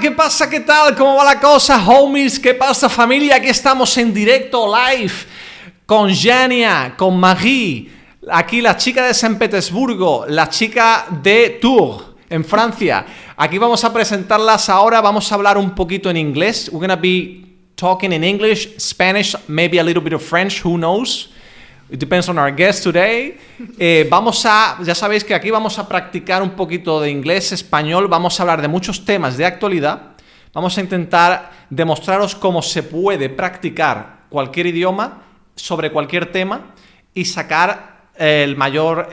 ¿Qué pasa? ¿Qué tal? ¿Cómo va la cosa, homies? ¿Qué pasa, familia? Aquí estamos en directo, live, con Jania, con Marie, aquí la chica de San Petersburgo, la chica de Tours, en Francia. Aquí vamos a presentarlas ahora, vamos a hablar un poquito en inglés. We're gonna be talking in English, Spanish, maybe a little bit of French, who knows? It depends on our guest today. Ya sabéis que aquí vamos a practicar un poquito de inglés, español, vamos a hablar de muchos temas de actualidad. Vamos a intentar demostraros cómo se puede practicar cualquier idioma sobre cualquier tema y sacar el mayor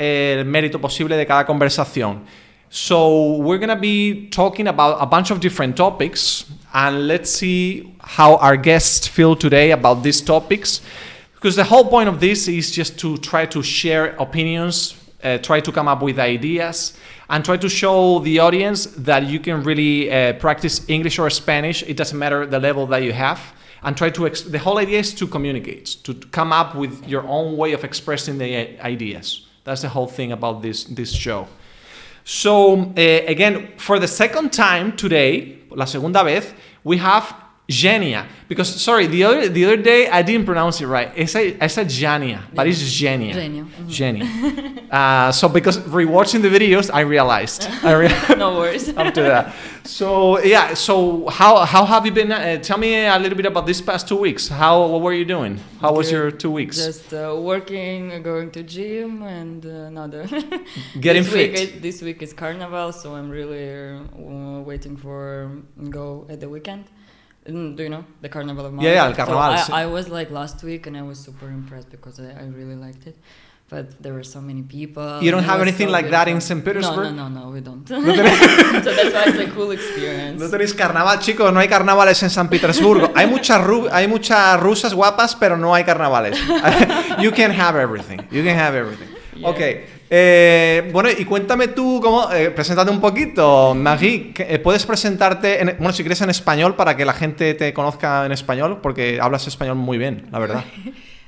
mérito posible de cada conversación. So we're going to be talking about a bunch of different topics, and let's see how our guests feel today about these topics. Because the whole point of this is just to try to share opinions, try to come up with ideas, and try to show the audience that you can really practice English or Spanish. It doesn't matter the level that you have. And try to, the whole idea is to communicate, to come up with your own way of expressing the ideas. That's the whole thing about this show. So, again, for the second time today, la segunda vez, we have Jania, because sorry, the other day I didn't pronounce it right. I said Jania, but it's Jania. Jania. So because rewatching the videos, I realized. No worries. After that. So yeah. So how have you been? Tell me a little bit about these past 2 weeks. What were you doing? How was your 2 weeks? Just working, going to gym, and another. Getting fit. This week is Carnival, so I'm really waiting for go at the weekend. Do you know the Carnival of Malaga? Yeah, el Carnaval. So I was like last week, and I was super impressed because I really liked it. But there were so many people. You don't have anything like that in St. Petersburg? No, we don't. So that's why it's a cool experience. No tenéis carnaval, chicos, no hay carnavales en San Petersburgo. Hay muchas rusas guapas, pero no hay carnavales. You can have everything. Yeah. Okay. Bueno, y cuéntame tú, preséntate un poquito, Marie. ¿Puedes presentarte, si quieres en español, para que la gente te conozca en español? Porque hablas español muy bien, la verdad.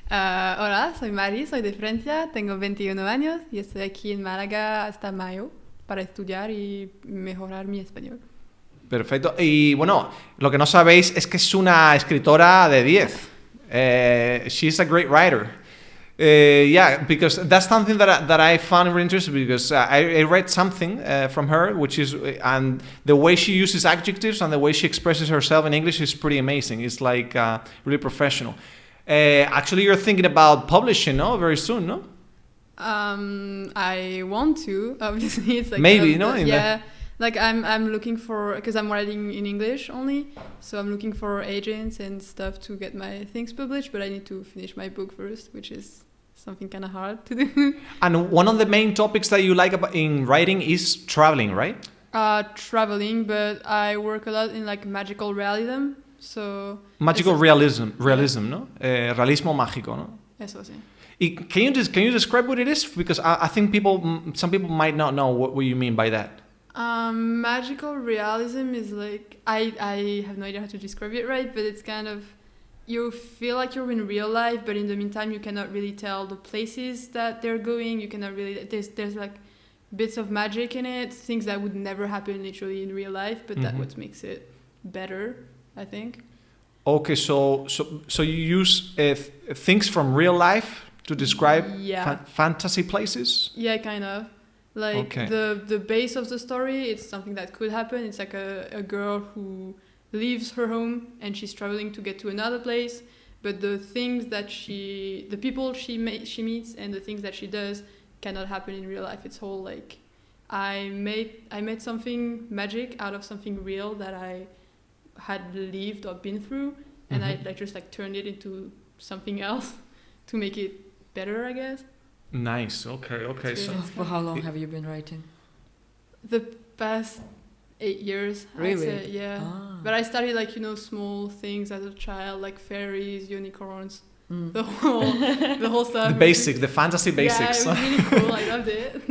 Hola, soy Marie, soy de Francia, tengo 21 años y estoy aquí en Málaga hasta mayo para estudiar y mejorar mi español. Perfecto. Y bueno, lo que no sabéis es que es una escritora de 10. She's a great writer. Yeah, because that's something that I found really interesting, because I read something from her, which is, and the way she uses adjectives and the way she expresses herself in English is pretty amazing. It's like really professional. Actually, you're thinking about publishing, no? Very soon, no? I want to, obviously. It's like maybe, no? Yeah. Like I'm looking for, because I'm writing in English only, so I'm looking for agents and stuff to get my things published, but I need to finish my book first, which is something kind of hard to do. And one of the main topics that you like about in writing is traveling, right? Traveling, but I work a lot in like magical realism, so... Magical realism, no? Realismo mágico, no? Eso sí. Can you describe what it is? Because I think some people might not know what you mean by that. Magical realism is like, I have no idea how to describe it right, but it's kind of, you feel like you're in real life, but in the meantime you cannot really tell the places that they're going. You cannot really, there's like bits of magic in it, things that would never happen literally in real life, but that's what makes it better, I think. Okay, so you use things from real life to describe fantasy places? Yeah, kind of. Like the base of the story, it's something that could happen. It's like a girl who leaves her home and she's traveling to get to another place, but the things that the people she meets and the things that she does cannot happen in real life. It's whole like I made something magic out of something real that I had lived or been through, and I just turned it into something else to make it better, I guess. Nice. Okay. So for how long have you been writing? The past 8 years. Really? I'd say, yeah. But I started small things as a child, like fairies, unicorns, the whole stuff. The basics, the fantasy basics. Yeah, it was really cool. I loved it.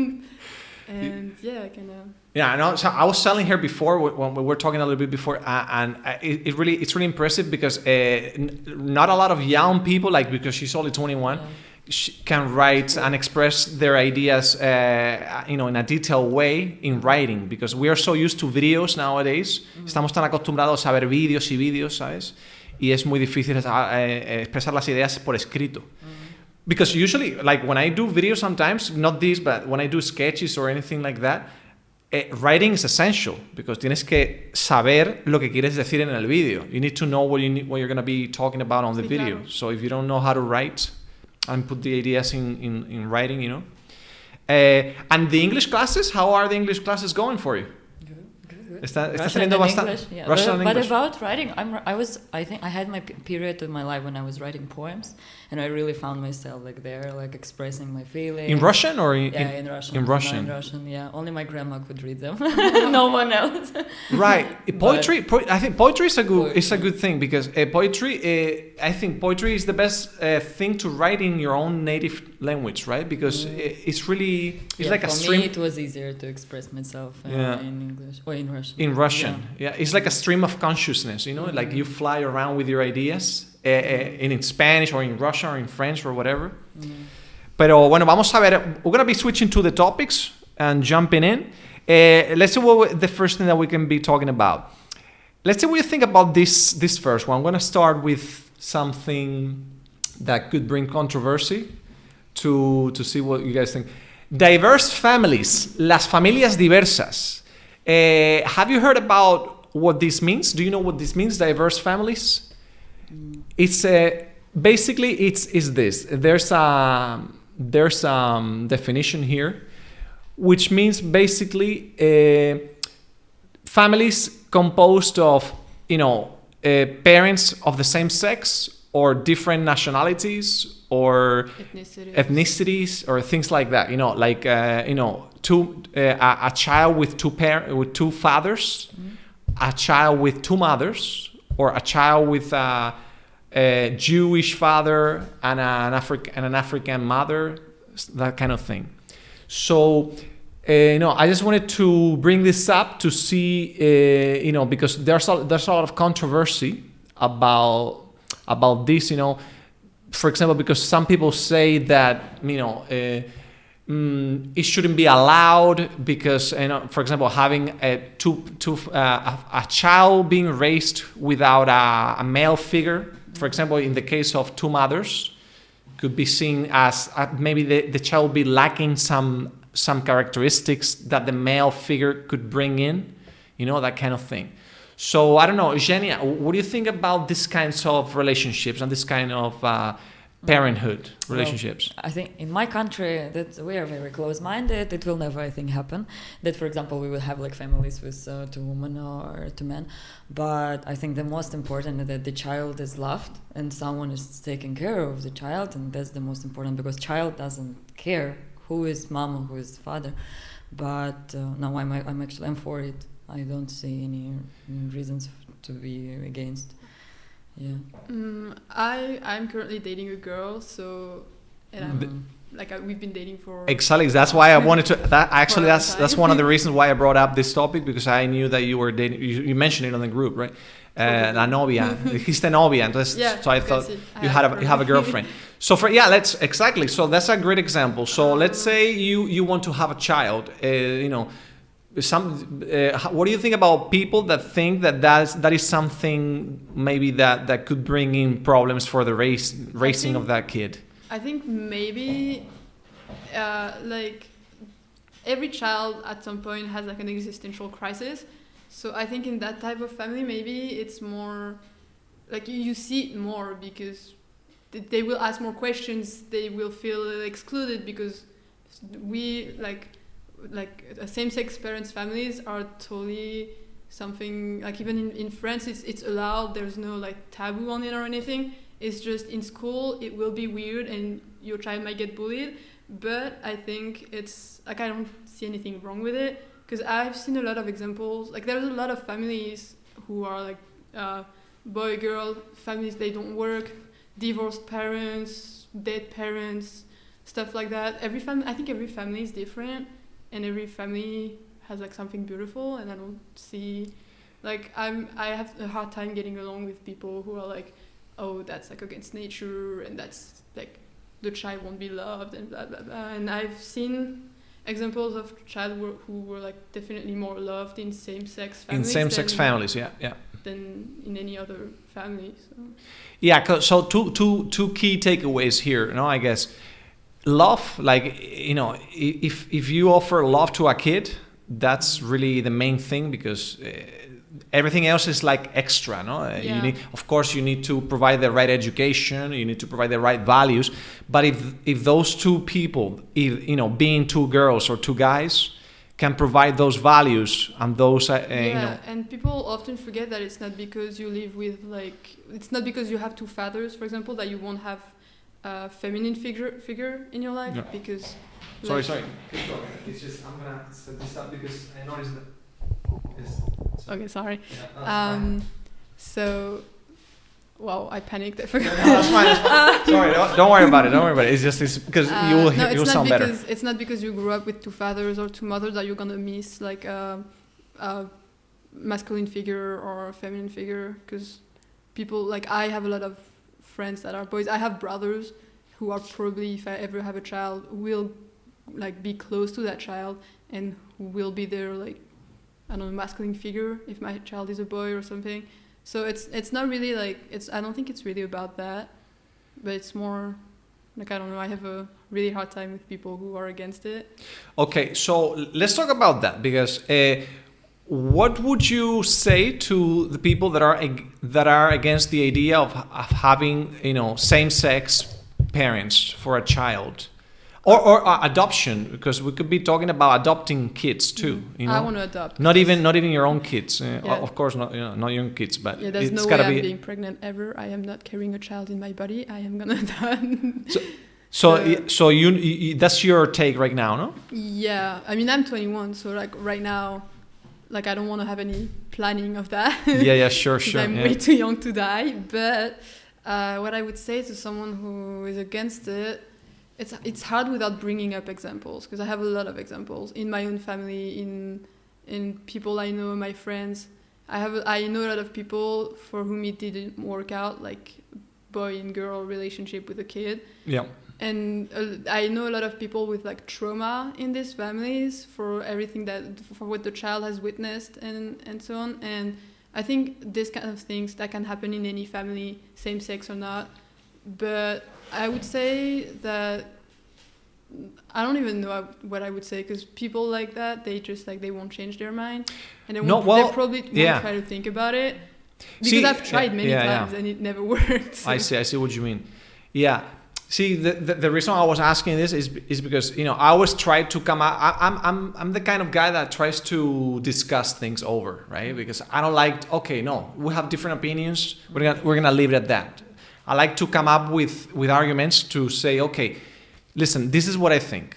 And yeah, kind of. Yeah, no. So I was telling her before when we were talking a little bit before, and it's really impressive because not a lot of young people, because she's only 21. Yeah. can write and express their ideas, in a detailed way in writing, because we are so used to videos nowadays. Estamos tan acostumbrados a ver vídeos y vídeos, ¿sabes? Y es muy difícil expresar las ideas por escrito. Because usually, like when I do videos sometimes, not this, but when I do sketches or anything like that, writing is essential, because tienes que saber lo que quieres decir en el vídeo. You need to know what you're going to be talking about on the video. Claro. So if you don't know how to write and put the ideas in writing, you know. And the English classes, how are the English classes going for you? Está teniendo bastante. Yeah. Russian and but English. About writing, I think I had my period in my life when I was writing poems, and I really found myself like there, like expressing my feelings. In Russian or in Russian? In Russian. In Russian, yeah. Only my grandma could read them. No one else. Right. Poetry. I think poetry is a good thing, because poetry. I think poetry is the best thing to write in your own native language, right? Because it's like a stream. For me, it was easier to express myself in English or in Russian. In Russian, yeah. It's like a stream of consciousness, you know, like you fly around with your ideas in Spanish or in Russian or in French or whatever. Pero bueno, vamos a ver. We're going to be switching to the topics and jumping in. Let's see the first thing that we can be talking about. Let's see what you think about this first one. I'm going to start with something that could bring controversy to see what you guys think. Diverse families, las familias diversas. Have you heard about what this means? Do you know what this means, diverse families? It's basically it's this. There's a definition here, which means basically families composed of parents of the same sex or different nationalities or ethnicities or things like that. A child with two fathers, a child with two mothers, or a child with a Jewish father and an African mother, that kind of thing. So, I just wanted to bring this up to see, because there's a lot of controversy about this, for example, because some people say that, it shouldn't be allowed because, for example, having a child being raised without a male figure, for example, in the case of two mothers, could be seen as maybe the child will be lacking some characteristics that the male figure could bring in, that kind of thing. So I don't know, Eugenia, what do you think about these kinds of relationships and this kind of parenthood relationships? Well, I think in my country that we are very close-minded. It will never, I think, happen that, for example, we will have like families with two women or two men. But I think the most important is that the child is loved and someone is taking care of the child, and that's the most important, because child doesn't care who is mom or who is father. But no, I'm for it. I don't see any reasons to be against. Yeah. I'm currently dating a girl, so we've been dating for exactly. That's why I wanted to. That's one of the reasons why I brought up this topic, because I knew that you were dating. You mentioned it on the group, right? La novia, dijiste novia, entonces. Yeah, so I thought you have a girlfriend. So exactly. So that's a great example. So let's say you want to have a child. What do you think about people that think that is something maybe that could bring in problems for the raising of that kid? I think maybe every child at some point has like an existential crisis. So I think in that type of family, maybe it's more like you see it more, because they will ask more questions. They will feel excluded because we like same-sex parents families are totally something, like even in France it's allowed. There's no like taboo on it or anything. It's just in school it will be weird and your child might get bullied, but I think it's like I don't see anything wrong with it, because I've seen a lot of examples. Like there's a lot of families who are like boy-girl families. They don't work, divorced parents, dead parents, stuff like that. I think every family is different, and every family has like something beautiful, and I don't see like I have a hard time getting along with people who are like, oh, that's like against nature and that's like the child won't be loved and blah blah blah. And I've seen examples of child who were like definitely more loved in same-sex families. Than in any other family. So. Yeah, so two key takeaways here, I guess. Love, like, if you offer love to a kid, that's really the main thing, because everything else is like extra, no? Yeah. You need to provide the right education, you need to provide the right values, but if those two people, being two girls or two guys, can provide those values and those and people often forget that it's not because you live with it's not because you have two fathers, for example, that you won't have a feminine figure in your life. Because sorry keep talking. It's just I'm gonna set this up because I noticed that okay, sorry. So wow, I panicked. I forgot. No, that's fine. Sorry, don't worry about it. It's because you'll sound better. It's not because you grew up with two fathers or two mothers that you're gonna miss like a masculine figure or a feminine figure. Because people, like, I have a lot of friends that are boys. I have brothers who are probably, if I ever have a child, will like be close to that child and who will be their, like, I don't know, masculine figure if my child is a boy or something. So it's not really like, I don't think it's really about that, but it's more like, I don't know, I have a really hard time with people who are against it. Okay, so let's talk about that, because what would you say to the people that are against the idea of having, same-sex parents for a child? Or adoption, because we could be talking about adopting kids too. I want to adopt. Not even your own kids. Of course, not young kids, but there's no way I'm being pregnant ever. I am not carrying a child in my body. I am gonna die. So you that's your take right now, no? Yeah, I mean, I'm 21, so like right now, like, I don't want to have any planning of that. Sure. I'm way too young to die. But what I would say to someone who is against it, it's hard without bringing up examples, because I have a lot of examples in my own family, in people I know, my friends. I know a lot of people for whom it didn't work out, like boy and girl relationship with a kid. Yeah. And I know a lot of people with like trauma in these families for everything for what the child has witnessed and so on. And I think this kind of things that can happen in any family, same sex or not. But I would say that I don't even know what I would say, because people like that, they just like, they won't change their mind, and they probably won't try to think about it, because I've tried many times and it never worked. So. I see what you mean. Yeah. See, the reason I was asking this is because I always try to come out. I'm the kind of guy that tries to discuss things over, right? Because I don't like, okay, no, we have different opinions. We're gonna leave it at that. I like to come up with arguments to say, okay, listen, this is what I think.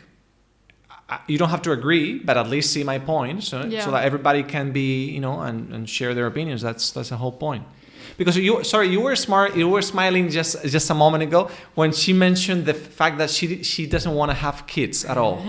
You don't have to agree, but at least see my point, so that everybody can be, and share their opinions. That's the whole point. Because you were smart. You were smiling just a moment ago when she mentioned the fact that she doesn't want to have kids at all.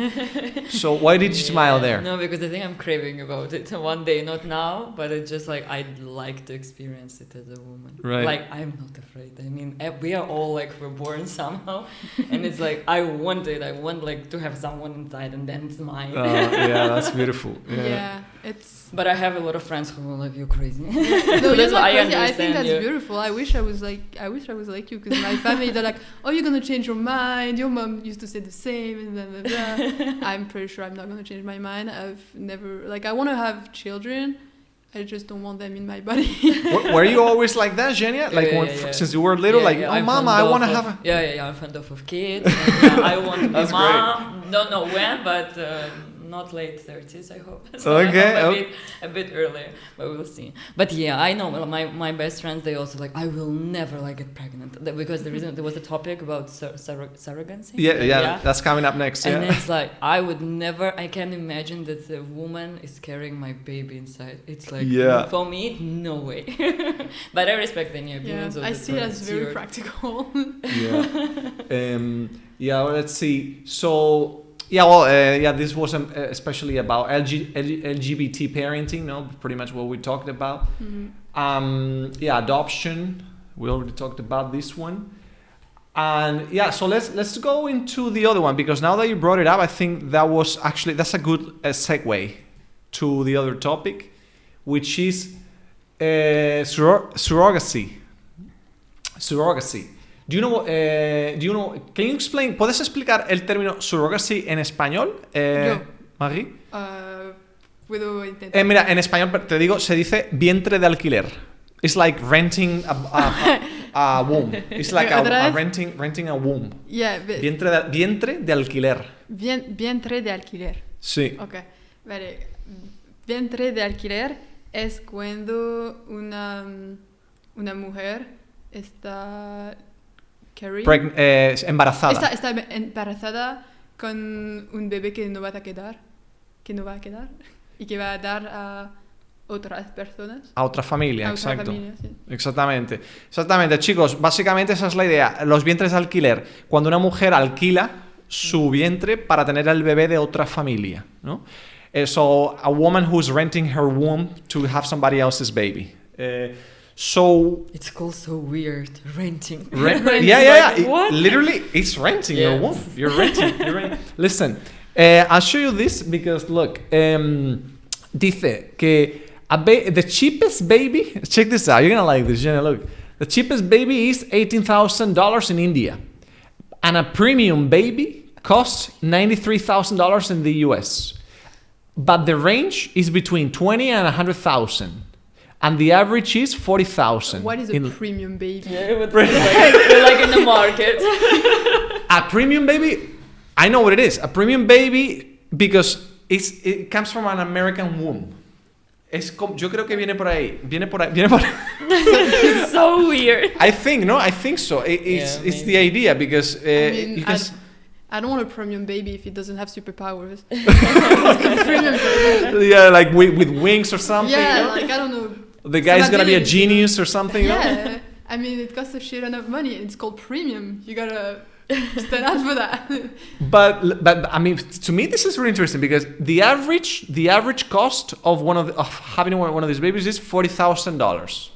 So why did you smile there? No, because I think I'm craving about it. One day, not now, but it's just like, I'd like to experience it as a woman. Right. Like, I'm not afraid. I mean, we are all like, we're born somehow, and it's like, I want it. I want like to have someone inside, and then it's mine. Yeah, that's beautiful. Yeah, it's. But I have a lot of friends who are like, "You're crazy." No, you're not crazy. I think that's beautiful. I wish I was like you, because my family, they're like, "Oh, you're gonna change your mind. Your mom used to say the same," and blah blah blah. I'm pretty sure I'm not gonna change my mind. I've never I want to have children. I just don't want them in my body. Were you always like that, Genia? Like since you were little, Mama, I want to have. I'm fond of kids. And, I want to be mom. Don't know when, but. Not late 30s, I hope. So okay. A bit earlier, but we'll see. But yeah, I know my best friends, they also like, I will never get pregnant, because the reason there was a topic about surrogacy. Yeah, that's coming up next. And it's like, I can imagine that a woman is carrying my baby inside. It's like, for me, no way. But I respect any opinions. I see it as very practical. Let's see. So. This was especially about LGBT parenting, pretty much what we talked about. Mm-hmm. Adoption, we already talked about this one. And yeah, so let's go into the other one, because now that you brought it up, I think that's a good segue to the other topic, which is surrogacy. Surrogacy. Do you know? Can you explain? ¿Puedes explicar el término surrogacy en español, Marie? Puedo intentar. Mira, en español te digo, se dice vientre de alquiler. It's like renting a womb. It's like renting a womb. Yeah, vientre de alquiler. Vientre de alquiler. Sí. Okay. Vale. Vientre de alquiler es cuando una mujer está embarazada. Está embarazada con un bebé que no va a quedar y que va a dar a otras personas. A otra familia, exacto. Otra familia, sí. Exactamente, chicos, básicamente esa es la idea. Los vientres de alquiler, cuando una mujer alquila su vientre para tener al bebé de otra familia, ¿no? So, a woman who's renting her womb to have somebody else's baby. So it's called so weird, renting. Yeah. What? Literally, it's renting your womb. You're renting. Listen, I'll show you this because look, dice que the cheapest baby. Check this out. You're gonna like this. Jenna, look, the cheapest baby is $18,000 in India, and a premium baby costs $93,000 in the US. But the range is between 20 and 100,000. And the average is 40,000. What is a premium baby? Yeah, but like in the market. A premium baby, I know what it is. A premium baby, because it comes from an American womb. Yo creo que viene por ahí. It's so weird. I think so. It's the idea, because I don't want a premium baby if it doesn't have superpowers. Yeah, like with wings or something. Yeah, you know? like I don't know. The guy's gonna be a genius or something. Yeah, you know? I mean it costs a shit ton of money. It's called premium. You gotta stand out for that. But I mean, to me this is really interesting, because the average cost of having one of these babies is $40,000,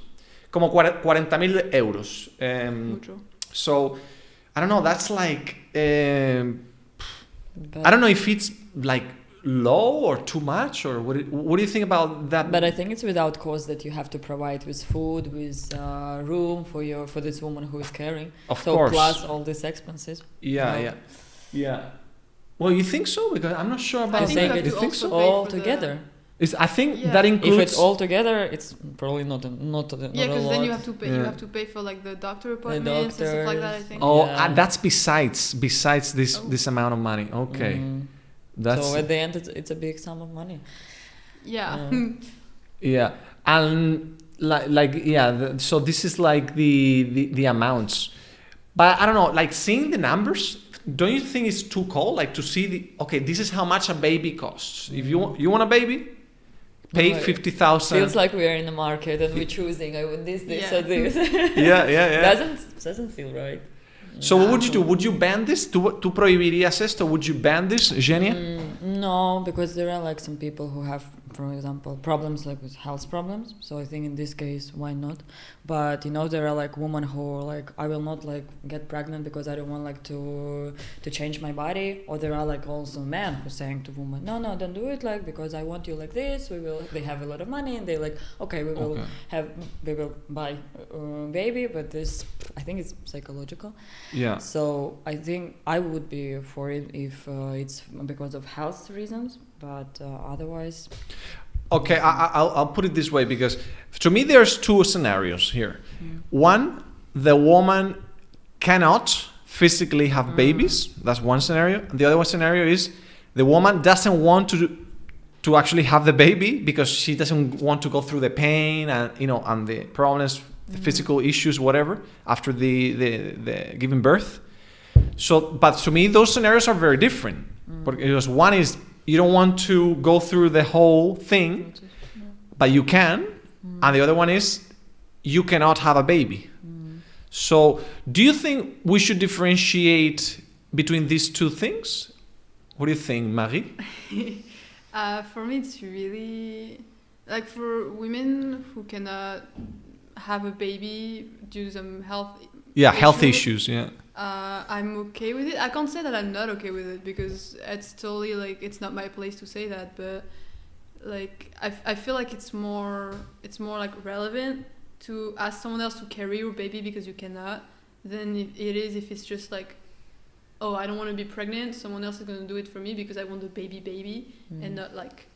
como 40,000 euros. Mucho. So I don't know. That's like I don't know if it's like low or too much, or what do you think about that? But I think it's without cost that you have to provide with food, with room for this woman who is caring. Of course. Plus all these expenses. Yeah. Well, you think so? Because I'm not sure about that. You think so? All together. I think that includes. If it's all together, it's probably not a because then you have to pay. You have to pay for like the doctor appointments and stuff like that. I think. Oh, that's besides this amount of money. Okay. So at the end, it's a big sum of money. Yeah. Yeah, and so this is like the amounts, but I don't know. Like seeing the numbers, don't you think it's too cold? Like to see this is how much a baby costs. If you want a baby, pay 50,000. Feels like we are in the market and we're choosing. I want this, or this. Yeah. Doesn't feel right. So what would you do? Would you ban this? ¿Tú prohibirías esto? Would you ban this, Genia? No, because there are like some people who have, for example, problems like with health problems. So I think in this case, why not? But there are like women who are like, I will not like get pregnant because I don't want like to change my body. Or there are like also men who saying to women, no, don't do it like because I want you like this. They have a lot of money and they like, okay, we will buy a baby, but this I think it's psychological. Yeah. So I think I would be for it if it's because of health reasons, but otherwise. Okay, I'll put it this way, because to me there's two scenarios here. One, the woman cannot physically have babies. That's one scenario. The other one scenario is the woman doesn't want to actually have the baby because she doesn't want to go through the pain and and the problems, the physical issues, whatever, after the giving birth. So, but to me those scenarios are very different. Because one is you don't want to go through the whole thing, but you can. And the other one is you cannot have a baby. So do you think we should differentiate between these two things? What do you think, Marie? For me, it's really like for women who cannot have a baby due to some health health issues. Yeah. I'm okay with it. I can't say that I'm not okay with it because it's totally like it's not my place to say that, but like I feel like it's more like relevant to ask someone else to carry your baby because you cannot than it is if it's just like, oh, I don't want to be pregnant, someone else is going to do it for me because I want a baby and not like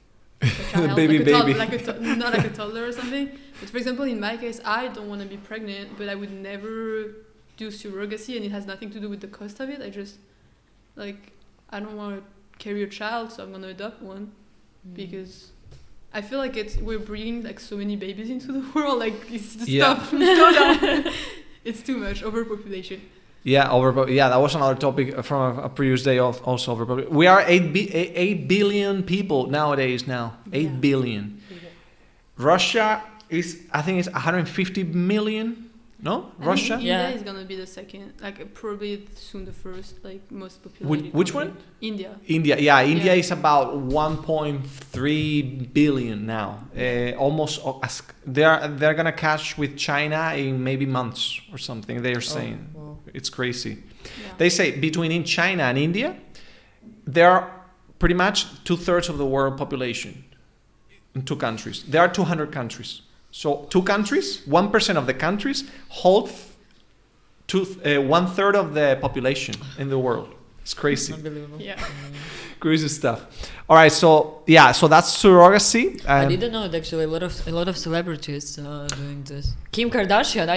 a child, baby. Not like a toddler or something. But for example, in my case, I don't want to be pregnant, but I would never do surrogacy, and it has nothing to do with the cost of it. I just like I don't want to carry a child, so I'm going to adopt one because I feel like we're bringing like so many babies into the world. Like it's stop, slow down. It's too much overpopulation. Yeah, that was another topic from a previous day. Also, overpopulation. We are 8 billion people nowadays. 8 billion. Russia is, I think, it's 150 million. No, Russia. India is gonna be the second, like probably soon the first, like most populated. Which one? India. India is about 1.3 billion now. Almost as they're gonna catch with China in maybe months or something. They are saying it's crazy. Yeah. They say between China and India, there are pretty much 2/3 of the world population in 2 countries. There are 200 countries. So 2 countries, 1% of the countries hold 1/3 of the population in the world. It's crazy. Unbelievable. Yeah. Crazy stuff. All right, so that's surrogacy. I didn't know it actually. A lot of celebrities doing this. Kim Kardashian.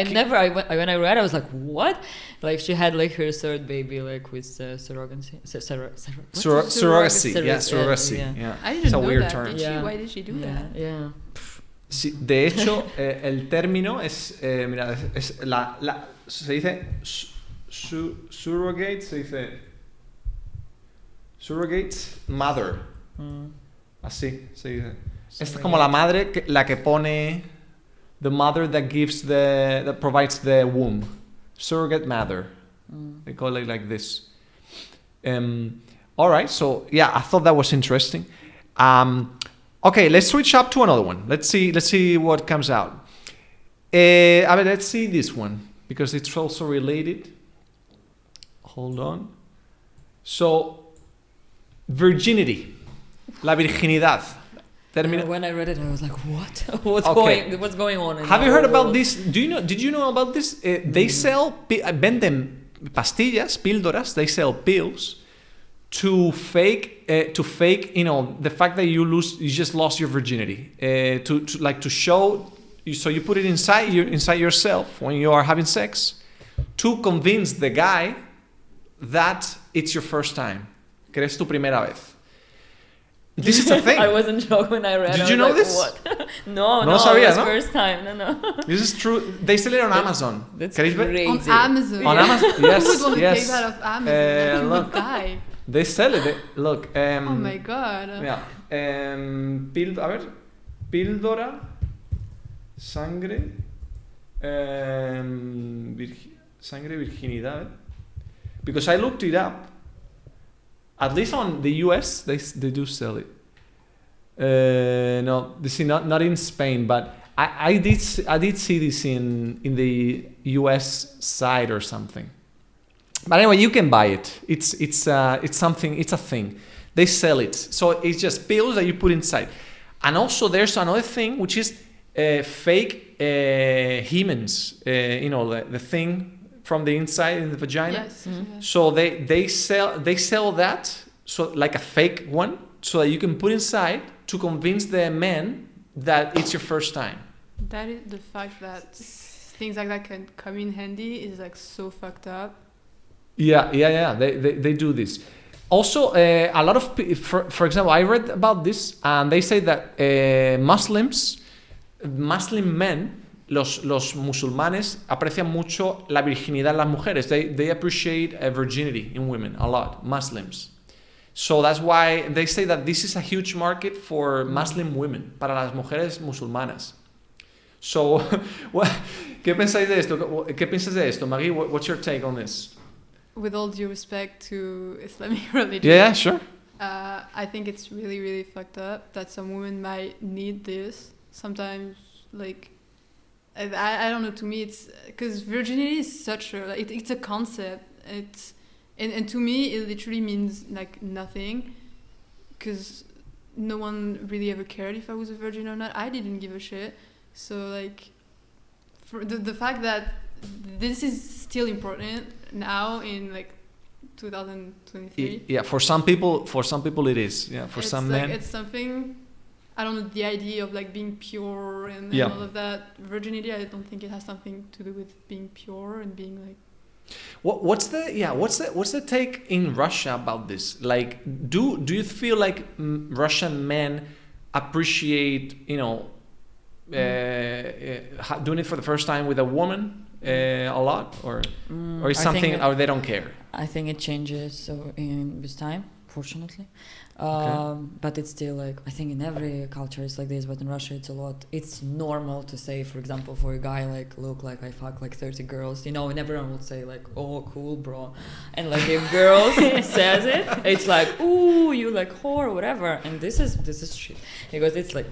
When I read, I was like, what? Like she had like her 3rd baby like with surrogacy. Surrogacy. Yeah, surrogacy. Yeah. I didn't it's a know weird that. term. Why did she do that? Yeah. Sí, de hecho, el término es, mira, se dice surrogate, se dice surrogate mother. Así se dice. Esta es como la madre, la que pone, the mother that provides the womb. Surrogate mother. They call it like this. All right, so I thought that was interesting. Okay, let's switch up to another one. Let's see what comes out. Let's see this one because it's also related. Hold on. So, virginity, la virginidad. When I read it, I was like, "What? What's going on?" Have you heard about this? Did you know about this? They venden pastillas, píldoras. They sell pills to fake, the fact that you just lost your virginity, to show. So you put it inside yourself when you are having sex, to convince the guy that it's your first time, que eres tu primera vez. This is a thing. I wasn't shocked when I read. Did you know like, this? What? No, sabía, it was ¿no? first time. No. This is true. They sell it on Amazon. That's crazy. On Amazon. On Amazon. Yes. Who would want to yes. take that off Amazon? You would die. They sell it. Look. Oh my god. Yeah. Píldora, sangre, sangre virginidad. Because I looked it up. At least on the US, they do sell it. No, this is not in Spain, but I did see this in the US side or something. But anyway, you can buy it. It's something. It's a thing. They sell it. So it's just pills that you put inside. And also there's another thing which is fake hymens. The thing from the inside in the vagina. Yes. Mm-hmm. So they sell that, so like a fake one, so that you can put inside to convince the men that it's your first time. That is the fact that things like that can come in handy is like so fucked up. Yeah. They do this. Also, a lot of for example, I read about this, and they say that Muslim men, los musulmanes aprecian mucho la virginidad en las mujeres. They appreciate virginity in women a lot, Muslims. So that's why they say that this is a huge market for Muslim women, para las mujeres musulmanas. So, ¿qué pensáis de esto? ¿Qué piensas de esto, Maggie? What's your take on this? With all due respect to Islamic religion. Yeah, sure. I think it's really, really fucked up that some women might need this. Sometimes, like, I don't know. To me, it's because virginity is such a it's a concept. And to me, it literally means like nothing, because no one really ever cared if I was a virgin or not. I didn't give a shit. So like, for the fact that this is still important now in like 2023. Yeah, for some people it is. Yeah, for some like, men. it's something. I don't know, the idea of like being pure and all of that. Virginity, I don't think it has something to do with being pure and being like. What's the take in Russia about this? Like, do you feel like Russian men appreciate, doing it for the first time with a woman a lot, or is something, or they don't care? I think it changes with time, fortunately. But it's still like, I think in every culture it's like this, but in Russia it's normal to say, for example, for a guy, like, look, like I fuck like 30 girls, and everyone would say like, oh, cool, bro. And like if girls says it, it's like, ooh, you like whore or whatever. And this is shit, because it's like,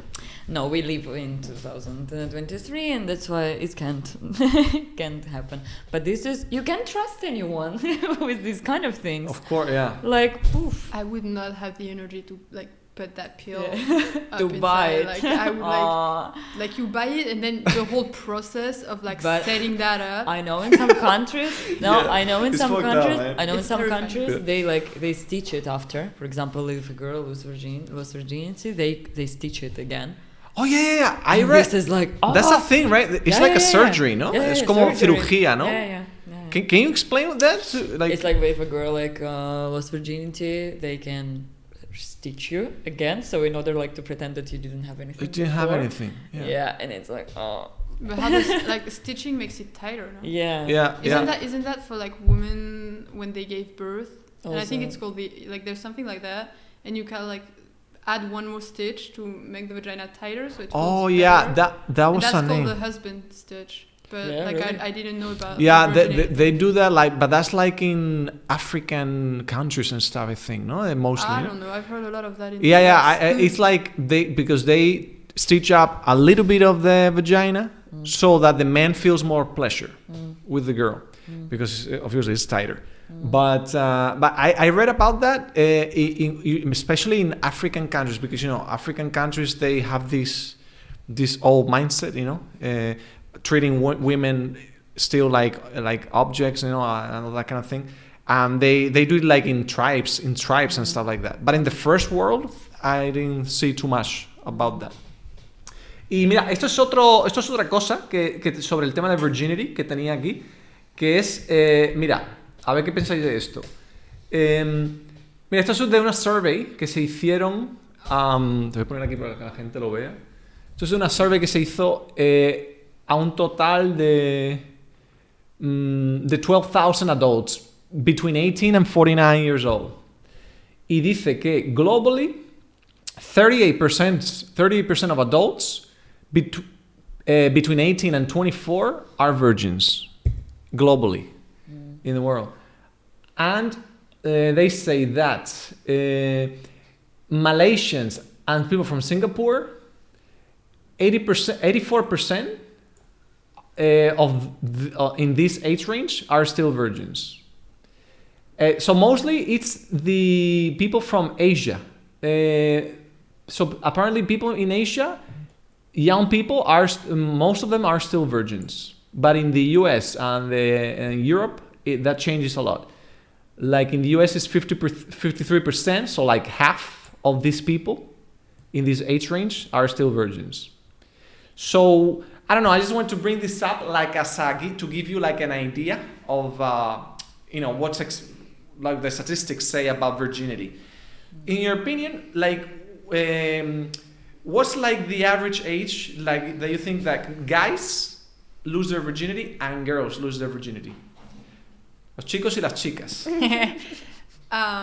no, we live in 2023, and that's why it can't happen. But this is, you can't trust anyone with these kind of things. Of course, yeah. Like, oof. I would not have the energy to like put that pill up to buy it. Like I would like you buy it, and then the whole process of like setting that up. I know in some countries. I know in some countries. It's terrifying. They stitch it after. For example, if a girl lost virginity, they stitch it again. Oh yeah. I read. This is like that's a thing, right? It's like a surgery, no? Es como cirugía, no? Yeah. Can you explain that? Like, it's like if a girl lost virginity, they can stitch you again. So in order like to pretend that you didn't have anything. You didn't have anything. Yeah, and it's like But how does like stitching makes it tighter, no? Yeah. Isn't that for like women when they gave birth? Also. And I think it's called there's something like that, and you kind of like add one more stitch to make the vagina tighter, so it feels better. that was that's a name. Called the husband stitch. But really? I didn't know about. Yeah, they do that, like, but that's like in African countries and stuff, I think, no? Mostly. I don't know. I've heard a lot of that in. It's like because they stitch up a little bit of the vagina so that the man feels more pleasure with the girl, because obviously it's tighter. But I read about that, especially in African countries, because African countries, they have this old mindset, treating women still like objects, and all that kind of thing. They do it like in tribes and stuff like that. But in the first world, I didn't see too much about that. Y mira, esto es otra cosa que sobre el tema de virginity que tenía aquí, que es, mira, a ver qué pensáis de esto. Mira, esto es de una survey que se hicieron, te voy a poner aquí para que la gente lo vea. Esto es de una survey que se hizo a un total de 12,000 adults between 18 and 49 years old. Y dice que globally 38% of adults between 18 and 24 are virgins globally in the world. And they say that Malaysians and people from Singapore, 84% in this age range are still virgins. So mostly it's the people from Asia. So apparently people in Asia, young people, most of them are still virgins. But in the US and in Europe, that changes a lot. Like in the US, it's 53%, so like half of these people in this age range are still virgins. So I don't know. I just want to bring this up, like to give you like an idea of what's like the statistics say about virginity. In your opinion, like what's like the average age like that you think that guys lose their virginity and girls lose their virginity? Los chicos y las chicas.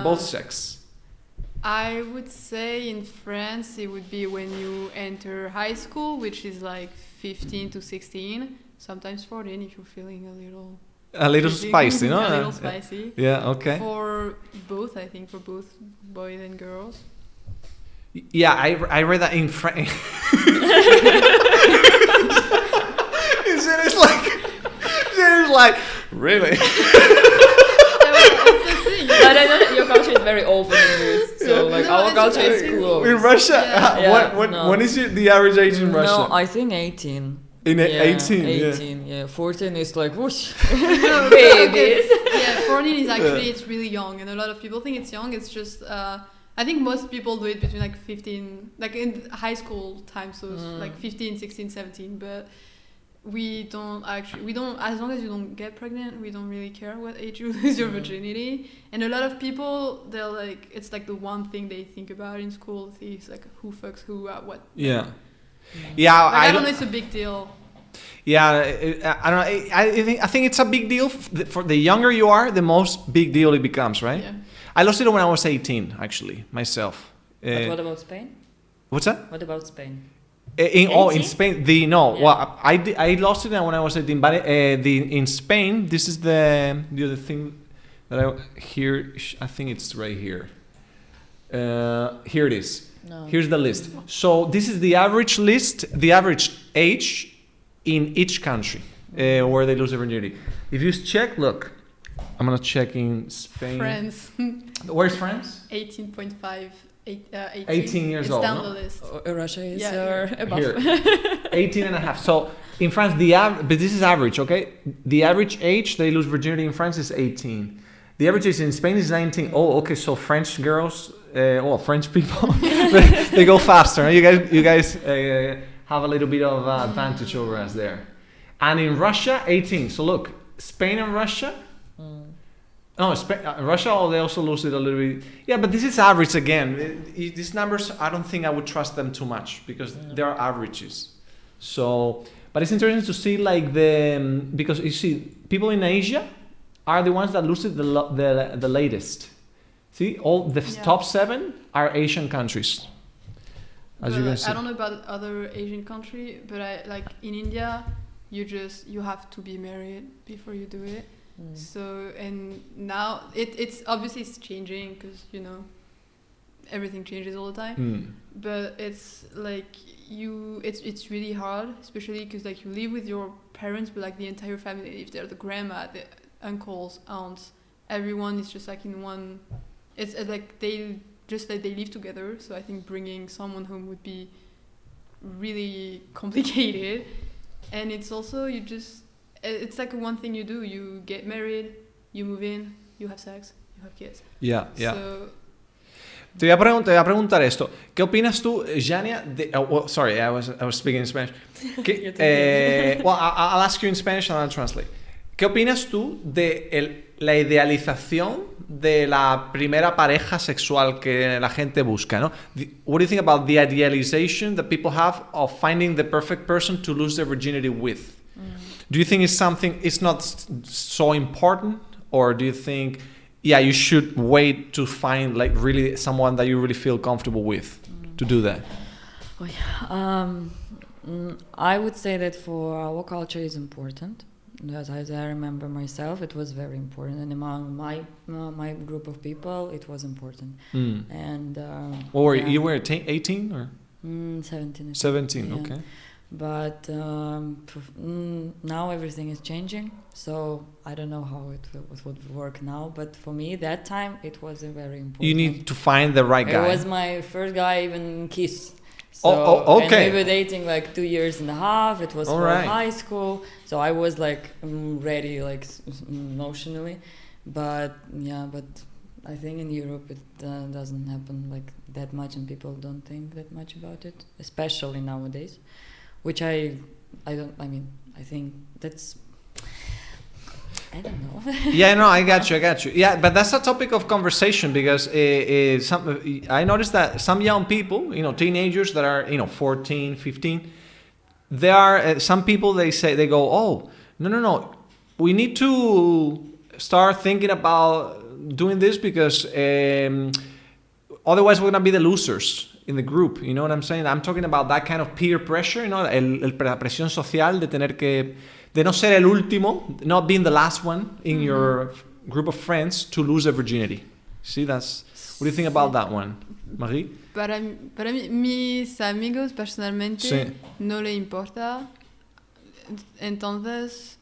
Both sex. I would say in France it would be when you enter high school, which is like 15 to 16, sometimes 14 if you're feeling a little spicy, no? A little spicy. Yeah, okay. For both, I think, for both boys and girls. Yeah, I read that in is like, really? But I know your culture is very open in this, so like our culture is closed. In Russia, when is the average age in Russia? No, I think 18. In 18, 18, yeah. 14 is like whoosh, babies. Yeah, 14 is actually it's really young, and a lot of people think it's young. It's just I think most people do it between like 15, like in high school time, so it's like 15, 16, 17. But we don't, as long as you don't get pregnant, we don't really care what age you lose your virginity. And a lot of people, they're like, it's like the one thing they think about in school is like who fucks who, what. Yeah. Yeah, like, I don't know. It's a big deal. Yeah, I don't know. I think it's a big deal for the younger you are, the most big deal it becomes, right? Yeah. I lost it when I was 18, actually, myself. But what about Spain? What's that? What about Spain? In Spain, well, I lost it when I was 18, but in Spain, this is the other thing that I think it's right here. Here it is. No. Here's the list. So this is the average list, the average age in each country where they lose their virginity. If you check, look, I'm gonna check in Spain. France. Where's France? 18.5. 18 years it's old. down No? the list. Russia is above. Here. 18 and a half. So in France, but this is average, okay? The average age they lose virginity in France is 18. The average age in Spain is 19. Oh, okay. So French girls, French people, they go faster. You guys have a little bit of advantage over us there. And in Russia, 18. So look, Spain and Russia. No, Russia, they also lose it a little bit. Yeah, but this is average again. These numbers, I don't think I would trust them too much because they are averages. So, but it's interesting to see like because you see, people in Asia are the ones that lose it the latest. See, all the top 7 are Asian countries. As you can see. I don't know about other Asian country, but like in India, you have to be married before you do it. So, and now it's obviously it's changing because everything changes all the time. But it's like it's really hard, especially because like you live with your parents, but like the entire family, if they're the grandma, the uncles, aunts, everyone is just like in one. It's like they live together. So I think bringing someone home would be really complicated, and it's also it's like one thing you do. You get married, you move in, you have sex, you have kids. Yeah. So, te voy a preguntar esto. ¿Qué opinas tú, Jania? Sorry, I was speaking in Spanish. I'll ask you in Spanish and I'll translate. ¿Qué opinas tú de la idealización de la primera pareja sexual que la gente busca, ¿no? What do you think about the idealization that people have of finding the perfect person to lose their virginity with? Do you think it's not so important, or do you think, you should wait to find like really someone that you really feel comfortable with to do that? I would say that for our culture is important. As I remember myself, it was very important, and among my group of people, it was important. And you were 18 or 17? 17, yeah. Okay. But now everything is changing, so I don't know how it would work now. But for me, that time it was very important. You need to find the right guy. It was my first guy even kiss. So, okay. And we were dating like 2.5 years. It was for high school, so I was like ready, like emotionally. But I think in Europe it doesn't happen like that much, and people don't think that much about it, especially nowadays. Which I think that's, I don't know. Yeah, no, I got you. Yeah, but that's a topic of conversation because I noticed that some young people, teenagers that are, 14, 15, there are some people, they go, oh, no, we need to start thinking about doing this because otherwise we're going to be the losers in the group, you know what I'm saying? I'm talking about that kind of peer pressure, la presión social de no ser el último, not being the last one in your group of friends to lose their virginity. See, what do you think about that one, Marie? Para mí, mis amigos personalmente no le importa, entonces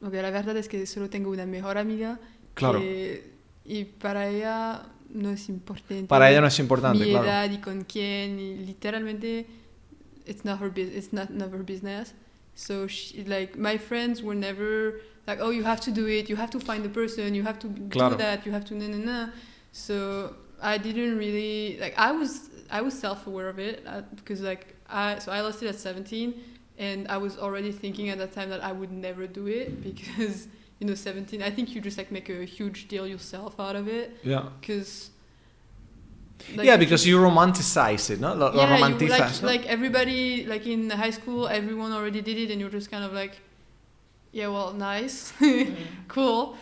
okay, la verdad es que solo tengo una mejor amiga. Claro. Y para ella no es importante. Para ella no es importante, mi claro. edad y con quién. Y literalmente, it's not her business. So like my friends were never like, oh, you have to do it. You have to find the person. You have to Claro. do that. You have to na. So I didn't really like. I was self-aware of it because like I lost it at 17, and I was already thinking at that time that I would never do it because 17. I think you just like make a huge deal yourself out of it. Yeah. Because. Like, because you romanticize it, no? Yeah, Romantizas, no? Like everybody, like in high school, everyone already did it, and you're just kind of like, yeah, well, nice, cool.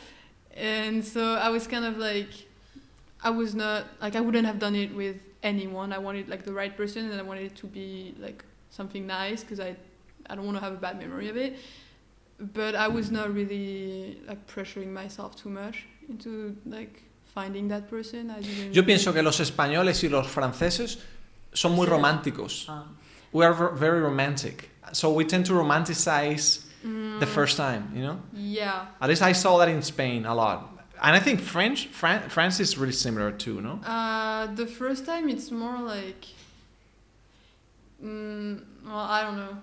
And so I was kind of like, I was not like I wouldn't have done it with anyone. I wanted like the right person, and I wanted it to be like something nice because I don't want to have a bad memory of it. But I was not really like pressuring myself too much into like finding that person. Yo pienso que los españoles y los franceses son muy románticos. We are very romantic, so we tend to romanticize the first time, Yeah. At least I saw that in Spain a lot, and I think France is really similar too, no? The first time it's more like, well, I don't know.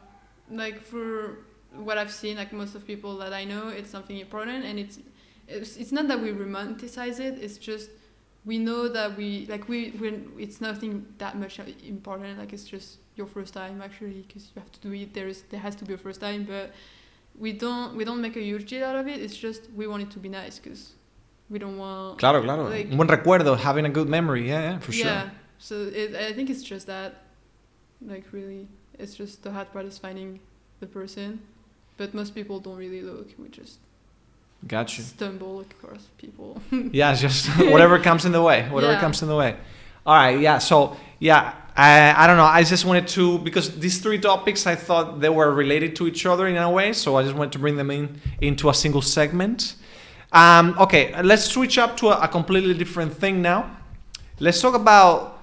Like for what I've seen, like most of people that I know, it's something important, and it's not that we romanticize it. It's just we know that it's nothing that much important. Like it's just your first time actually, because you have to do it. There has to be a first time, but we don't make a huge deal out of it. It's just we want it to be nice because we don't want. Claro. Like, un buen recuerdo, having a good memory. Yeah, for sure. Yeah. So I think it's just that. Like really, it's just the hard part is finding the person, but most people don't really look. We just. Gotcha. Stumble across people. Yeah, just whatever comes in the way. Comes in the way. All right, yeah. So, yeah, I don't know. I just wanted to, because these three topics, I thought they were related to each other in a way. So I just wanted to bring them into a single segment. Okay, let's switch up to a completely different thing now. Let's talk about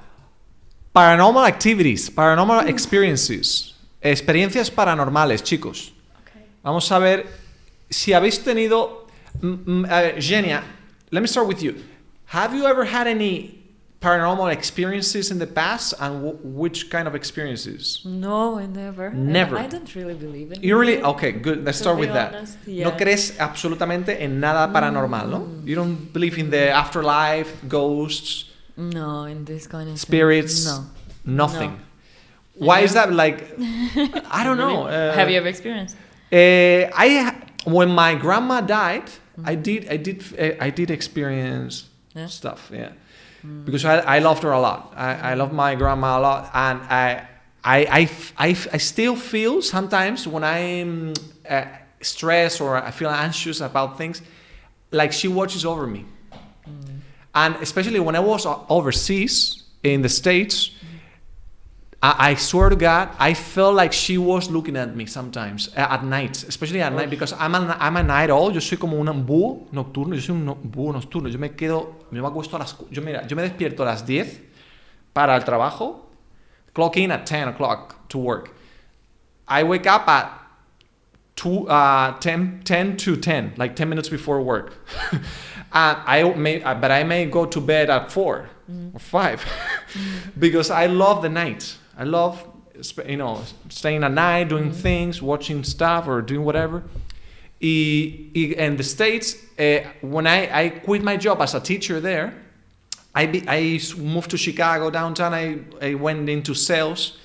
paranormal activities, paranormal experiences, experiencias paranormales, chicos. Okay. Vamos a ver si habéis tenido... Genia, let me start with you. Have you ever had any paranormal experiences in the past, and which kind of experiences? No, I never. Never. I don't really believe in it. You really? Okay, good. Let's start with that. Honest, yeah. No crees absolutamente en nada paranormal, ¿no? You don't believe in the afterlife, ghosts? No, in this kind of spirits? No. Nothing. No. Why is that? Like, I don't know. Have you ever experienced? When my grandma died, I did experience stuff, yeah, because I loved her a lot. I love my grandma a lot, and I still feel sometimes when I'm stressed or I feel anxious about things, like she watches over me, and especially when I was overseas in the States. I swear to God, I felt like she was looking at me sometimes at night, especially at night, because I'm a night owl. Yo soy como un búho nocturno. Yo soy un búho nocturno. Yo me acuesto yo me despierto a las 10 para el trabajo, clock in at 10 o'clock to work. I wake up at 10 to 10, like 10 minutes before work. But I may go to bed at 4 or 5 because I love the night. I love, staying at night, doing things, watching stuff or doing whatever. In the States, when I quit my job as a teacher there, I moved to Chicago, downtown. I went into sales,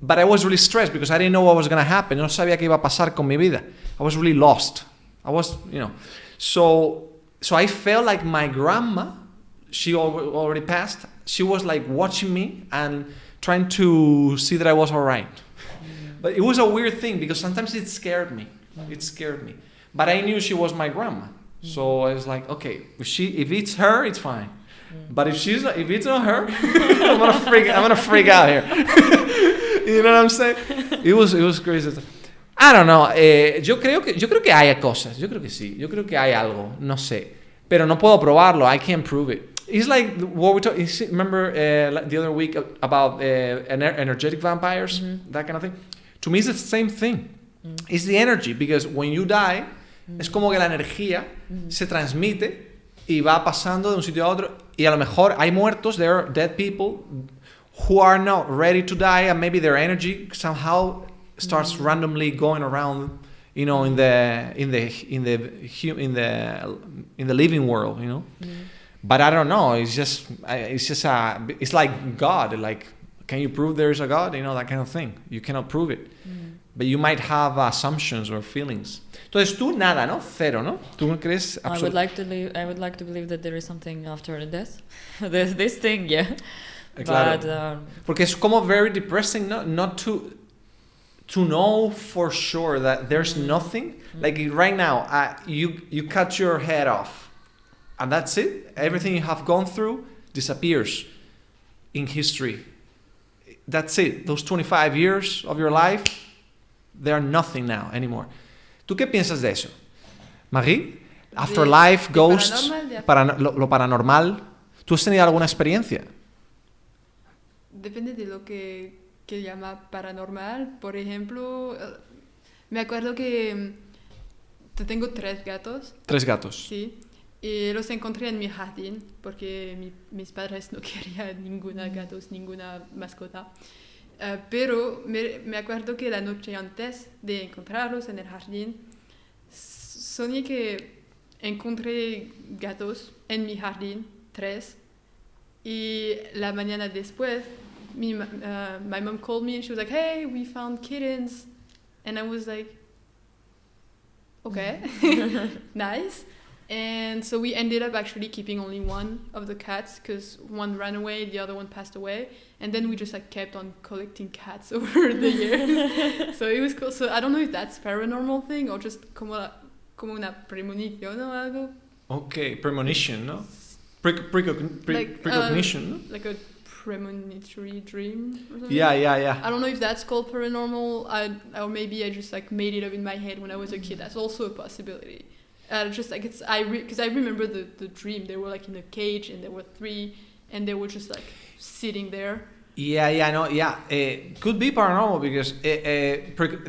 but I was really stressed because I didn't know what was going to happen. No sabía qué iba a pasar con mi vida. I was really lost. I was, So I felt like my grandma, she already passed. She was like watching me and trying to see that I was all right. But it was a weird thing because sometimes it scared me. But I knew she was my grandma. So I was like, okay, if it's her, it's fine. But if it's not her, I'm gonna freak out here. You know what I'm saying? It was crazy. I don't know. Yo creo que hay cosas. Yo creo que sí. Yo creo que hay algo. No sé. Pero no puedo probarlo. I can't prove it. It's like what we talked. Remember the other week about energetic vampires, that kind of thing. To me, it's the same thing. It's the energy, because when you die, Es como que la energía se transmite y va pasando de un sitio a otro. Y a lo mejor hay muertos, there are dead people who are not ready to die, and maybe their energy somehow starts randomly going around, you know, in the living world, you know. But I don't know. It's like God. Like, can you prove there is a God? You know, that kind of thing. You cannot prove it, but you might have assumptions or feelings. Entonces tú nada, ¿no? Cero, ¿no? ¿Tú no crees? I would like to believe that there is something after the death. There's this thing, yeah. Claro. But, porque es como very depressing, no? Not to know for sure that there's nothing. Like right now, you cut your head off, and that's it. Everything you have gone through disappears in history. That's it. Those 25 years of your life, they are nothing now anymore. ¿Tú qué piensas de eso, Marie? Afterlife, ghosts, lo paranormal. ¿Tú has tenido alguna experiencia? Depende de lo que llama paranormal. Por ejemplo, me acuerdo que tengo 3 gatos. 3 gatos. Sí. Y los encontré en mi jardín porque mis padres no querían gatos, ninguna mascota. Pero me acuerdo que la noche antes de encontrarlos en el jardín, soñé que encontré gatos en mi jardín, 3. Y la mañana después, my mom called me and she was like, "Hey, we found kittens." And I was like, okay, nice. And so we ended up actually keeping only one of the cats because one ran away, the other one passed away. And then we just like kept on collecting cats over the years. So it was cool. So I don't know if that's paranormal thing or just como una premonición o algo. Okay, premonition, no? Precognition, no? Like a premonitory dream or something. Yeah. I don't know if that's called paranormal, or maybe I just like made it up in my head when I was a kid. That's also a possibility. Just like because I remember the dream. They were like in a cage and there were 3 and they were just like sitting there. Could be paranormal because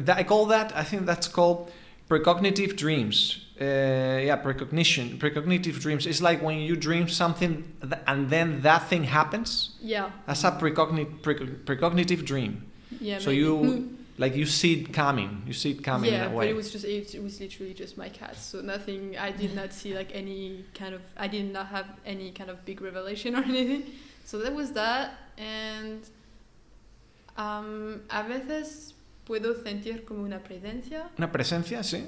I call that, I think that's called precognitive dreams. Precognitive dreams. It's like when you dream something and then that thing happens. Yeah. That's a precognitive dream. Yeah. So maybe. you see it coming. You see it coming in a way. Yeah, but it was literally just my cats. So nothing. I did not see like any kind of. I did not have any kind of big revelation or anything. So that was that, and a veces puedo sentir como una presencia. Una presencia, sí.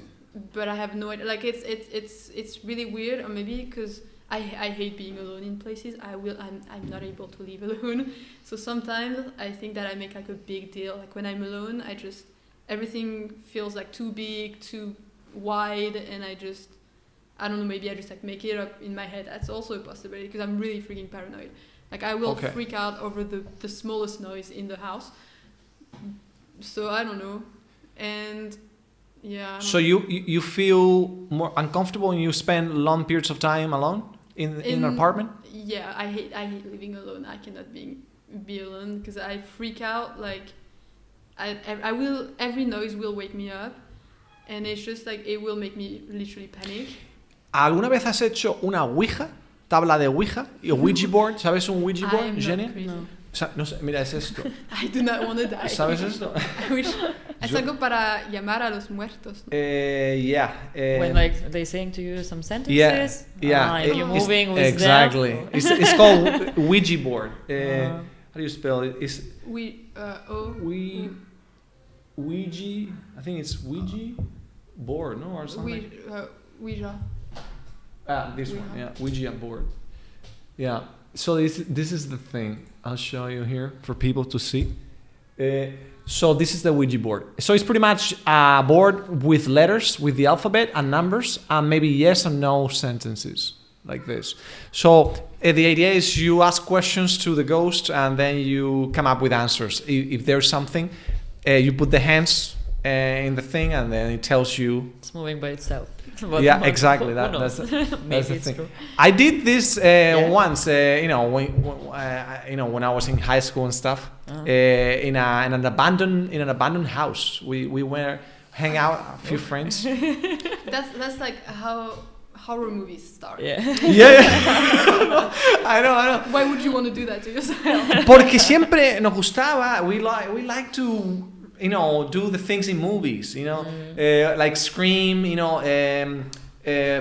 But I have no idea. Like it's really weird, or maybe because I hate being alone in places. I'm not able to live alone. So sometimes I think that I make like a big deal. Like when I'm alone, everything feels like too big, too wide, and I don't know, maybe I just like make it up in my head. That's also a possibility because I'm really freaking paranoid. Like I will freak out over the smallest noise in the house. So I don't know. And yeah. So you feel more uncomfortable when you spend long periods of time alone in an apartment? Yeah, I hate living alone. I cannot be alone because I freak out. Like I will, every noise will wake me up, and it's just like it will make me literally panic. ¿Alguna vez has hecho una Ouija? Tabla de Ouija o Ouija board. ¿Sabes un Ouija board, Jenny? No. No sé, mira, es esto. I do not want to die. ¿Sabes esto? I wish. Es algo para llamar a los muertos. When like they saying to you some sentences. Yeah. And you're moving with exactly. them. It's called Ouija board. How do you spell it? It's Ouija. I think it's Ouija board, no, or something. Ouija. This one. Yeah, Ouija board. Yeah. So this is the thing. I'll show you here for people to see. So this is the Ouija board. So it's pretty much a board with letters, with the alphabet and numbers, and maybe yes and no sentences like this. So the idea is you ask questions to the ghost and then you come up with answers. If there's something, you put the hands in the thing and then it tells you. It's moving by itself. Yeah, exactly. That's the thing. True. I did this once. When I was in high school and stuff. In an abandoned house. We were hang out, a few friends. that's like how horror movies start. Yeah. I know. Why would you want to do that to yourself? Porque siempre nos gustaba, we like to, do the things in movies, like Scream,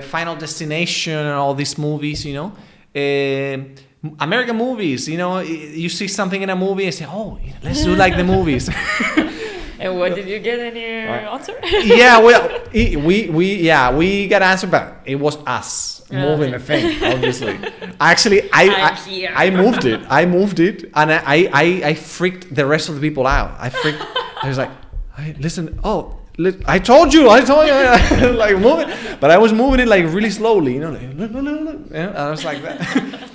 Final Destination and all these movies, American movies, you see something in a movie and say, oh, let's do like the movies. And what did you get any answer? Yeah, well, we got answer, but it was us moving the thing, obviously. Actually, I moved it, and I freaked the rest of the people out. I was like, hey, listen, I told you, like move it, but I was moving it like really slowly, like, and I was like that.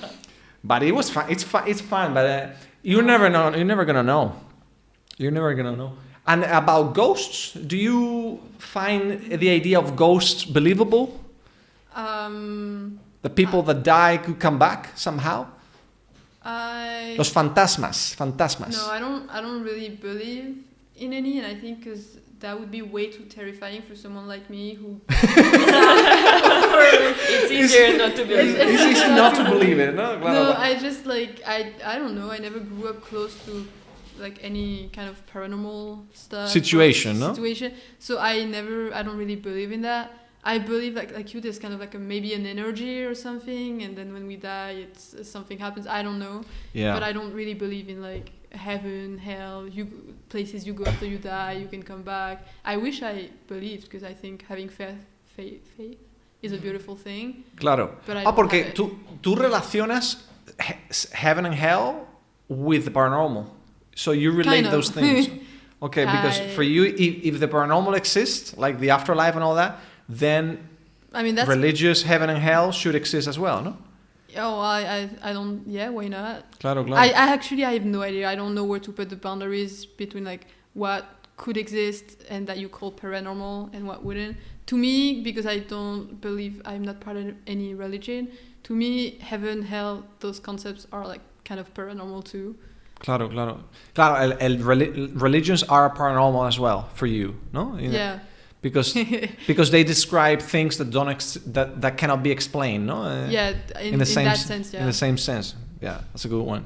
But it was fun. It's fun, but you never know. You're never gonna know. And about ghosts, do you find the idea of ghosts believable? The people that die could come back somehow. Los fantasmas. No, I don't really believe in any, and I think because that would be way too terrifying for someone like me who. It's easier not to believe it. It's easy not to believe it, no? No, I just I don't know. I never grew up close to like any kind of paranormal stuff situation. So I don't really believe in that. I believe like you, there's kind of like maybe an energy or something, and then when we die, something happens. I don't know. Yeah. But I don't really believe in like heaven, hell, places you go after you die, you can come back. I wish I believed, because I think having faith is a beautiful thing. Claro. But I don't porque have it. tú relacionas heaven and hell with the paranormal. So you relate Kind of. those things. Okay, because for you, if the paranormal exists, like the afterlife and all that, then I mean, that's religious heaven and hell should exist as well, no? Oh, I don't. Yeah, why not? Claro. I have no idea. I don't know where to put the boundaries between like what could exist and that you call paranormal and what wouldn't. To me, because I don't believe, I'm not part of any religion. To me, heaven, hell, those concepts are like kind of paranormal too. Claro. Religions are paranormal as well for you, no? Yeah. Because they describe things that that cannot be explained, ¿no? Yeah, in that sense, yeah. In the same sense. Yeah, that's a good one.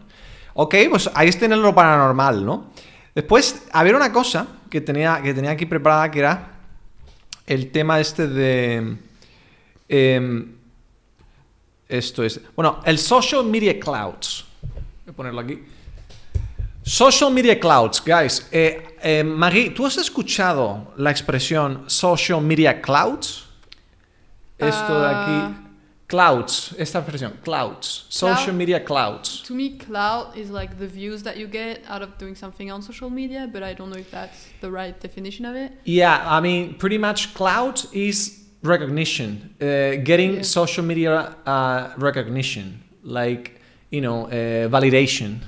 Ok, pues ahí está lo paranormal, ¿no? Después, había una cosa que tenía aquí preparada, que era el tema de... esto es... Bueno, el social media clouds. Voy a ponerlo aquí. Social media clouds, guys. Marie, ¿tú has escuchado la expresión social media clouds? Esto de aquí. Clouds, esta expresión, clouds. Social media clouds. To me, cloud is like the views that you get out of doing something on social media, but I don't know if that's the right definition of it. Yeah, I mean, pretty much cloud is recognition. Getting social media recognition. Like, validation.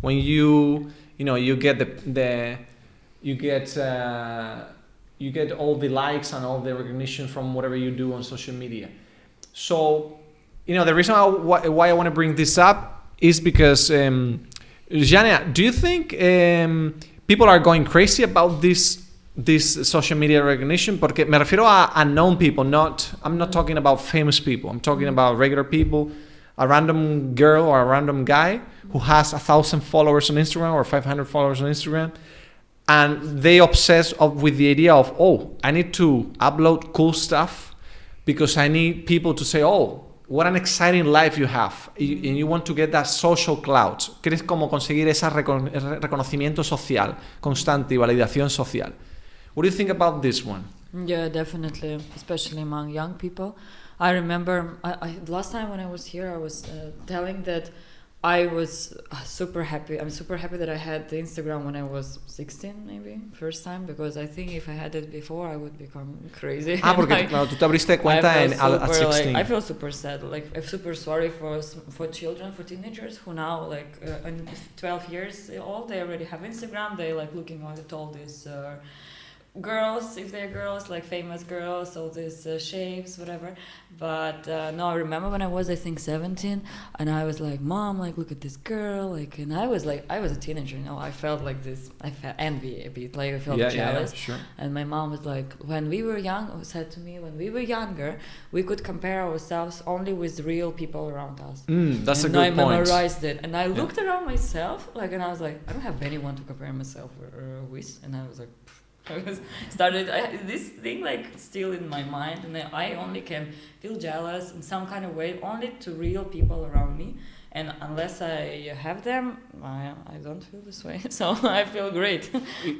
When you get you get all the likes and all the recognition from whatever you do on social media. So, the reason why I want to bring this up is because, Jania, do you think people are going crazy about this social media recognition? Porque me refiero a unknown people. I'm not talking about famous people. I'm talking about regular people. A random girl or a random guy who has 1,000 followers on Instagram or 500 followers on Instagram, and they obsess with the idea of, I need to upload cool stuff because I need people to say, what an exciting life you have, and you want to get that social clout. Quieres como conseguir ese reconocimiento social constante y validación social. What do you think about this one? Yeah, definitely, especially among young people. I remember last time when I was here, I was telling that I was super happy. I'm super happy that I had the Instagram when I was 16, maybe, first time, because I think if I had it before, I would become crazy. Porque claro, tú te abriste cuenta at 16. I feel super sad. Like, I'm super sorry for children, for teenagers who now, 12 years old, they already have Instagram. They looking at all these girls, if they're girls, like famous girls, all these shapes, whatever. But no, I remember when I was, I think, 17, and I was like, Mom, like, look at this girl, like, and I was a teenager, I felt like this, I felt envy a bit, like I felt jealous. Yeah, sure. And my mom was like, when we were young, said to me, when we were younger, we could compare ourselves only with real people around us. That's and a good point. I memorized it, and I looked around myself, like, and I was like, I don't have anyone to compare myself with, and I was like, this thing like still in my mind, and I only can feel jealous in some kind of way only to real people around me, and unless I have them, I don't feel this way. So I feel great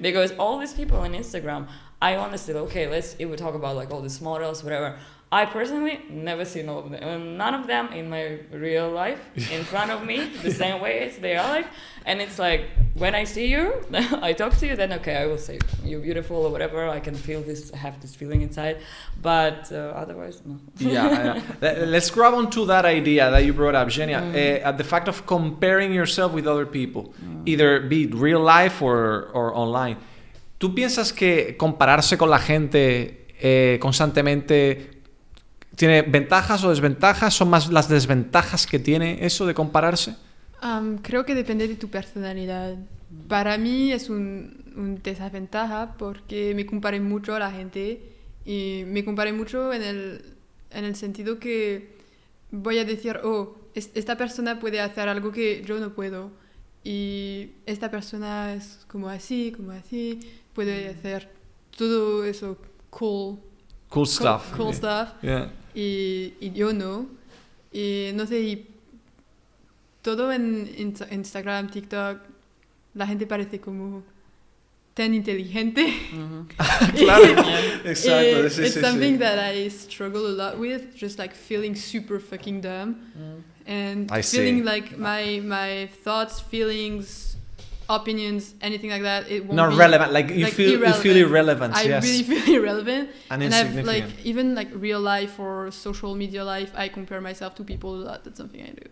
because all these people on Instagram, I honestly, if we talk about like all these models, whatever, I personally never seen all of them, none of them in my real life in front of me the same way as they are like. And it's like, when I see you, I talk to you, then I will say you're beautiful or whatever. I can feel this, have this feeling inside, but otherwise, no. Yeah. Let's grab onto that idea that you brought up, Zhenya, at the fact of comparing yourself with other people, either be it real life or online. ¿Tú piensas que compararse con la gente constantemente tiene ventajas o desventajas? ¿Son más las desventajas que tiene eso de compararse? Creo que depende de tu personalidad. Para mí es un desventaja porque me comparé mucho a la gente y me comparé mucho en el sentido que voy a decir, esta persona puede hacer algo que yo no puedo y esta persona es como así, puede hacer todo eso cool stuff. Yeah. Y yo no. Y no sé, y todo en Instagram, TikTok, la gente parece como tan inteligente. Claro, exacto. It's something that I struggle a lot with, just like feeling super fucking dumb. And feeling like my thoughts, feelings, opinions, anything like that, it won't be relevant. Like you feel irrelevant. I really feel irrelevant. And I've like even like real life or social media life, I compare myself to people a lot. That's something I do.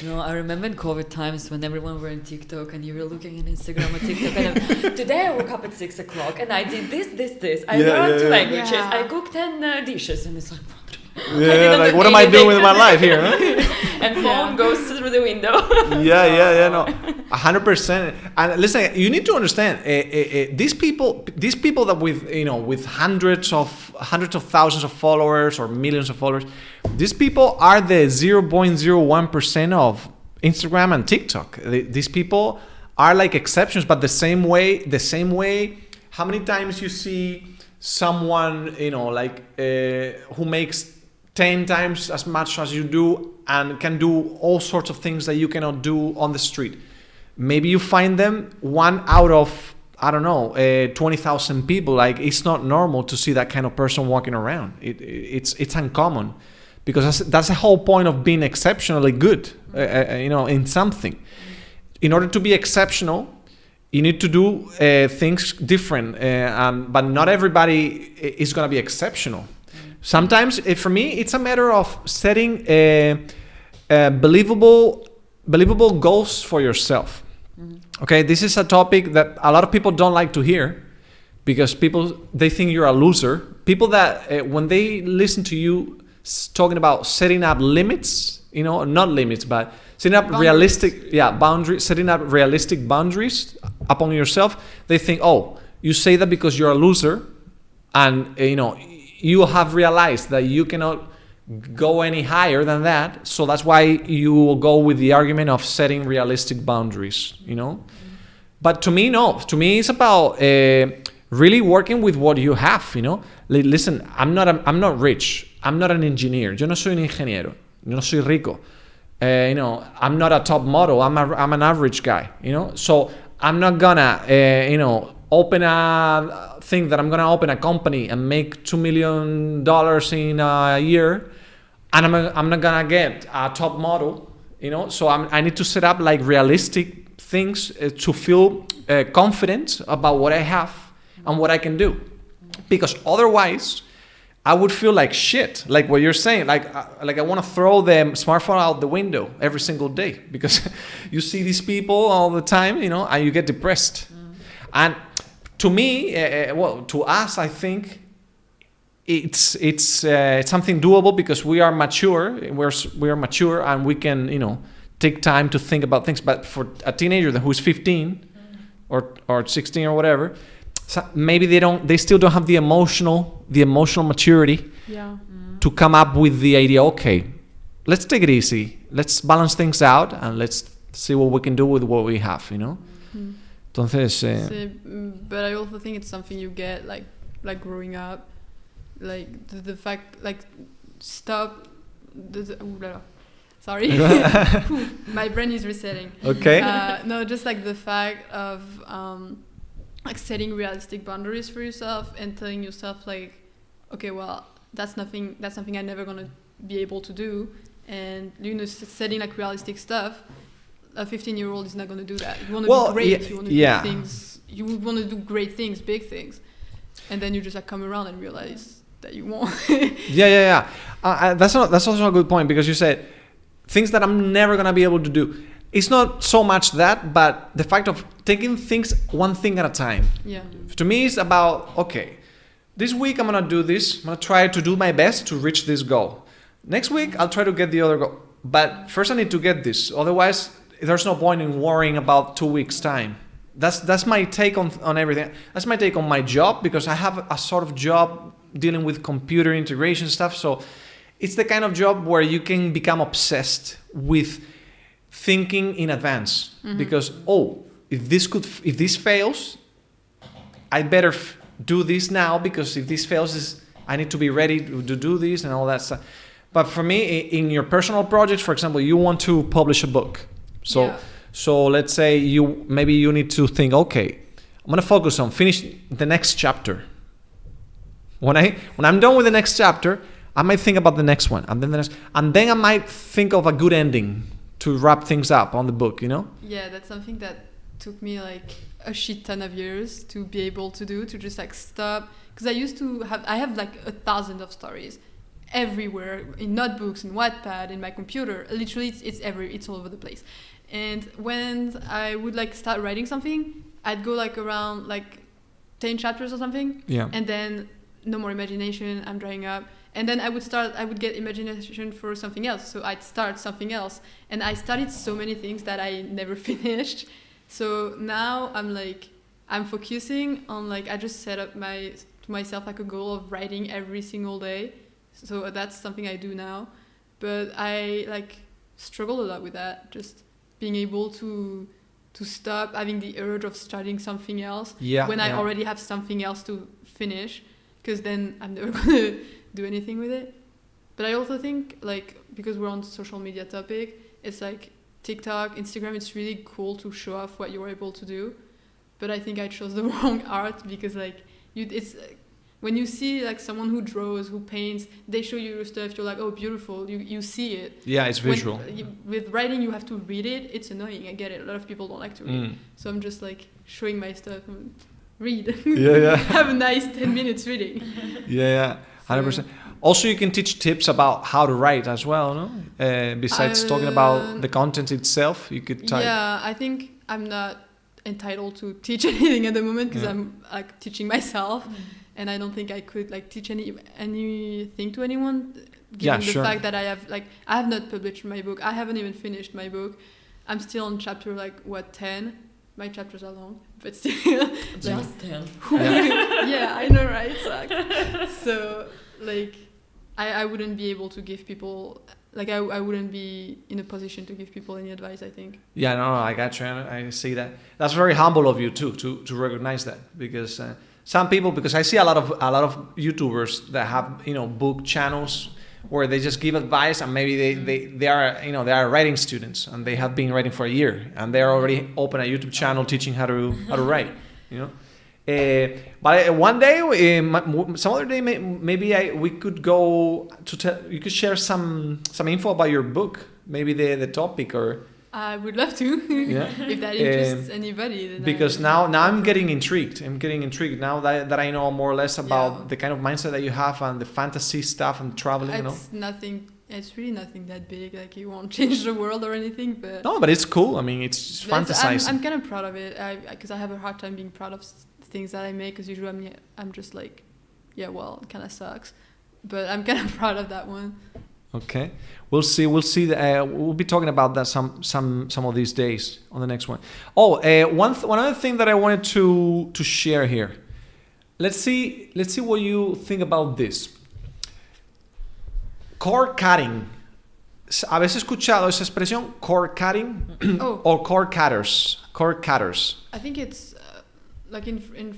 No, I remember in COVID times when everyone were on TikTok and you were looking at Instagram or TikTok and today I woke up at 6 o'clock and I did this. I learned 2 languages. Yeah. I cooked 10 dishes and it's like, like what am I doing with my life here? Huh? And phone goes through the window. No, 100%. And listen, you need to understand these people that with hundreds of thousands of followers or millions of followers, these people are the 0.01% of Instagram and TikTok. These people are like exceptions, but the same way. How many times you see someone who makes 10 times as much as you do and can do all sorts of things that you cannot do on the street? Maybe you find them 1 out of, 20,000 people. Like, it's not normal to see that kind of person walking around. It's uncommon, because that's the whole point of being exceptionally good, in something. In order to be exceptional, you need to do things different, but not everybody is going to be exceptional. Sometimes, for me, it's a matter of setting believable goals for yourself. Okay, this is a topic that a lot of people don't like to hear, because they think you're a loser. People that when they listen to you talking about setting up limits, not limits, but setting up boundaries, setting up realistic boundaries upon yourself, they think, you say that because you're a loser, and you have realized that you cannot go any higher than that, so that's why you will go with the argument of setting realistic boundaries, But to me, no. To me, it's about really working with what you have, Listen, I'm not rich. I'm not an engineer. Yo no soy un ingeniero. Yo no soy rico. I'm not a top model. I'm an average guy, So I'm not gonna, open a thing that I'm gonna open a company and make $2 million in a year, and I'm not gonna get a top model, So I need to set up like realistic things to feel confident about what I have and what I can do, because otherwise I would feel like shit, like what you're saying, like I want to throw the smartphone out the window every single day, because you see these people all the time, and you get depressed. And to me, to us, I think it's something doable because we are mature. We are mature, and we can take time to think about things. But for a teenager who's 15 or 16 or whatever, so maybe they still don't have the emotional maturity to come up with the idea. Okay, let's take it easy. Let's balance things out and let's see what we can do with what we have. Entonces, but I also think it's something you get like growing up, like the fact like stop. Sorry, my brain is resetting. Okay. No, just like the fact of like setting realistic boundaries for yourself and telling yourself like, okay, well, that's something I'm never gonna be able to do, and setting like realistic stuff. A 15-year-old is not going to do that. You want to do great. You want to do things. You want to do great things, big things, and then you just like come around and realize that you won't. Yeah. That's also a good point, because you said things that I'm never going to be able to do. It's not so much that, but the fact of taking things one thing at a time. Yeah. To me, it's about, okay, this week I'm going to do this. I'm going to try to do my best to reach this goal. Next week I'll try to get the other goal. But first I need to get this. Otherwise, there's no point in worrying about 2 weeks' time. That's my take on everything. That's my take on my job, because I have a sort of job dealing with computer integration stuff. So it's the kind of job where you can become obsessed with thinking in advance. Because, if this fails, I better do this now, because if this fails, I need to be ready to do this and all that stuff. But for me, in your personal projects, for example, you want to publish a book. So let's say you need to think, okay, I'm gonna focus on finish the next chapter. When I'm done with the next chapter, I might think about the next one, and then the next, and then I might think of a good ending to wrap things up on the book. Yeah, that's something that took me like a shit ton of years to be able to do, to just like stop, because I have like 1,000 of stories everywhere, in notebooks, in Wattpad, in my computer. Literally, it's all over the place. And when I would like start writing something, I'd go like around like 10 chapters or something. Yeah. And then no more imagination. I'm drying up. And then I would get imagination for something else. So I'd start something else. And I started so many things that I never finished. So now I'm focusing on I just set up to myself like a goal of writing every single day. So that's something I do now. But I struggle a lot with that. Just being able to stop having the urge of starting something else when I already have something else to finish, because then I'm never going to do anything with it. But I also think because we're on social media topic, it's like TikTok, Instagram, it's really cool to show off what you're able to do. But I think I chose the wrong art, because when you see someone who draws, who paints, they show you your stuff, you're like, oh, beautiful, you see it. Yeah, it's visual. With writing, you have to read it. It's annoying, I get it. A lot of people don't like to read. So I'm just showing my stuff and read. Yeah. Have a nice 10 minutes reading. Yeah, 100%. Also, you can teach tips about how to write as well, no? Besides talking about the content itself, you could type. Yeah, I think I'm not entitled to teach anything at the moment, because I'm teaching myself. And I don't think I could teach anything to anyone, given the fact that I have not published my book. I haven't even finished my book. I'm still on chapter 10. My chapters are long, but still. Just 10. Yeah, I know, right? So I wouldn't be able to give people I wouldn't be in a position to give people any advice, I think. Yeah, no, I got you. I see that. That's very humble of you too, to recognize that, because. Some people, because I see a lot of YouTubers that have book channels where they just give advice, and maybe they are writing students, and they have been writing for a year, and they are already open a YouTube channel teaching how to write. But one day, some other day, maybe we could go to you could share some info about your book, maybe the topic or. I would love to. Yeah. If that interests anybody. Then because now I'm getting intrigued. Now that I know more or less about the kind of mindset that you have and the fantasy stuff and traveling. It's really nothing that big. You won't change the world or anything. But no, but it's cool. I mean, it's fantasizing. I'm kind of proud of it, because I have a hard time being proud of things that I make, because usually I'm just like, yeah, well, it kind of sucks, but I'm kind of proud of that one. Okay, we'll see. We'll be talking about that some of these days on the next one. Oh, one other thing that I wanted to share here. Let's see what you think about this. Cord cutting. ¿Habéis escuchado esa expresión? Cord cutting or cord cutters? Cord cutters. I think it's like in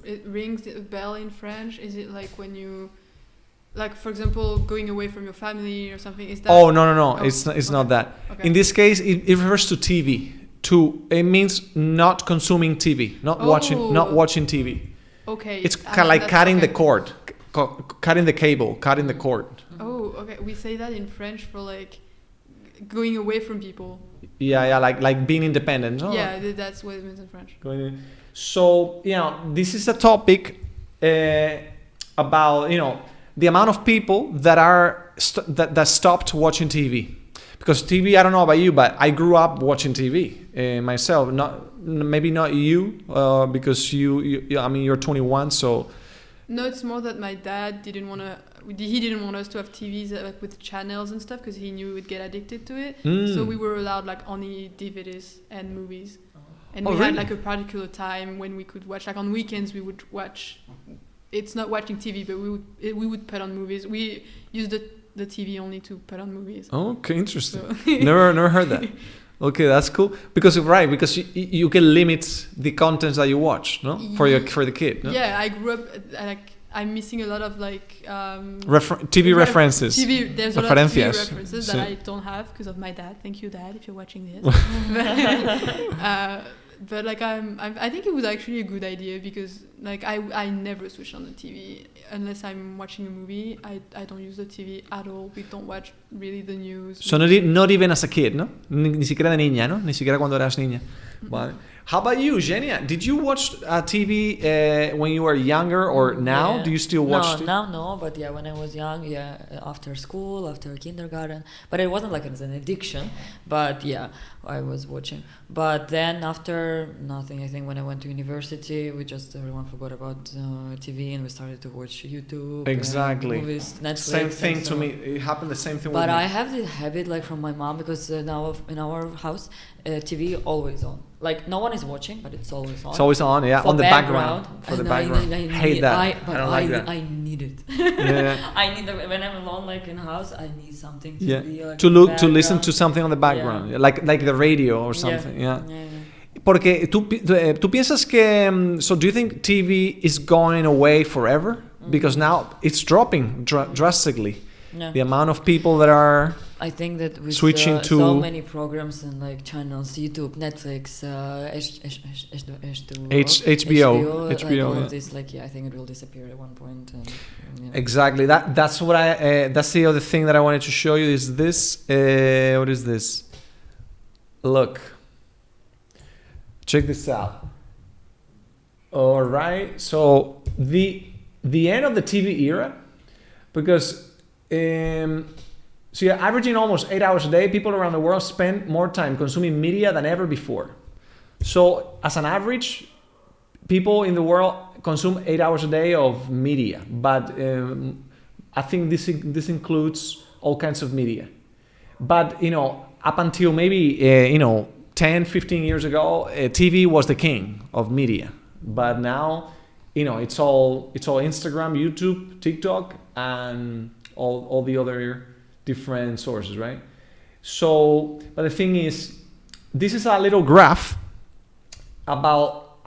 it rings a bell in French. Is it like when you, like, for example, going away from your family or something? Is that? Oh, no. Oh, it's okay. not that. Okay. In this case, it refers to TV. It means not consuming TV, not watching TV. Okay. It's kind of like cutting the cord, cutting the cable, cutting the cord. Oh, okay. We say that in French for like going away from people. Yeah, like being independent. Oh. Yeah, that's what it means in French. So, this is a topic about, the amount of people that are that stopped watching TV. Because TV, I don't know about you, but I grew up watching TV myself. Maybe not you, because you're 21, so. No, it's more that my dad didn't want us to have TVs like with channels and stuff, because he knew we'd get addicted to it. So we were allowed like only DVDs and movies. And we had like a particular time when we could watch, like on weekends we would watch. It's not watching TV, but we would put on movies. We used the TV only to put on movies. Okay, interesting. So. never heard that. Okay, that's cool. Because you can limit the contents that you watch, no? For the kid. No? Yeah, I grew up like I'm missing a lot of like TV references. There's a lot of TV references that I don't have because of my dad. Thank you, Dad, if you're watching this. But like I think it was actually a good idea, because like I never switch on the TV unless I'm watching a movie. I don't use the TV at all. We don't watch really the news. So not even as a kid, no? Ni siquiera de niña, no? Ni siquiera cuando eras niña. Vale. How about you, Zhenya? Did you watch TV when you were younger, or now? Yeah. Do you still watch? No, now no, but yeah, when I was young, after school, after kindergarten. But it wasn't like it was an addiction, but yeah, I was watching. But then after nothing, I think when I went to university, everyone forgot about TV and we started to watch YouTube. Exactly. Movies, Netflix. Same thing to me. It happened the same thing with me. But I have this habit like from my mom, because now in our house, TV always on. Like no one is watching, but it's always on. It's always on, yeah, on the background. For the background. I hate that. I don't like that. I need it. Yeah. I need when I'm alone, like in the house, I need something to be like to listen to something on the background, like the radio or something. Yeah. Porque tú piensas que so do you think TV is going away forever? Because now it's dropping drastically. Yeah. The amount of people that are I think that with switching to so many programs and like channels, YouTube, Netflix, HBO, like all yeah. of this, like I think it will disappear at one point. And, Exactly. That's what that's the other thing that I wanted to show you is this. What is this? Look. Check this out. All right. So the end of the TV era, because so you're averaging almost 8 hours a day. People around the world spend more time consuming media than ever before. So as an average, people in the world consume 8 hours a day of media. But I think this includes all kinds of media. But, up until maybe, 10, 15 years ago, TV was the king of media. But now, it's all Instagram, YouTube, TikTok, and all the other different sources, right? So, but the thing is, this is a little graph about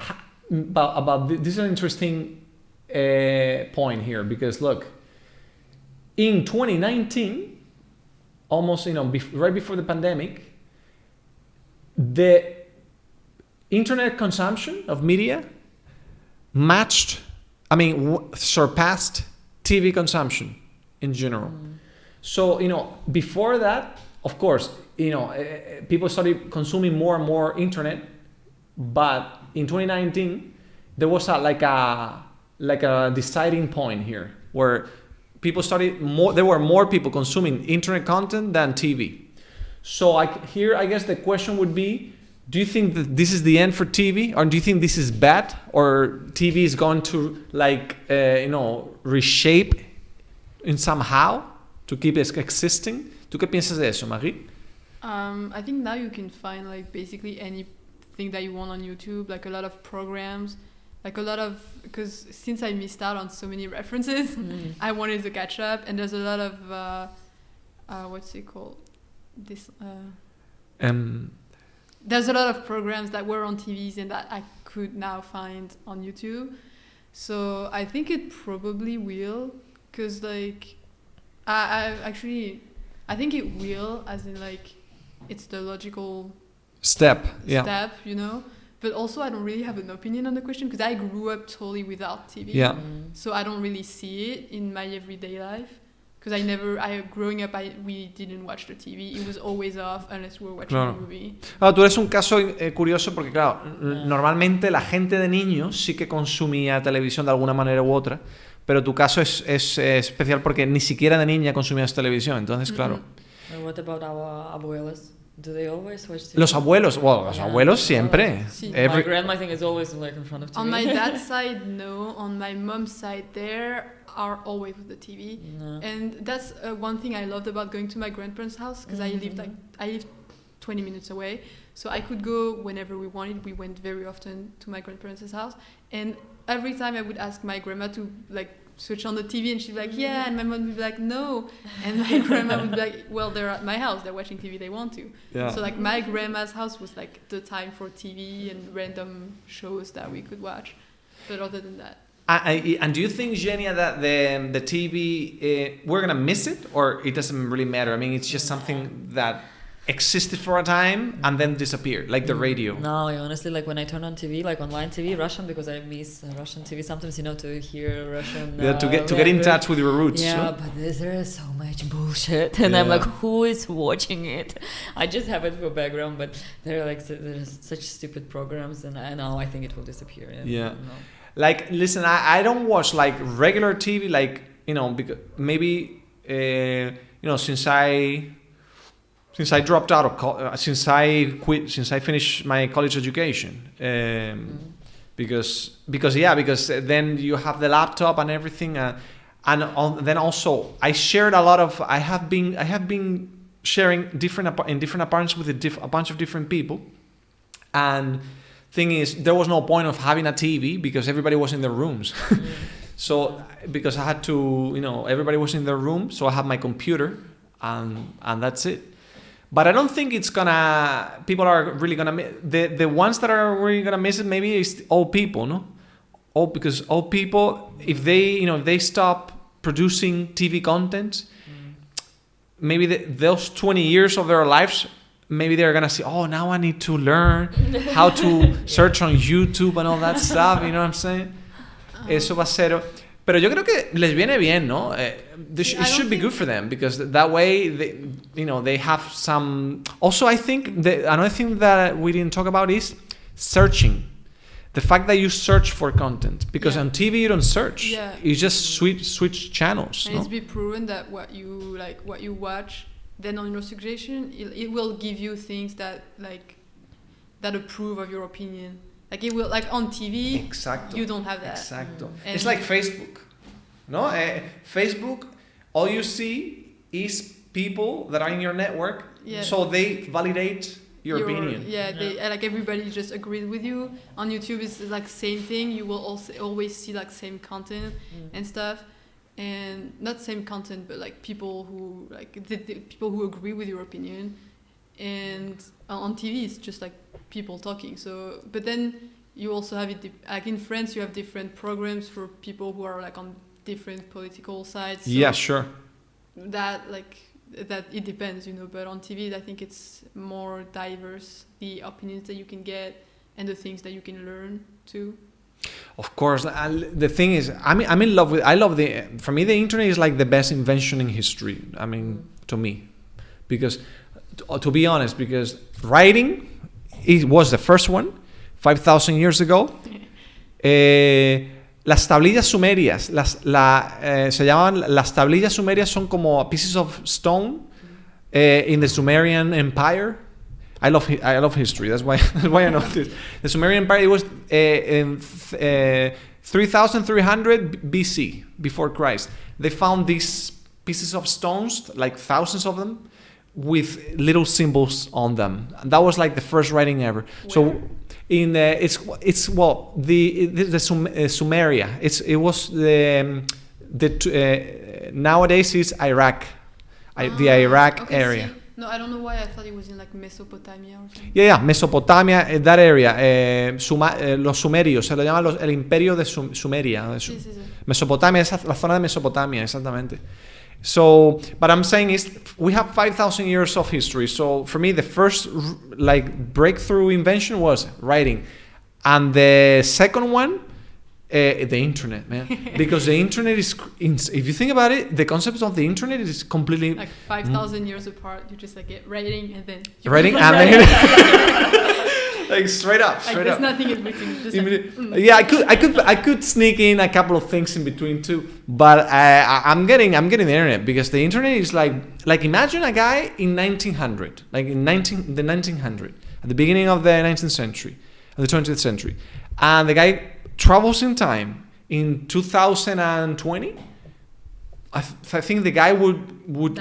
this is an interesting point here, because look, in 2019, almost right before the pandemic, the internet consumption of media surpassed TV consumption in general. So, before that, of course, people started consuming more and more internet, but in 2019, there was a deciding point here where people there were more people consuming internet content than TV. So I guess the question would be, do you think that this is the end for TV, or do you think this is bad, or TV is going to reshape in somehow to keep it existing? ¿Tú qué piensas de eso, Marie? I think now you can find like basically anything that you want on YouTube, like a lot of programs, like a lot of, because since I missed out on so many references, I wanted to catch up, and there's a lot of what's it called? There's a lot of programs that were on TVs and that I could now find on YouTube. So I think it probably will, because like I think it will, as in like it's the logical step, you know. But also I don't really have an opinion on the question, because I grew up totally without TV. Yeah. So I don't really see it in my everyday life. Because growing up, we didn't watch the TV. It was always off unless we were watching a movie. Claro, tú eres un caso curioso porque, claro, normalmente la gente de niños sí que consumía televisión de alguna manera u otra, pero tu caso es especial porque ni siquiera de niña consumías televisión. Entonces, claro. What about our abuelos? Do they always watch TV? Los abuelos, los abuelos siempre. Sí. My grandma, I think, is always like in front of TV. On my dad's side, no. On my mom's side, there are always with the TV. No. And that's one thing I loved about going to my grandparents' house, because I lived 20 minutes away, so I could go whenever we wanted. We went very often to my grandparents' house, and every time I would ask my grandma to like switch on the TV, and she'd be like, yeah, and my mom would be like, no, and my grandma would be like, well, they're at my house, they're watching TV, they want to. Yeah. So like my grandma's house was like the time for TV and random shows that we could watch, but other than that. And do you think, Genia, that the TV, we're going to miss it, or it doesn't really matter? I mean, it's just something that existed for a time and then disappeared, like the radio. No, honestly, like when I turn on TV, like online TV, Russian, because I miss Russian TV sometimes, to hear Russian. To get in touch with your roots. Yeah, but there is so much bullshit, and I'm like, who is watching it? I just have it for background, but there's such stupid programs, and I think it will disappear. Yeah. Like, listen, I don't watch like regular TV, like, because maybe, since I dropped out of since I finished my college education, because then you have the laptop and everything, then also I shared a lot of. I have been sharing in different apartments with a bunch of different people, and thing is, there was no point of having a TV because everybody was in their rooms. So because I had to, everybody was in their room, so I have my computer, and that's it. But I don't think people are really gonna the ones that are really gonna miss it. Maybe is old people, no? Because old people, if they stop producing TV content, maybe those 20 years of their lives, maybe they're gonna say, oh, now I need to learn how to search on YouTube and all that stuff. You know what I'm saying? Eso va a ser. Pero yo creo que les viene bien, ¿no? It should be good for them, because that way they have some. Also, I think another thing that we didn't talk about is searching. The fact that you search for content, because on TV you don't search. Yeah. You just switch channels. And it's been proven that what you watch, then on your suggestion, it will give you things that approve of your opinion. Like it will, like on TV, Exacto. You don't have that. Exacto. It's like Facebook, no? Facebook, all you see is people that are in your network, so they validate your opinion. Yeah, like everybody just agrees with you. On YouTube, it's like same thing. You will also always see like same content and stuff, and not same content, but like people who the people who agree with your opinion. And on TV, it's just like people talking. So, but then you also have it like in France, you have different programs for people who are like on different political sides. So yeah, sure. That it depends, But on TV, I think it's more diverse, the opinions that you can get and the things that you can learn too. Of course, the thing is, I'm in love with. For me, the internet is like the best invention in history. I mean, to me, because. To be honest, because writing was the first one 5,000 years ago. Las tablillas sumerias, se llamaban las tablillas sumerias, son como pieces of stone in the Sumerian Empire. I love history. That's why I know this. The Sumerian Empire, it was in 3300 BC, before Christ. They found these pieces of stones, like thousands of them, with little symbols on them. And that was like the first writing ever. Where? So in the Sumeria. It was nowadays it's Iraq, the Iraq area. See. No, I don't know why I thought it was in like Mesopotamia or something. Yeah, Mesopotamia, that area. Los sumerios, se lo llama el imperio de Sumeria. Sí. Mesopotamia, esa la zona de Mesopotamia, exactamente. So, but I'm saying is we have 5,000 years of history. So for me, the first like breakthrough invention was writing, and the second one, the internet, man. Because the internet is, if you think about it, the concept of the internet is completely like 5,000 years apart. You just like get writing and then writing and then like straight up. There's nothing in between. Just yeah, I could sneak in a couple of things in between too, but I'm getting the internet, because the internet is like imagine a guy in 1900, like the 1900, at the beginning of the 19th century, the 20th century, and the guy travels in time in 2020. I think the guy would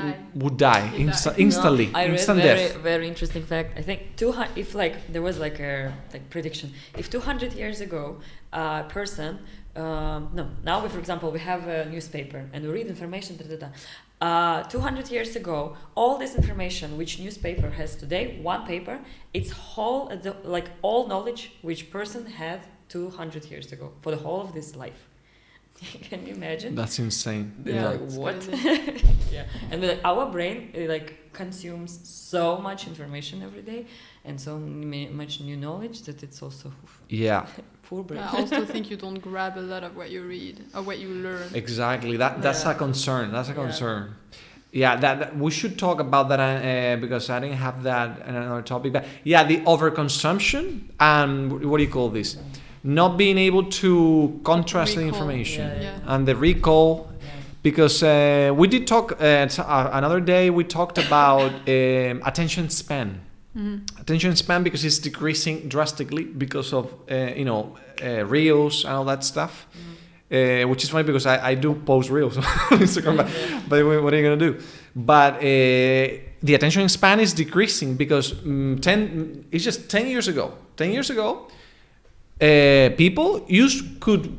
die instantly. I read instant death. very interesting fact. I think 200. If like there was like a prediction, if 200 years ago, a person. Now for example we have a newspaper and we read information. 200 years ago, all this information which newspaper has today, one paper, it's whole like all knowledge which person had 200 years ago for the whole of this life. Can you imagine? That's insane. Yeah. Like, what? Yeah. And our brain like consumes so much information every day and so much new knowledge that it's also poor brain. I also think you don't grab a lot of what you read or what you learn. Exactly. That's a concern. That's a concern. Yeah, that we should talk about that because I didn't have that in another topic. But yeah, the overconsumption and what do you call this? Not being able to contrast the information and the recall, because we did talk another day. We talked about attention span. Mm-hmm. Attention span, because it's decreasing drastically because of reels and all that stuff. Mm-hmm. Which is funny because I do post reels on Instagram, but what are you gonna do? But the attention span is decreasing because 10 years ago. 10 years ago. People could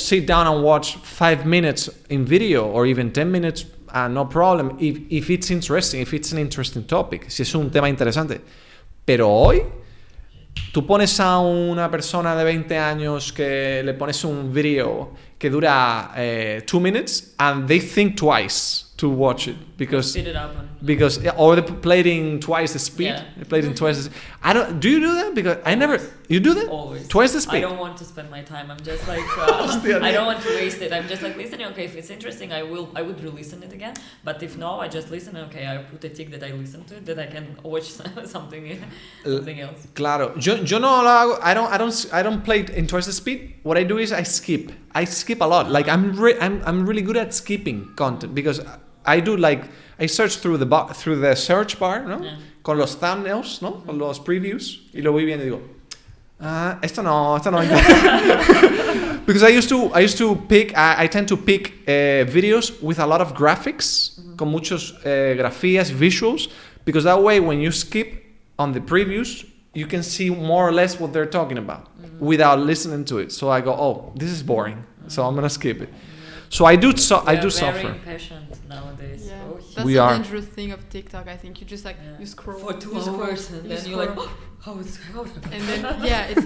sit down and watch 5 minutes in video or even 10 minutes, no problem, if it's interesting, if it's an interesting topic, si es un tema interesante. Pero hoy, tú pones a una persona de 20 años que le pones un video que dura 2 minutes and they think twice to watch it because speed it up or they play it in twice the speed. Yeah. They play it in twice the speed. Do you do that? Because I never. You do that? Always. Twice the speed. I don't want to spend my time. I'm just like I don't want to waste it. I'm just like listening. Okay, if it's interesting, I would re-listen it again. But if no, I just listen. Okay, I put a tick that I listened to it, that I can watch something else. Claro. Yo no lo hago. I don't play it in twice the speed. What I do is I skip. I skip a lot. Like I'm really good at skipping content because I do like I search through the search bar, ¿no? Yeah. Con los thumbnails, ¿no? Con los previews y lo voy viendo y digo, esto no. Because I tend to pick videos with a lot of graphics, con muchos grafías, visuals, because that way when you skip on the previews, you can see more or less what they're talking about without listening to it. So I go, oh, this is boring, so I'm gonna skip it. So I do suffer. Very impatient nowadays. Yeah. That's the dangerous thing of TikTok. I think you just you scroll for 2 hours and then you're like, how is it? And then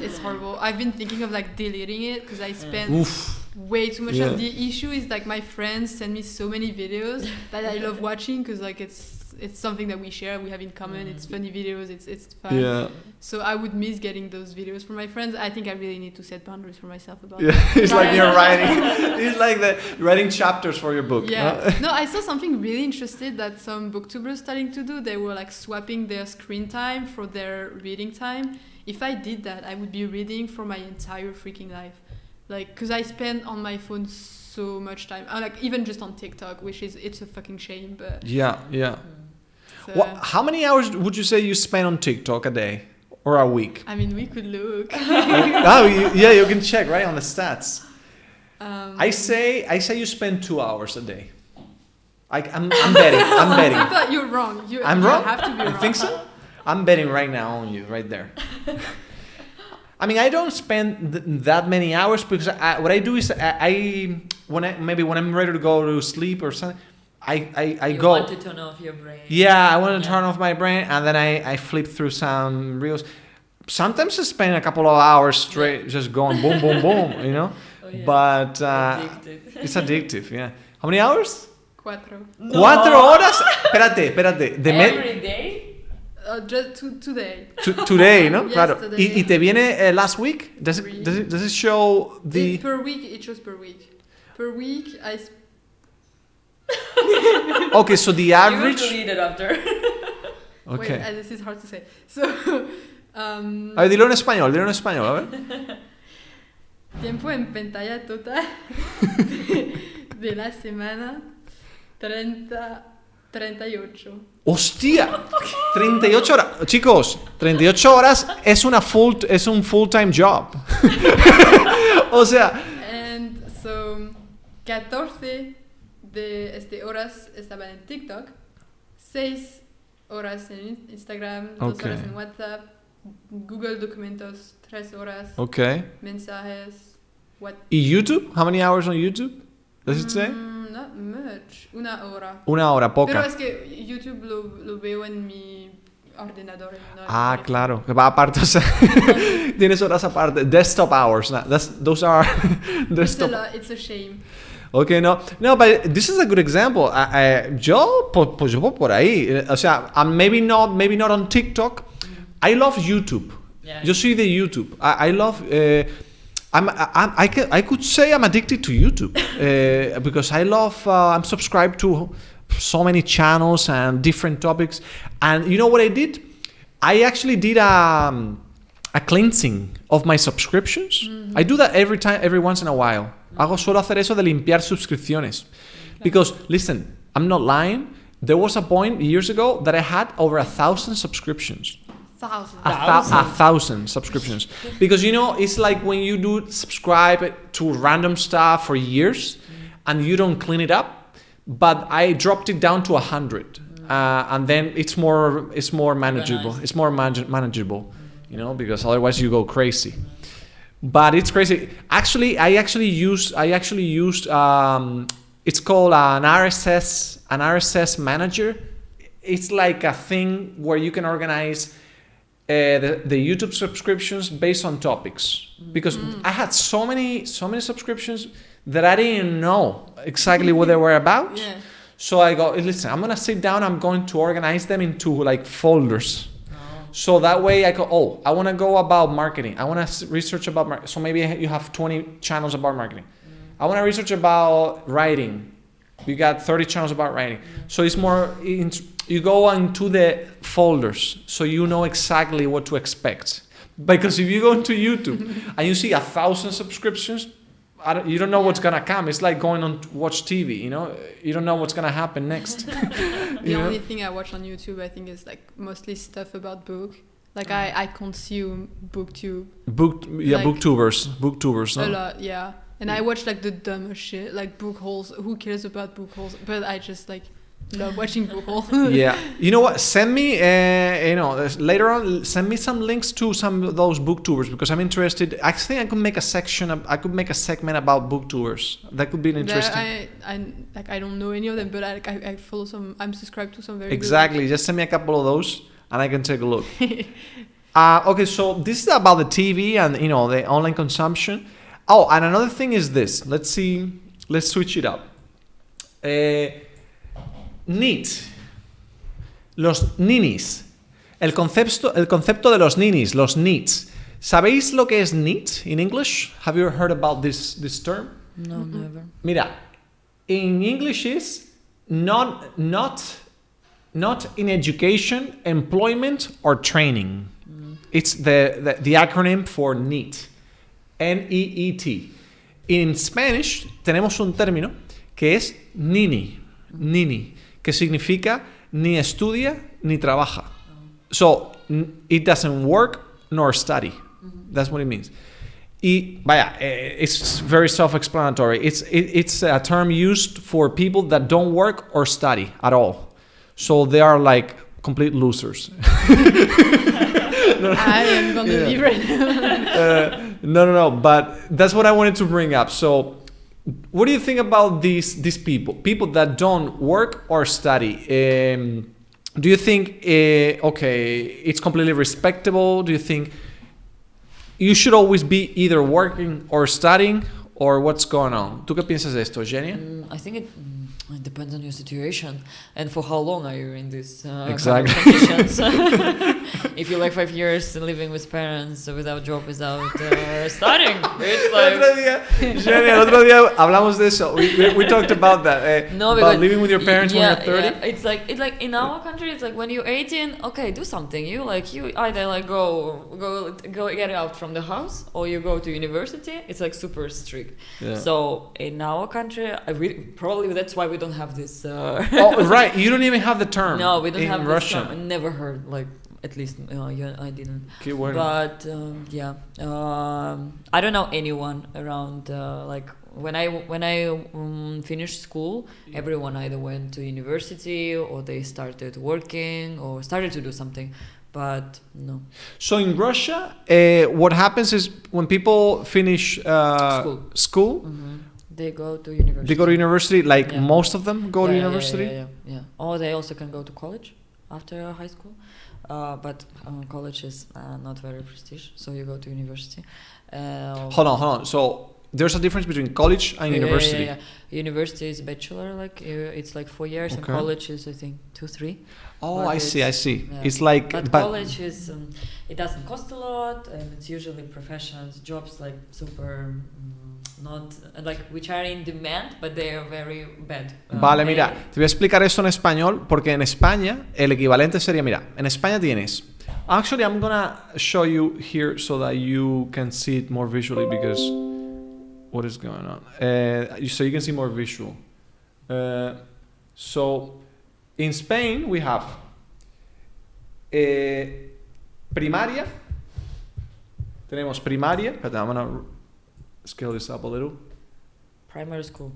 it's horrible. I've been thinking of like deleting it because I spend way too much. Yeah. The issue is like my friends send me so many videos that I love watching because like it's something that we share, we have in common. It's funny videos, it's fun. Yeah. So I would miss getting those videos from my friends. I think I really need to set boundaries for myself about that. It's like you're writing. It's like writing chapters for your book. Yeah. No, I saw something really interesting that some booktubers starting to do. They were like swapping their screen time for their reading time. If I did that, I would be reading for my entire freaking life. Like, because I spend on my phone so much time. Like even just on TikTok, it's a fucking shame. But yeah. How many hours would you say you spend on TikTok a day or a week? I mean, we could look. Yeah, you can check right on the stats. I say you spend 2 hours a day. I'm betting. I thought you're wrong. I'm you wrong? have to be wrong. You think so? I'm betting right now on you, right there. I mean, I don't spend that many hours because what I do is when I'm ready to go to sleep or something, I go. You want to turn off your brain. Yeah, I want to turn off my brain, and then I flip through some reels. Sometimes I spend a couple of hours straight just going boom, boom, boom, you know? Oh, yeah. But Addictive. it's addictive, yeah. How many hours? 4. 4 horas? Espérate. Every day? Just today. Today, ¿no? Claro. Yesterday. ¿Y te viene last week? Does Three. it show the... Per week, it shows per week. Per week, Okay, so the You will average... delete it after. Okay. Wait, this is hard to say. So, A ver, dilo en español, a ver. tiempo en pantalla total de la semana 38. ¡Hostia! 38 horas. Chicos, 38 horas es un full-time job. O sea... And so, 14 de horas estaban en TikTok, 6 horas en Instagram, 2 Okay. horas en WhatsApp, Google Documentos, 3 horas, Okay. mensajes, ¿Y YouTube? How many hours on YouTube? Does it say? Not much, 1 hora. 1 hora, poca. Pero es que YouTube lo veo en mi ordenador. No en Ah, mi claro. Que va aparte, o sea, tienes horas aparte. Desktop hours. Those are desktop. It's a shame. Okay, no, but this is a good example. Yo voy por ahí. O sea, maybe not on TikTok. I love YouTube. Yeah. Yo soy de YouTube. I love. I could say I'm addicted to YouTube because I love. I'm subscribed to so many channels and different topics. And you know what I did? I actually did a cleansing of my subscriptions. I do that every once in a while. Suelo hacer eso de limpiar suscripciones. Because, listen, I'm not lying. There was a point years ago that I had over 1,000 subscriptions. 1,000. 1,000 subscriptions. Because, you know, it's like when you do subscribe to random stuff for years and you don't clean it up. But I dropped it down to 100. And then it's more manageable. It's more manageable, you know, because otherwise you go crazy. But it's crazy. Actually, I actually used. It's called an RSS manager. It's like a thing where you can organize the YouTube subscriptions based on topics. Because I had so many subscriptions that I didn't know exactly what they were about. Yeah. So I go, listen, I'm gonna sit down. I'm going to organize them into like folders. So that way I go, I want to go about marketing. I want to research about marketing. So maybe you have 20 channels about marketing. I want to research about writing. You got 30 channels about writing. So it's more, you go into the folders so you know exactly what to expect. Because if you go into YouTube and you see 1,000 subscriptions, you don't know what's going to come. It's like going on to watch TV, you know? You don't know what's going to happen next. The only thing I watch on YouTube, I think, is like mostly stuff about book. Like I consume booktube. Booktubers. No? A lot, yeah. And I watch like the dumbest shit, like book hauls. Who cares about book hauls? But I just like love watching book hauls. Yeah. You know what? Send me, later on, send me some links to some of those booktubers because I'm interested. I think I could make a segment segment about booktubers. That could be interesting. I don't know any of them, but I follow some. I'm subscribed to some very Exactly. good. Just send me a couple of those, and I can take a look. Okay, so this is about the TV and the online consumption. Oh, and another thing is this. Let's switch it up. NEET. Los ninis. El concepto de los ninis, los NEETs. ¿Sabéis lo que es NEET in English? Have you ever heard about this term? No, never. Mira, in English is not in education, employment, or training. It's the acronym for NEET. NEET. En Spanish tenemos un término que es nini, que significa ni estudia ni trabaja. So, it doesn't work nor study. That's what it means. Y vaya, it's very self-explanatory. It's a term used for people that don't work or study at all. So they are like complete losers. I am gonna leave right now. No. But that's what I wanted to bring up. So, what do you think about these people that don't work or study? Do you think it's completely respectable? Do you think you should always be either working or studying, or what's going on? ¿Tú qué piensas de esto, Eugenia? I think it depends on your situation and for how long are you in this exactly. kind of conditions. If you're like 5 years living with parents without job, without studying, it's like... Eugenia, el otro día hablamos de eso. We talked about that. About living with your parents when you're 30. Yeah. It's like in our country, it's like when you're 18, okay, do something. You either like go get out from the house, or you go to university. It's like super strict. Yeah. So in our country, probably that's why we don't have this. Oh, right. You don't even have the term. No, we don't have this Russian. Term. I never heard, like, at least I didn't. Bueno. But I don't know anyone around. Like when I finished school, everyone either went to university or they started working or started to do something. But no. So in Russia, what happens is when people finish school. Mm-hmm. They go to university. They go to university, like most of them go to university? Yeah. Or they also can go to college after high school. But college is not very prestigious, so you go to university. Hold on. So there's a difference between college and university? Yeah. University is bachelor, like it's like 4 years, and college is, I think, 2-3. Oh, but I see. Yeah. It's like... But college is... it doesn't cost a lot, and it's usually professions, jobs like super... not like which are in demand, but they are very bad. Vale, mira, te voy a explicar esto en español, porque en España el equivalente sería, mira, en España tienes... Actually, I'm gonna show you here so that you can see it more visually, because... What is going on? So you can see more visual. So, in Spain, we have primaria. Tenemos primaria. Espérate, I'm gonna scale this up a little. Primary school,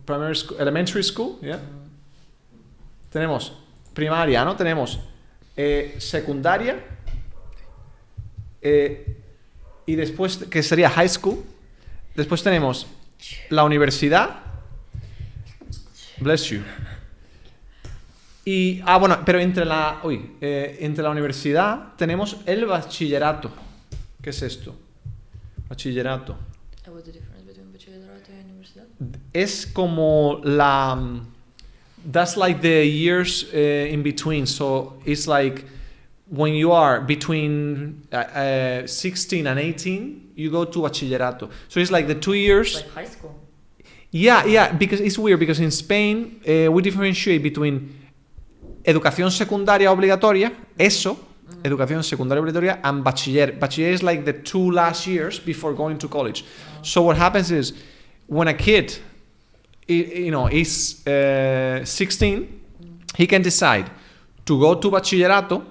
elementary school, yeah. Tenemos primaria, ¿no? Tenemos secundaria. Y después, que sería high school. Después tenemos la universidad. Bless you. Y, bueno, pero entre la universidad tenemos el bachillerato. ¿Qué es esto? Bachillerato. What's the difference between bachillerato y universidad? Es como that's like the years in between. So it's like when you are between 16 and 18, you go to bachillerato. So it's like the 2 years. Like high school. Yeah, because it's weird, because in Spain we differentiate between educación secundaria obligatoria, educación secundaria obligatoria, and bachiller. Bachiller is like the 2 last years before going to college. So what happens is, when a kid, is 16, he can decide to go to bachillerato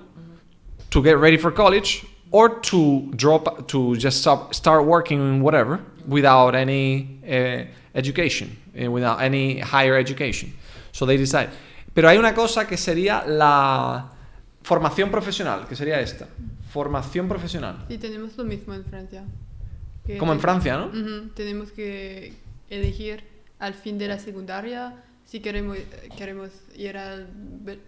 to get ready for college, or to just start working in whatever without any education, without any higher education. So they decide. Pero hay una cosa que sería la formación profesional, que sería esta. Formación profesional. Sí, tenemos lo mismo en Francia. Como en Francia, ¿no? Tenemos que elegir al fin de la secundaria si queremos ir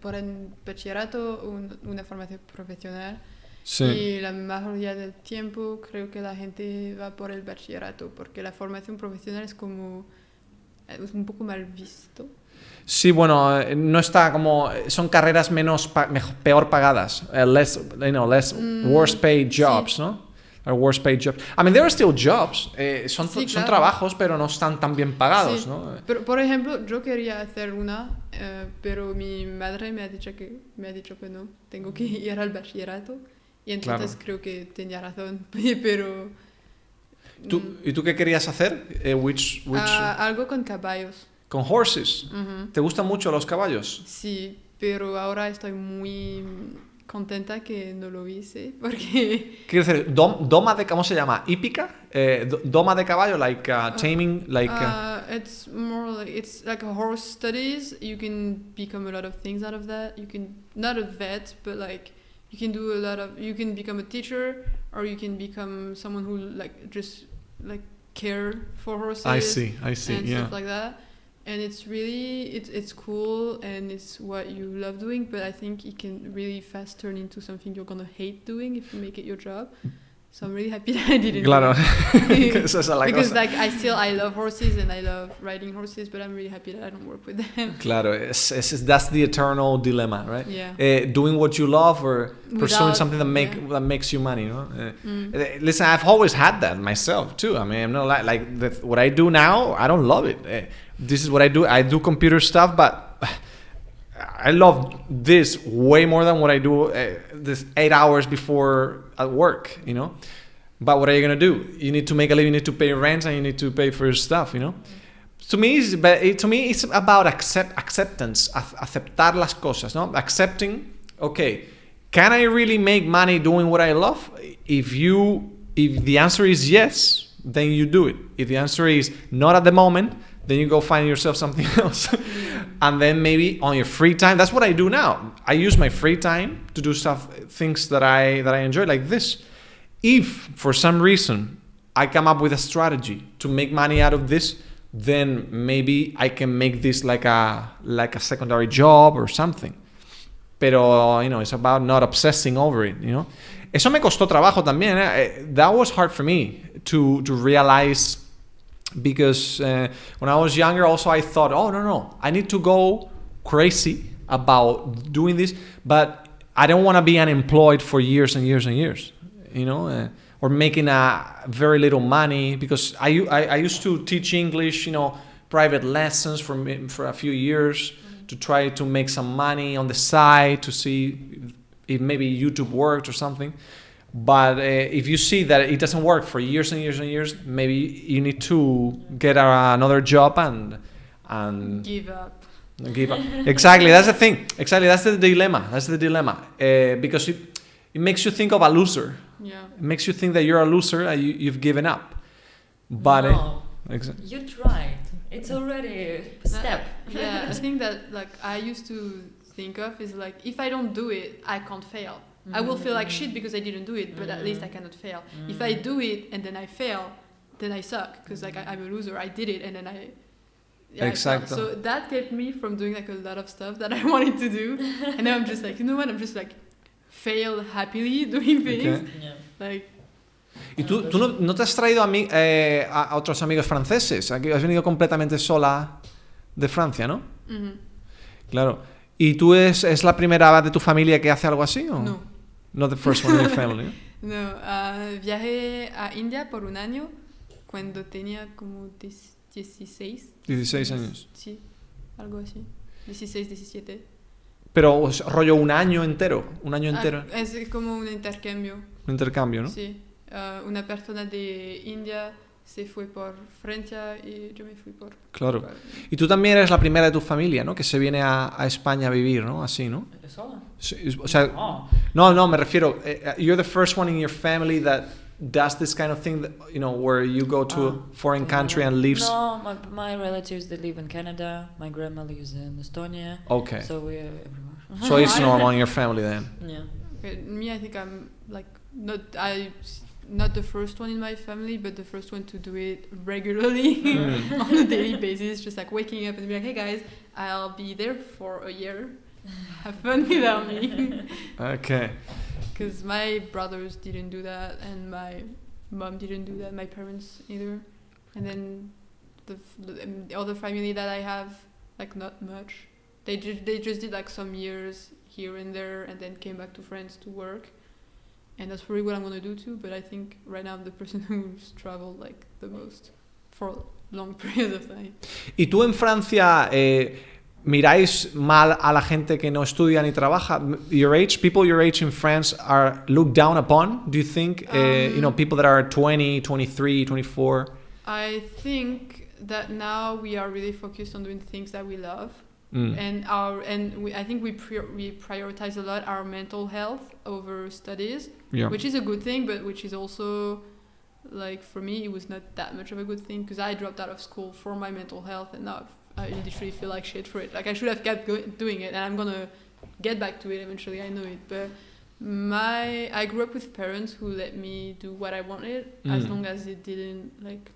por el bachillerato o una formación profesional. Sí. Y la mayoría del tiempo creo que la gente va por el bachillerato, porque la formación profesional es un poco mal visto. Sí, bueno, no está como... Son carreras peor pagadas. Less worse paid jobs, sí. ¿No? Worse paid jobs. I mean, there are still jobs. Son trabajos, pero no están tan bien pagados, sí. ¿No? Pero, por ejemplo, yo quería hacer pero mi madre me ha dicho que no. Tengo que ir al bachillerato. Y entonces creo que tenía razón. Pero... ¿Y tú qué querías hacer? Algo con caballos. ¿Con horses? ¿Te gustan mucho los caballos? Sí, pero ahora estoy muy contenta que no lo hice porque... Quiero decir, doma de... ¿Cómo se llama? ¿Hípica? Doma de caballo, like taming, like... it's more like... It's like a horse studies. You can become a lot of things out of that. You can... Not a vet, but like... You can do a lot of... You can become a teacher, or you can become someone who like just like care for horses. I see, and yeah. stuff like that. And it's really... It's cool, and it's what you love doing, but I think it can really fast turn into something you're gonna hate doing if you make it your job. So I'm really happy that I didn't. Claro. Because like I love horses and I love riding horses, but I'm really happy that I don't work with them. Claro, that's the eternal dilemma, right? Yeah. Doing what you love or pursuing something that makes you money, you know? Listen, I've always had that myself too. I mean, I'm not what I do now, I don't love it. This is what I do. I do computer stuff, but I love this way more than what I do this 8 hours before at work, you know. But what are you gonna do? You need to make a living, you need to pay rent, and you need to pay for your stuff, you know. To me, it's about acceptance, aceptar las cosas, no? Accepting, okay, can I really make money doing what I love? If the answer is yes, then you do it. If the answer is not at the moment, then you go find yourself something else. And then maybe on your free time, that's what I do now. I use my free time to do things that I enjoy, like this. If for some reason I come up with a strategy to make money out of this, then maybe I can make this like a secondary job or something. Pero, you know, it's about not obsessing over it, you know. Eso me costó trabajo también. That was hard for me to realize. Because when I was younger, also I thought, oh, no, I need to go crazy about doing this, but I don't want to be unemployed for years and years and years, you know, or making very little money, because I used to teach English, you know, private lessons for a few years to try to make some money on the side to see if maybe YouTube worked or something. But if you see that it doesn't work for years and years and years, maybe you need to get another job and give up. Exactly, that's the thing. Exactly, that's the dilemma. Because it makes you think of a loser. Yeah. It makes you think that you're a loser and you've given up. But no, you tried. It's already a step. Yeah, I think that like I used to think of is like, if I don't do it, I can't fail. I will feel like shit because I didn't do it, but at least I cannot fail. If I do it and then I fail, then I suck, because like I'm a loser. I did it and then I exactly. So that kept me from doing like a lot of stuff that I wanted to do. And now I'm just like, you know what? I'm just like fail happily doing things. Okay. Yeah. Like. ¿Y tú no te has traído a otros amigos franceses? Aquí has venido completamente sola de Francia, ¿no? Claro. ¿Y tú es la primera de tu familia que hace algo así? ¿O? No. Not the first one in your family. No, viajé a India por un año cuando tenía como 16. 16 años. Sí, algo así. 16, 17. Pero rollo un año entero. Es como un intercambio. Un intercambio, ¿no? Sí. Una persona de India se fue por Francia y yo me fui por... Claro. Y tú también eres la primera de tu familia, ¿no? Que se viene a España a vivir, ¿no? Así, ¿no? ¿Sola? Sí, o sea, no, me refiero... you're the first one in your family that does this kind of thing, that, you know, where you go to a foreign country and lives... No, my relatives, they live in Canada. My grandma lives in Estonia. Okay. So we're everywhere. So it's normal in your family then? Yeah. Okay, me, I think I'm like... Not the first one in my family, but the first one to do it regularly on a daily basis, just like waking up and be like, hey guys, I'll be there for a year. Have fun without me. Okay. Because my brothers didn't do that, and my mom didn't do that, my parents either. And then the other family that I have, like not much. They just did like some years here and there, and then came back to France to work. And that's probably what I'm going to do too, but I think right now I'm the person who's traveled like the most for long periods of time. ¿Y tú en Francia miráis mal a la gente que no estudia ni trabaja? People your age in France are looked down upon, do you think? You know, people that are 20, 23, 24? I think that now we are really focused on doing things that we love, I think we prioritize a lot our mental health over studies, which is a good thing, but which is also, like, for me, it was not that much of a good thing, because I dropped out of school for my mental health, and now I literally feel like shit for it. Like, I should have kept doing it, and I'm gonna get back to it eventually, I know it, but I grew up with parents who let me do what I wanted, as long as it didn't, like,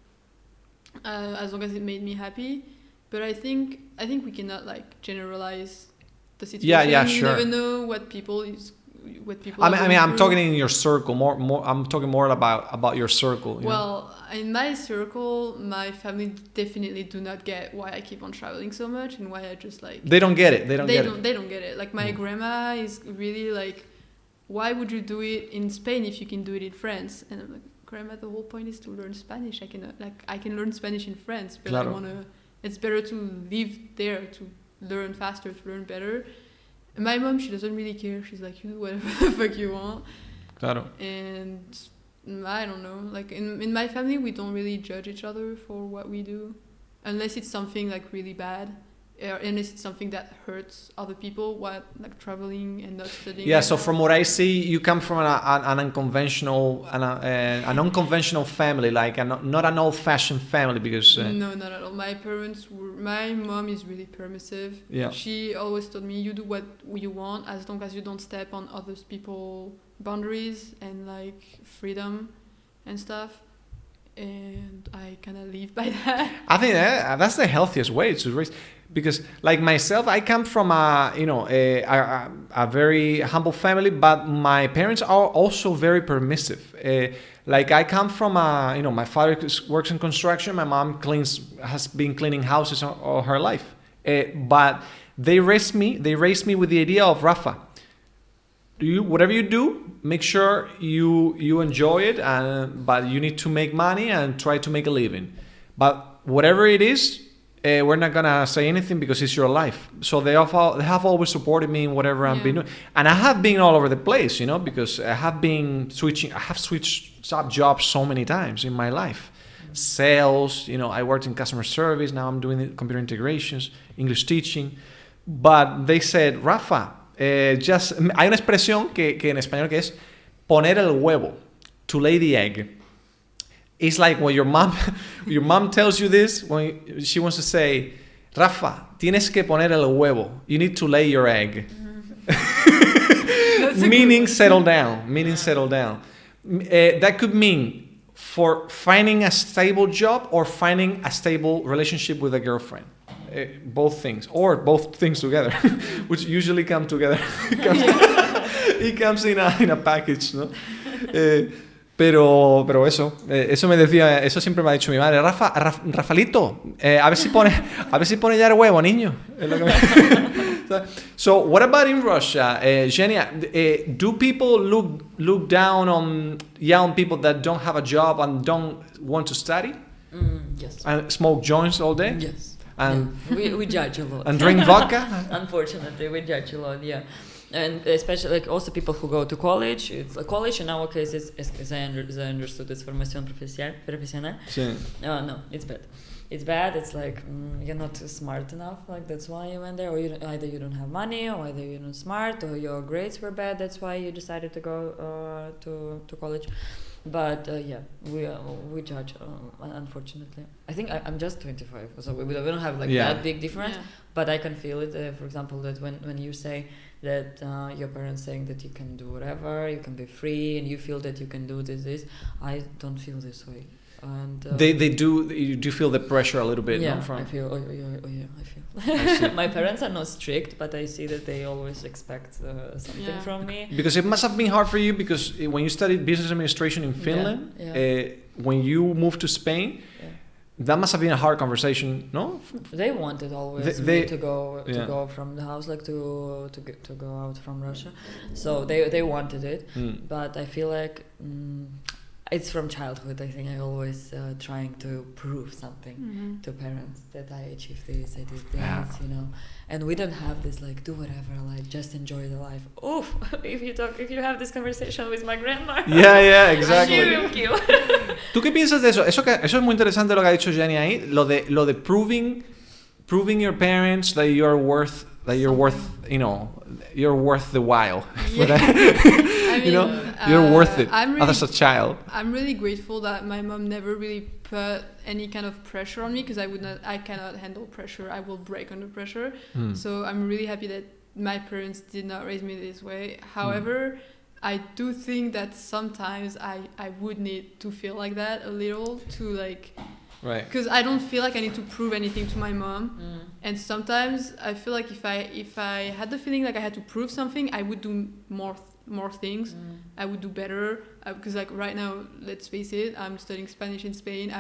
as long as it made me happy. But I think we cannot, like, generalize the situation. Yeah, sure. You never know what people I mean, I'm talking in your circle more. I'm talking more about your circle. Well, in my circle, my family definitely do not get why I keep on traveling so much, and why I just, like, they don't get it. They don't get it. Like, my grandma is really like, why would you do it in Spain if you can do it in France? And I'm like, Grandma, the whole point is to learn Spanish. I can learn Spanish in France, but claro. It's better to live there, to learn faster, to learn better. And my mom, she doesn't really care. She's like, you do whatever the fuck you want. Claro. And I don't know. Like, in my family, we don't really judge each other for what we do, unless it's something, like, really bad. Unless it's something that hurts other people, like traveling and not studying. Yeah, so from what I see, you come from an unconventional family, like not an old-fashioned family, because... No, not at all. My mom is really permissive. Yeah. She always told me, you do what you want, as long as you don't step on other people's boundaries and, like, freedom and stuff. And I kind of live by that. I think that's the healthiest way to raise... Because, like myself, I come from a very humble family, but my parents are also very permissive. Like, I come from my father works in construction, my mom has been cleaning houses all her life. But they raised me with the idea of, Rafa, whatever you do, make sure you enjoy it, but you need to make money and try to make a living. But whatever it is, we're not gonna say anything because it's your life. So they have always supported me in whatever I've been doing, and I have been all over the place, because I have switched jobs so many times in my life. Sales, I worked in customer service. Now I'm doing computer integrations, English teaching. But they said, Rafa, hay una expresión que en español que es poner el huevo, to lay the egg. It's like when your mom tells you this, when she wants to say, Rafa, tienes que poner el huevo. You need to lay your egg. Meaning settle down. That could mean for finding a stable job or finding a stable relationship with a girlfriend. Both things. Or both things together, which usually come together. It comes in a package, ¿no? Pero eso me decía, eso siempre me ha dicho mi madre, Rafalito, a ver si pone ya el huevo, niño. So what about in Russia, Zhenya? Do people look down on young people that don't have a job and don't want to study? Yes. And smoke joints all day? Yes. And we judge a lot. And drink vodka? Unfortunately, we judge a lot. Yeah. And especially, like, also people who go to college. College in our case is as I understood, it's formación profesional. Sí. No, it's bad. It's bad. It's like you're not smart enough. Like, that's why you went there, or either you don't have money, or either you're not smart, or your grades were bad. That's why you decided to go to college. But we judge, unfortunately. I think I'm just 25, so we don't have that big difference. Yeah. But I can feel it. For example, that when you say that your parents saying that you can do whatever, you can be free, and you feel that you can do this, I don't feel this way. And they do. You do feel the pressure a little bit. Yeah, no, from... I feel. I feel. My parents are not strict, but I see that they always expect something from me. Because it must have been hard for you, because when you studied business administration in Finland, when you moved to Spain, that must have been a hard conversation, no? They wanted always me to go from the house, like to go out from Russia. So they wanted it, but I feel like. It's from childhood. I think I always trying to prove something to parents that I achieved this, I did this, And we don't have this like do whatever, like just enjoy the life. Oof! If you have this conversation with my grandma. Yeah, exactly. She will kill. ¿Tú qué piensas de eso? Eso es muy interesante lo que ha dicho Jenny ahí, lo de proving proving your parents that you're worth, you know, you're worth the while. Yeah. I mean, you know, you're worth it as a child. I'm really grateful that my mom never really put any kind of pressure on me, because I cannot handle pressure. I will break under pressure. So I'm really happy that my parents did not raise me this way. However, I do think that sometimes I would need to feel like that a little, to like, right? Because I don't feel like I need to prove anything to my mom, and sometimes I feel like if I had the feeling like I had to prove something, I would do more things. I would do better, because like right now, let's face it, I'm studying Spanish in Spain.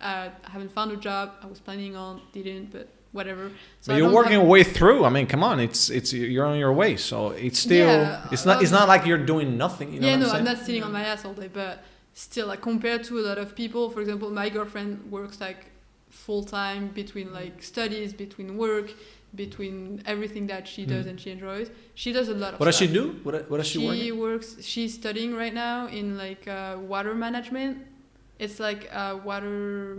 I haven't found a job. I was planning on, didn't, but whatever. So but you're working your way through. I mean, come on, it's you're on your way, so it's still it's not like you're doing nothing. You know what I'm saying? I'm not sitting on my ass all day, but still, like compared to a lot of people, for example, my girlfriend works like full time between like studies, between work, between everything that she does and she enjoys. She does a lot of What stuff. does she do? What does she work? She works. She's studying right now in like water management. It's like water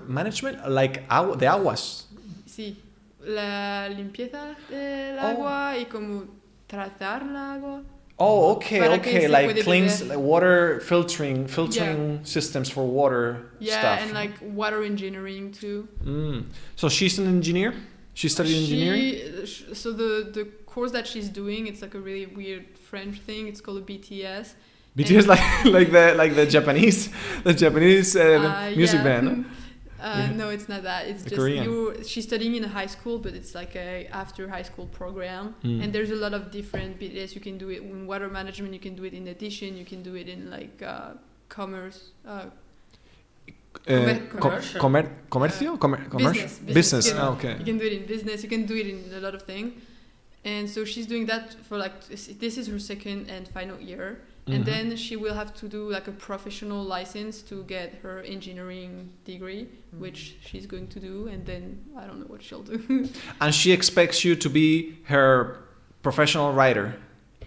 management, like the aguas. Sí, la limpieza del agua y como tratar el agua. Oh, okay, like cleans, beber. like water filtering systems for water stuff. Yeah, and like water engineering too. So she's an engineer? She studied engineering? So the course that she's doing, it's like a really weird French thing. It's called a BTS. BTS, like the Japanese music band. No, it's not that. It's just she's studying in a high school, but it's like a after high school program. And there's a lot of different BTS. You can do it in water management. You can do it in addition. You can do it in like commerce. Business. Okay. You can do it in business. You can do it in a lot of things. And so she's doing that for like, this is her second and final year. And then she will have to do like a professional license to get her engineering degree, which she's going to do. And then I don't know what she'll do. And she expects you to be her professional writer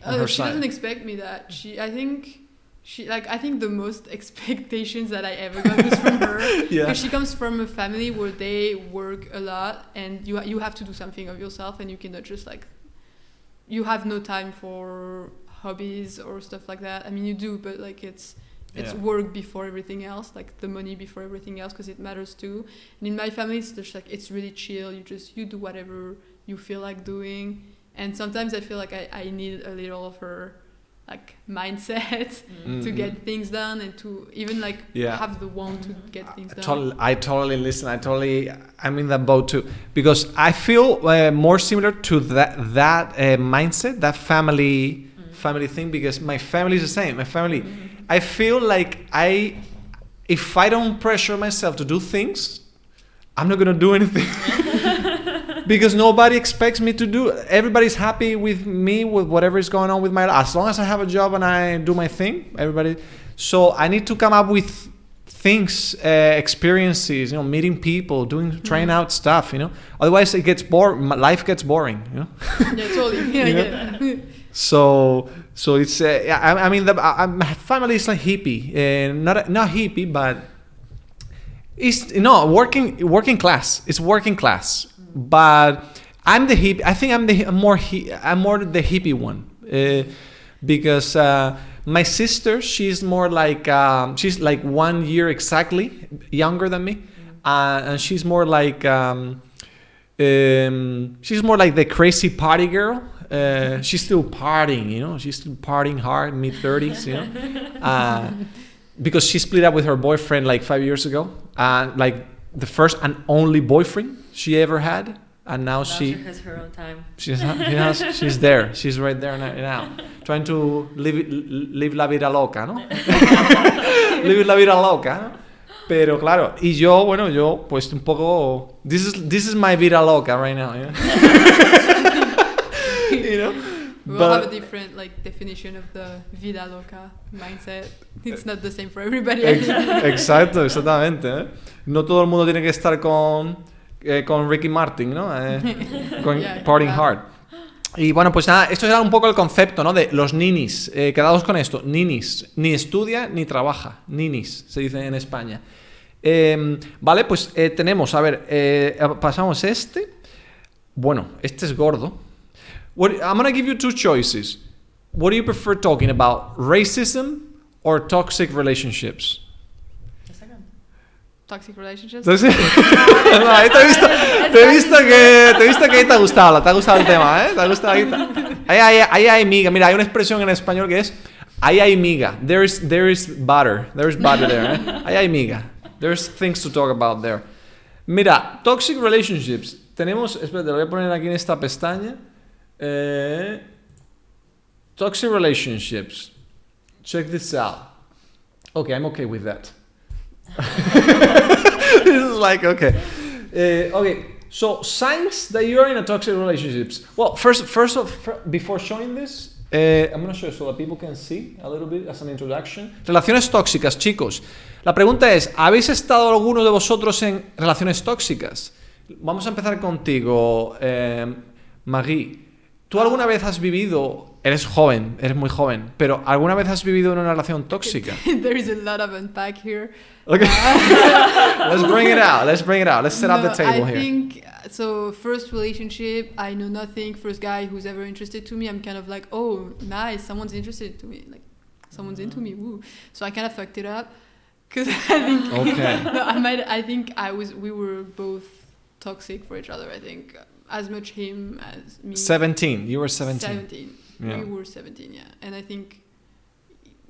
on her she side. doesn't expect me that. I think the most expectations that I ever got was from her. Because she comes from a family where they work a lot, and you have to do something of yourself, and you cannot just like, you have no time for hobbies or stuff like that. I mean, you do, but like it's work before everything else, like the money before everything else, because it matters too. And in my family, it's just like, it's really chill. You do whatever you feel like doing. And sometimes I feel like I need a little of her like mindset to get things done, and to even like have the want to get things done. I totally listen. I'm in that boat too, because I feel more similar to that mindset, that family thing, because my family is the same. My family, I feel like if I don't pressure myself to do things, I'm not gonna do anything. Because nobody expects me to do. Everybody's happy with me, with whatever is going on with my life. As long as I have a job and I do my thing, everybody. So I need to come up with things, experiences, meeting people, trying out stuff, Otherwise it gets boring. Life gets boring, Yeah, totally. Yeah. So it's. I mean, my family is like hippie, not hippie, but it's working class. It's working class. But I'm the hippie. I think I'm more the hippie one, because my sister, she's more like she's like 1 year exactly younger than me, and she's more like the crazy party girl. She's still partying, she's still partying hard, mid-30s, because she split up with her boyfriend like 5 years ago, like the first and only boyfriend she ever had, and now she has her own time. She's there. She's right there now, trying to live la vida loca, ¿no? Live la vida loca, ¿no? Pero claro, y yo pues un poco. This is my vida loca right now, We'll have a different definition of the vida loca mindset. It's not the same for everybody. Exacto, exactamente. No todo el mundo tiene que estar con Ricky Martin, ¿no? Partying hard. Y bueno, pues nada, esto era un poco el concepto, ¿no? De los ninis. Quedaos con esto. Ninis. Ni estudia ni trabaja. Ninis, se dice en España. Vale, pues tenemos, a ver, pasamos este. Bueno, este es gordo. I'm gonna give you two choices. What do you prefer talking about? Racism or toxic relationships? Toxic relationships. No, te he visto que te ha gustado el tema, ¿eh? Te ha gustado. Ahí hay miga. Mira, hay una expresión en español que es ahí hay miga. There is butter. There's butter there, ¿eh? Ahí hay miga. There's things to talk about there. Mira, toxic relationships. Tenemos, espérate, lo voy a poner aquí en esta pestaña. Toxic relationships. Check this out. Okay, I'm okay with that. This is like, okay. Okay, so signs that you're in a toxic relationships. Well, before showing this, I'm going to show you so that people can see a little bit as an introduction. Relaciones tóxicas, chicos. La pregunta es, ¿habéis estado alguno de vosotros en relaciones tóxicas? Vamos a empezar contigo, Maggie. ¿Tú alguna vez has vivido... Eres joven, eres muy joven, pero ¿alguna vez has vivido en una relación tóxica? There is a lot of unpack here. Okay. Let's bring it out. Let's set up the table here. I think, so first relationship, I know nothing. First guy who's ever interested to me, I'm kind of like, oh, nice, someone's interested to me. Like, someone's into me, woo. So I kind of fucked it up. Because I think... Okay. No, I think we were both toxic for each other, I think. As much him as me. 17. You were 17. 17. Yeah. We were 17, yeah. And I think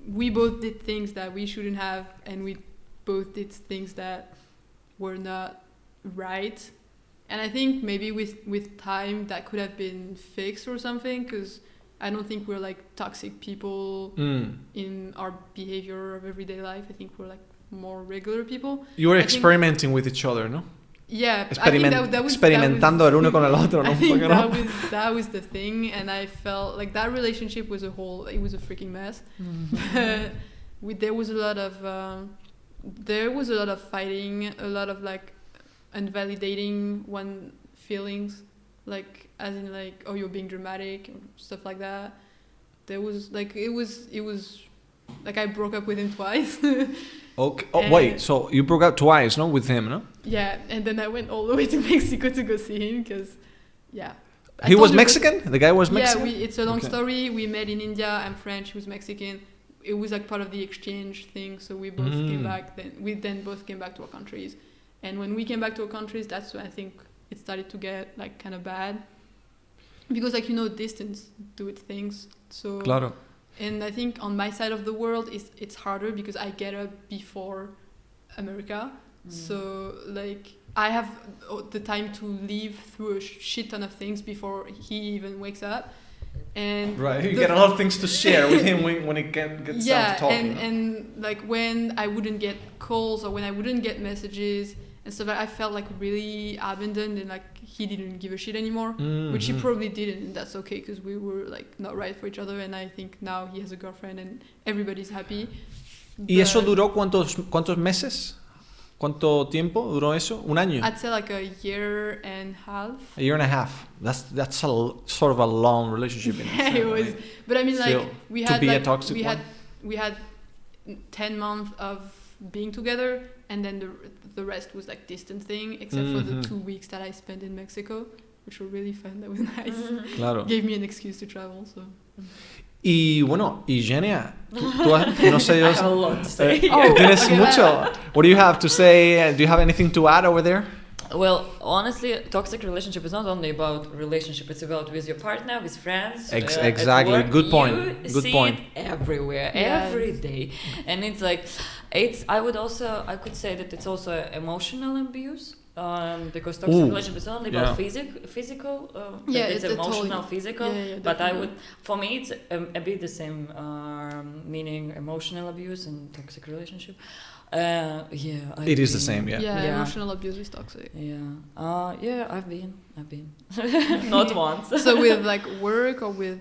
we both did things that we shouldn't have, and we both did things that were not right. And I think maybe with time that could have been fixed or something, because I don't think we're like toxic people in our behavior of everyday life. I think we're like more regular people. You were experimenting with each other, no? Yeah, I think that was experimentando el uno con el otro, ¿no? I think that was the thing, and I felt like that relationship was it was a freaking mess. Mm-hmm. There was a lot of fighting, a lot of like invalidating one feelings, like as in like, oh, you're being dramatic and stuff like that. There was like it was like I broke up with him twice. Okay. Oh, wait. So you broke up twice, no, with him, no? Yeah, and then I went all the way to Mexico to go see him because, yeah. He was Mexican? The guy was Mexican? Yeah, it's a long story. We met in India. I'm French. He was Mexican. It was like part of the exchange thing. So we both came back. We both came back to our countries. And when we came back to our countries, that's when I think it started to get like kind of bad. Because like, distance do its things. So. Claro. And I think on my side of the world, it's harder because I get up before America. So, like, I have the time to live through a shit ton of things before he even wakes up. And right, you get a lot of things to share with him when he gets down to talking. And like, when I wouldn't get calls or when I wouldn't get messages and stuff, I felt like really abandoned and like he didn't give a shit anymore, which he probably didn't, and that's okay because we were like not right for each other, and I think now he has a girlfriend and everybody's happy. ¿Y eso duró cuántos meses? ¿Cuánto tiempo duró eso? ¿Un año? I'd say like a year and a half. A year and a half. That's sort of a long relationship. Yeah, it was. But I mean, like we had a toxic we had 10 months of being together, and then the rest was like distant thing, except for the 2 weeks that I spent in Mexico, which were really fun. That was nice. Claro. Gave me an excuse to travel. So. Y bueno, y Genia, tú no sé yo. I have a lot to say. Tienes mucho. What do you have to say? Do you have anything to add over there? Well, honestly, toxic relationship is not only about relationship; it's about with your partner, with friends. Exactly. At work. Good point. You see it everywhere, every day, and it's like, I could say that it's also emotional abuse. Because toxic relationship is not only about physical. It's emotional, physical. Yeah, but for me, it's a bit the same meaning: emotional abuse and toxic relationship. It is the same. Yeah, emotional abuse is toxic. I've been not once. So with like work or with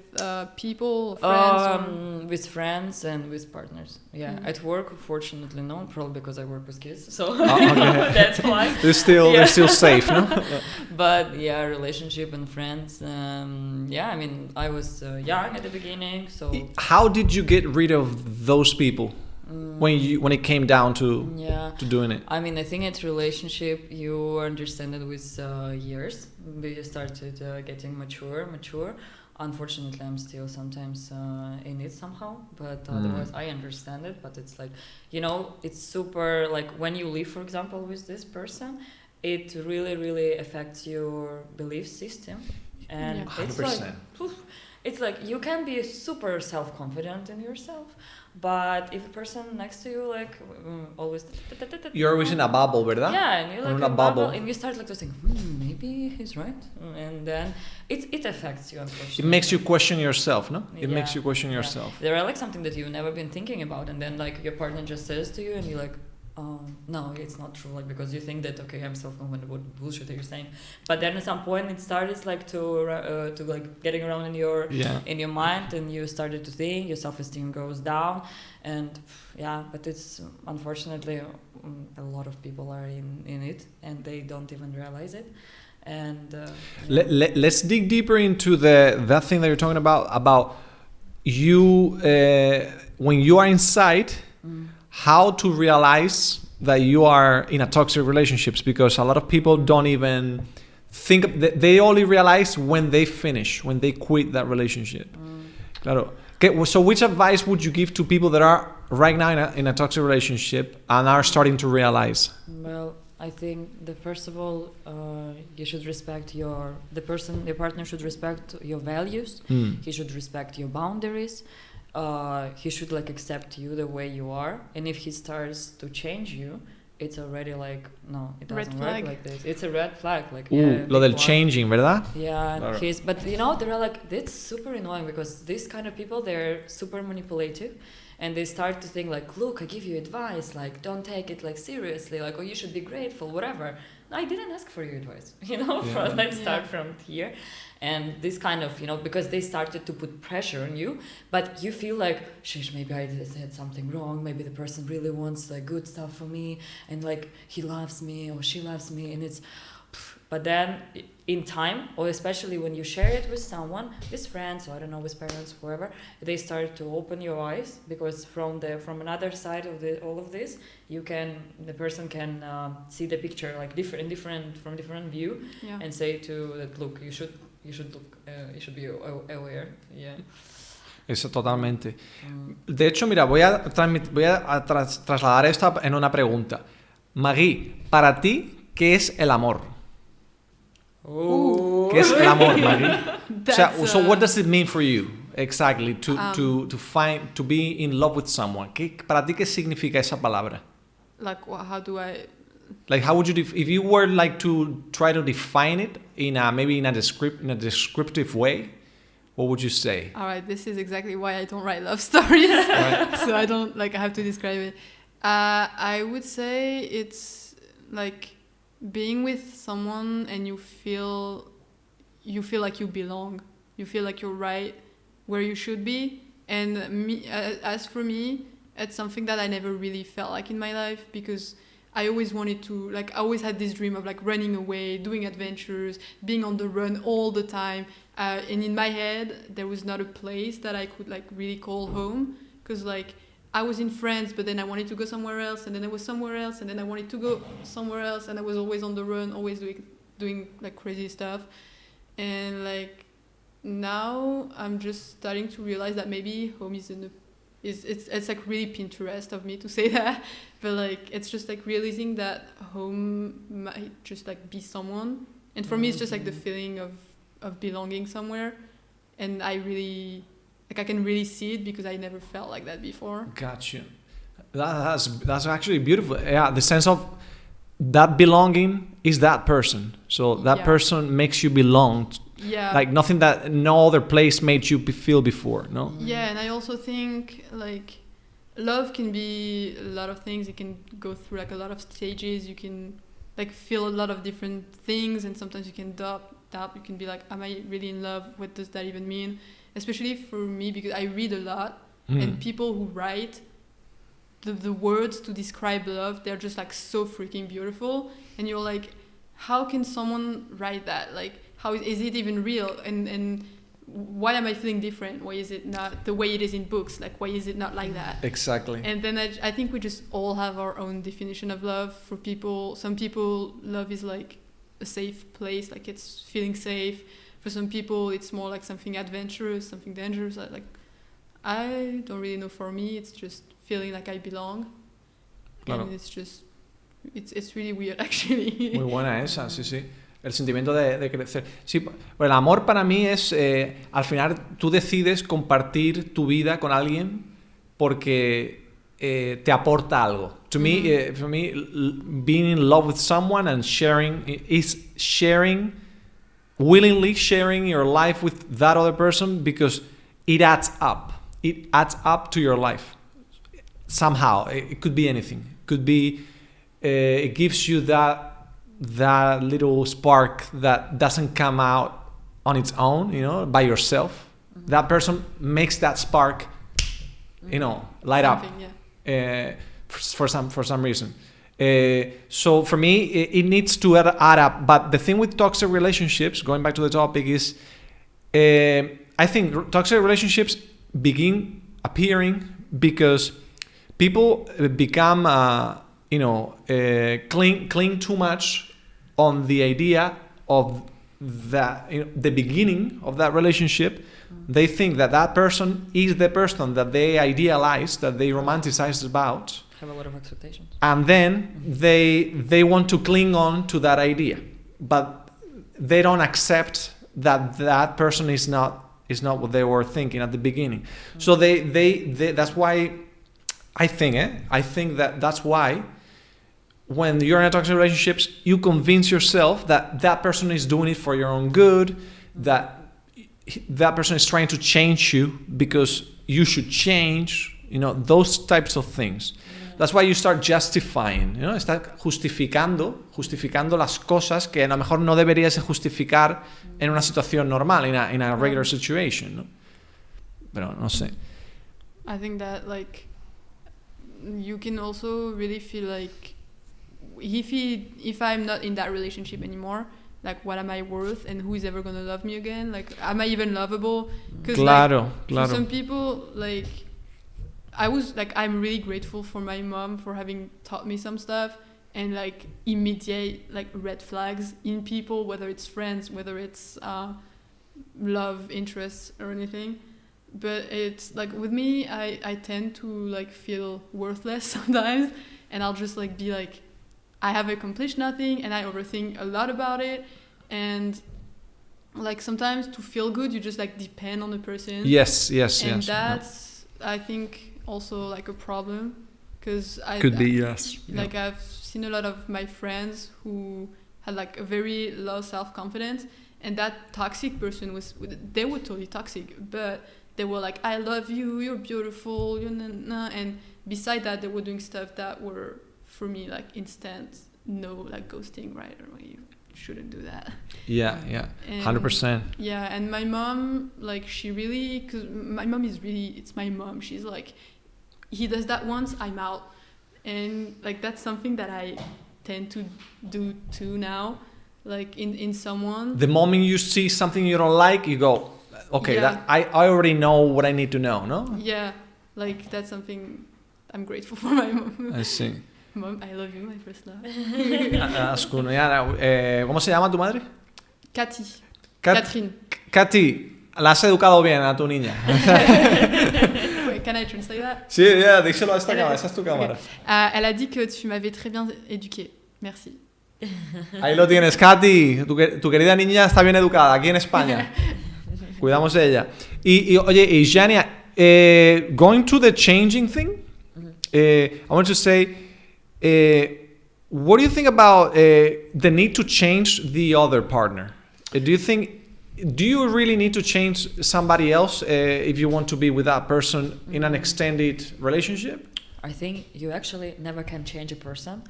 people, friends, with friends and with partners. At work, fortunately, no, probably because I work with kids, so that's why they're still safe, no? But relationship and friends. I mean, I was young at the beginning, so how did you get rid of those people? when it came down to doing it? I mean, I think it's relationship, you understand it with years. You started getting mature. Unfortunately, I'm still sometimes in it somehow, but otherwise I understand it. But it's like, it's super, like when you live, for example, with this person, it really, really affects your belief system. And it's 100%. It's like you can be super self-confident in yourself, but if the person next to you like always you're always in a bubble, ¿verdad? Yeah, and you're like in a bubble, and you start like to think, maybe he's right, and then it affects you, unfortunately. It makes you question yourself, no? It Yeah. makes you question yourself. There are like something that you've never been thinking about, and then like your partner just says to you, and you're like, no, it's not true, like because you think that okay, I'm self-confident, what bullshit are you saying? But then at some point it started like to like getting around in your mind, and you started to think your self-esteem goes down, and but it's unfortunately a lot of people are in it and they don't even realize it. And let's dig deeper into that thing that you're talking about you when you are inside. How to realize that you are in a toxic relationships, because a lot of people don't even think they only realize when they finish, when they quit that relationship. Claro. Okay, so which advice would you give to people that are right now in a toxic relationship and are starting to realize? Well, I think first of all, you should respect your partner should respect your values. He should respect your boundaries. He should like accept you the way you are, and if he starts to change you, it's already like no, it doesn't work like this. It's a red flag, like lo del changing, ¿verdad? Yeah, claro. But there are like, that's super annoying because these kind of people, they're super manipulative, and they start to think like, look, I give you advice, like don't take it like seriously, like, oh, you should be grateful, whatever. No, I didn't ask for your advice, let's start from here. And this kind of, because they started to put pressure on you, but you feel like, shish, maybe I said something wrong, maybe the person really wants like good stuff for me, and like he loves me or she loves me, and it's, but then in time, or especially when you share it with someone, with friends, or I don't know, with parents, whoever, they start to open your eyes, because from another side of all of this, the person can see the picture like from different view, and say to that, look, you should be aware. Yeah. Eso totalmente. De hecho, mira, voy a trasladar esto en una pregunta. Maggie, para ti, ¿qué es el amor? ¿Qué es el amor, Maggie? So what does it mean for you exactly to be in love with someone? Para ti, ¿qué significa esa palabra? Like, how do I? Like, how would you if you were like to try to define it in a descriptive way? What would you say? All right, this is exactly why I don't write love stories. Right. So I don't I have to describe it. I would say it's like being with someone and you feel like you belong. You feel like you're right where you should be. And as for me, it's something that I never really felt like in my life, because I always wanted to, I always had this dream of running away, doing adventures, being on the run all the time. And in my head, there was not a place that I could really call home, because I was in France, but then I wanted to go somewhere else, and then I was somewhere else, and then I wanted to go somewhere else, and I was always on the run, always doing crazy stuff. And now I'm just starting to realize that maybe home is it's really Pinterest of me to say that, but it's just realizing that home might just be someone, and for me it's just the feeling of belonging somewhere, and I really I can really see it because I never felt like that before. Gotcha. That's actually beautiful. Yeah, the sense of that belonging is that person, so that person makes you belong. Yeah. Nothing that no other place made you feel before, no? Yeah, and I also think love can be a lot of things. It can go through a lot of stages. You can feel a lot of different things, and sometimes you can doubt. You can be am I really in love? What does that even mean? Especially for me, because I read a lot, and people who write the words to describe love, they're just so freaking beautiful, and you're how can someone write that? How is it even real? And why am I feeling different? Why is it not the way it is in books? Like, why is it not like that? Exactly. And then I think we just all have our own definition of love. For people, some people, love is like a safe place, like it's feeling safe. For some people, it's more like something adventurous, something dangerous. Like, I don't really know. For me, it's just feeling like I belong. Claro. And it's just, it's really weird, actually. Muy buena esa, sí, sí. El sentimiento de crecer. Sí, el amor para mí es, al final tú decides compartir tu vida con alguien porque te aporta algo. To me, for me, being in love with someone and willingly sharing your life with that other person, because it adds up. It adds up to your life. Somehow, it could be anything. It could be, it gives you that little spark that doesn't come out on its own, by yourself. That person makes that spark, light up for some reason. So for me, it needs to add up. But the thing with toxic relationships, going back to the topic, is I think toxic relationships begin appearing because people become, cling too much on the idea of that, the beginning of that relationship. They think that person is the person that they idealize, that they romanticize about. Have a lot of expectations. And then they want to cling on to that idea, but they don't accept that person is not what they were thinking at the beginning. So they that's why I think that's why when you're in a toxic relationships, you convince yourself that person is doing it for your own good, that person is trying to change you because you should change, those types of things. That's why you start justifying, estás justificando las cosas que a lo mejor no deberías justificar en una situación normal, in a regular situation, ¿no? Pero no sé. I think that you can also really feel like if I'm not in that relationship anymore, what am I worth, and who is ever gonna love me again? Am I even lovable? Because for some people, I'm really grateful for my mom for having taught me some stuff, and immediate red flags in people, whether it's friends, whether it's love interests or anything. But it's with me, I tend to feel worthless sometimes, and I'll just be I have accomplished nothing, and I overthink a lot about it. And sometimes to feel good, you just depend on the person. Yes. And that's, I think, also a problem, because could be, yes. I've seen a lot of my friends who had a very low self-confidence, and that toxic person they were totally toxic, but they were I love you, you're beautiful, and beside that, they were doing stuff that were, for me, instant ghosting, right? Or you shouldn't do that. Yeah, 100%. Yeah, and my mom, she really, because my mom is really, it's my mom. She's he does that once, I'm out. And that's something that I tend to do too now, in someone. The moment you see something you don't like, you go, okay, that I already know what I need to know, no? Yeah, that's something I'm grateful for my mom. I see. Mom, I love you, my first love. ¿Cómo se llama tu madre? Katy. Catherine. Katy, la has educado bien a tu niña. Wait, can I translate that? Sí, díselo a esta cámara, esa es tu cámara. Okay. Elle a dit que tu m'avais très bien éduquée. Merci. Ahí lo tienes, Katy. Tu querida niña está bien educada aquí en España. Cuidamos de ella. Oye, Jania, going to the changing thing, I want to say, what do you think about the need to change the other partner? Do you really need to change somebody else if you want to be with that person in an extended relationship? I think you actually never can change a person.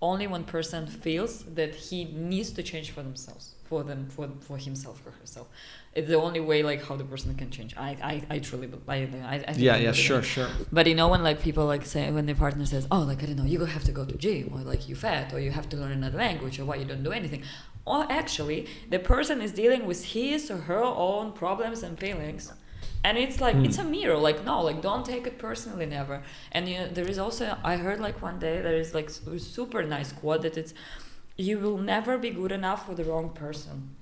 Only one person feels that he needs to change for themselves, for himself or herself. It's the only way how the person can change. I truly believe. I think sure. But when people say, when their partner says, oh, I don't know, you have to go to gym, or you fat, or you have to learn another language, or why you don't do anything. or actually the person is dealing with his or her own problems and feelings. And it's like, it's a mirror, like, no, like, don't take it personally, never. And there is also, I heard like one day, there is like a super nice quote that it's, you will never be good enough for the wrong person.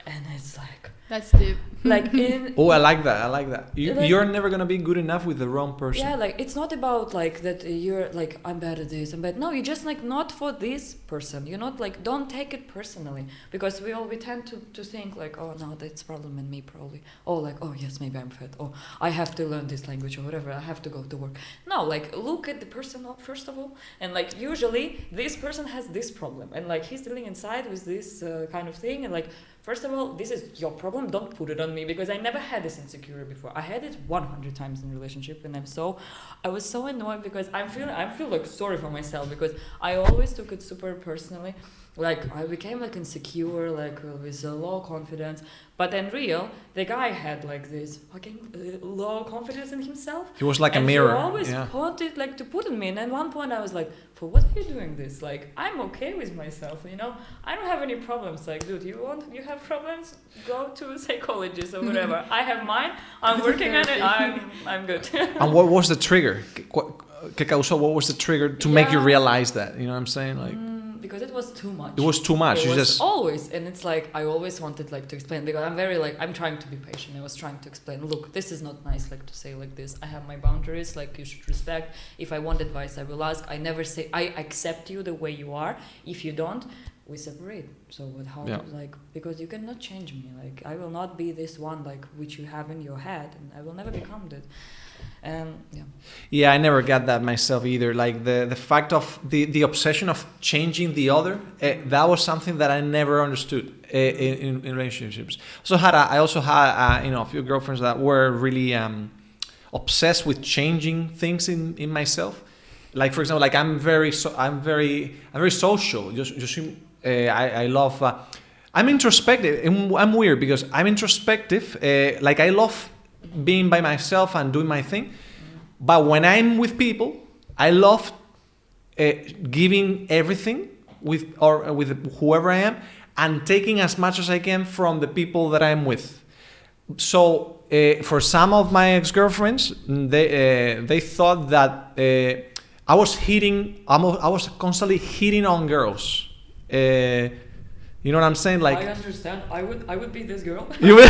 And it's like... That's deep. Like in... Oh, I like that. You're never going to be good enough with the wrong person. Yeah, like, it's not about, like, that you're, like, I'm bad at this, I'm bad... No, you're just, like, not for this person. You're not, like, don't take it personally. Because we tend to think, like, oh, no, that's problem in me, probably. Oh, like, oh, yes, maybe I'm fat. Oh, I have to learn this language or whatever. I have to go to work. No, like, look at the person first of all. And, like, usually, this person has this problem. And, like, he's dealing inside with this kind of thing. And, like... First of all, this is your problem. Don't put it on me, because I never had this insecurity before. I had it 100 times in a relationship, and I was so annoyed because I feel like sorry for myself, because I always took it super personally. Like, I became like insecure, like with a low confidence. But in real, the guy had like this fucking low confidence in himself. He was like a mirror. He always wanted like to put on me. And at one point I was like, for what are you doing this? Like, I'm okay with myself, you know? I don't have any problems. Like, dude, you have problems? Go to a psychologist or whatever. I have mine. I'm working on it. I'm good. And what was the trigger? What was the trigger to make you realize that? You know what I'm saying? Like... Because it was too much. It was too much. It was always, and it's like I always wanted like to explain, because I'm very like, I'm trying to be patient. I was trying to explain, look, this is not nice like to say like this. I have my boundaries, like you should respect. If I want advice, I will ask. I never say I accept you the way you are. If you don't, we separate. So like, because you cannot change me. Like, I will not be this one like which you have in your head, and I will never become that. I never got that myself either. Like the fact of the obsession of changing the other, that was something that I never understood in relationships. I also had a few girlfriends that were really obsessed with changing things in myself. Like, for example, like I'm very social. I love. I'm introspective. I'm weird because I'm introspective. Like, I love being by myself and doing my thing, but when I'm with people, I love giving everything with whoever I am, and taking as much as I can from the people that I'm with. So for some of my ex-girlfriends, they thought that I was constantly hitting on girls. You know what I'm saying? Like, I understand. I would be this girl. You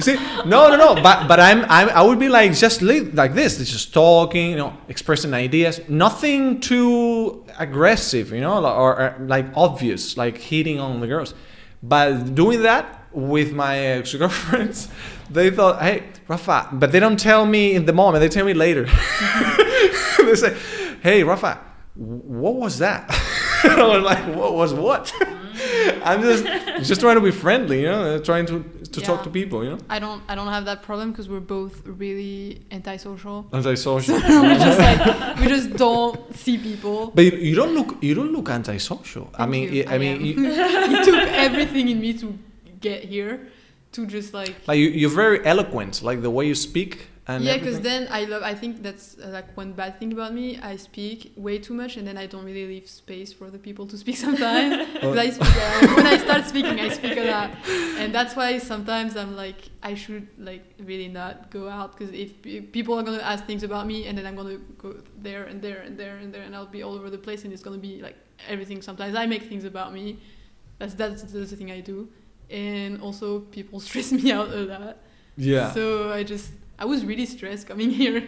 see? No. But I would be like just like this, just talking, expressing ideas. Nothing too aggressive, or like obvious, like hitting on the girls. But doing that with my ex-girlfriends, they thought, hey, Rafa. But they don't tell me in the moment. They tell me later. They say, hey, Rafa, what was that? I was like, what was what? I'm just trying to be friendly, trying to talk to people, I don't have that problem because we're both really antisocial. We just don't see people. But you don't look antisocial. I mean, it took everything in me to get here, to just like you're very eloquent, like the way you speak. Because then I think that's like one bad thing about me. I speak way too much, and then I don't really leave space for other people to speak sometimes. When I start speaking, I speak a lot, and that's why sometimes I'm like, I should like really not go out, because if people are gonna ask things about me, and then I'm gonna go there and there and there and there, and I'll be all over the place, and it's gonna be like everything. Sometimes I make things about me. That's the thing I do, and also people stress me out a lot. Yeah. So I was really stressed coming here.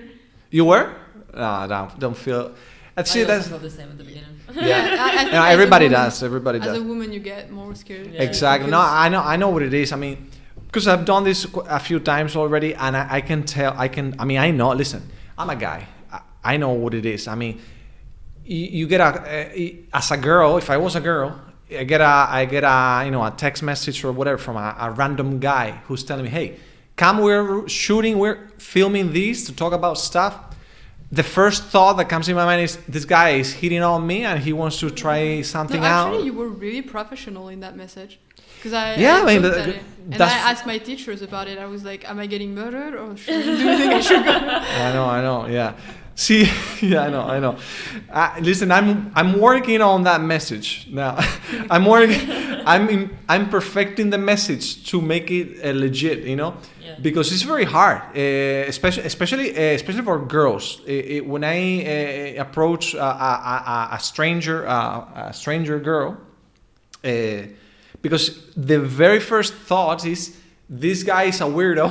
You were? No, don't feel. Actually, I felt the same at the beginning. Yeah, everybody does. Everybody does. As a woman, you get more scared. Yeah, exactly. No, I know what it is. I mean, because I've done this a few times already, and I can tell. I know. Listen, I'm a guy. I know what it is. I mean, you get as a girl. If I was a girl, I get a text message or whatever from a random guy who's telling me, hey, come, we're filming these to talk about stuff. The first thought that comes in my mind is, this guy is hitting on me and he wants to try something out. Actually, you were really professional in that message. Because I asked my teachers about it. I was like, am I getting murdered, or do you think I should go? I know, yeah. See, yeah, I know. Listen, I'm working on that message now. I'm I'm perfecting the message to make it legit, you know, because it's very hard, especially for girls. When I approach a stranger girl, because the very first thought is this guy is a weirdo.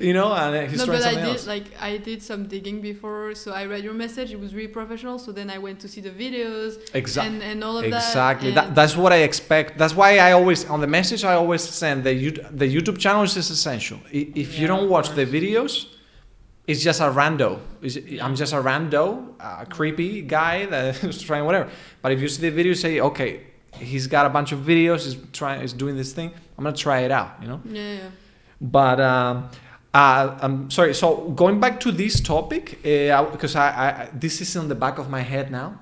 You know, and he's trying something else. I did some digging before, so I read your message. It was really professional. So then I went to see the videos and all of that. Exactly. That's what I expect. That's why I always, on the message, I always send the YouTube channel is essential. If you don't watch the videos, it's just a rando. I'm just a rando, a creepy guy that is trying whatever. But if you see the video, say, okay, he's got a bunch of videos. He's doing this thing. I'm gonna try it out. You know. Yeah. But I'm sorry. So going back to this topic, because I this is in the back of my head now.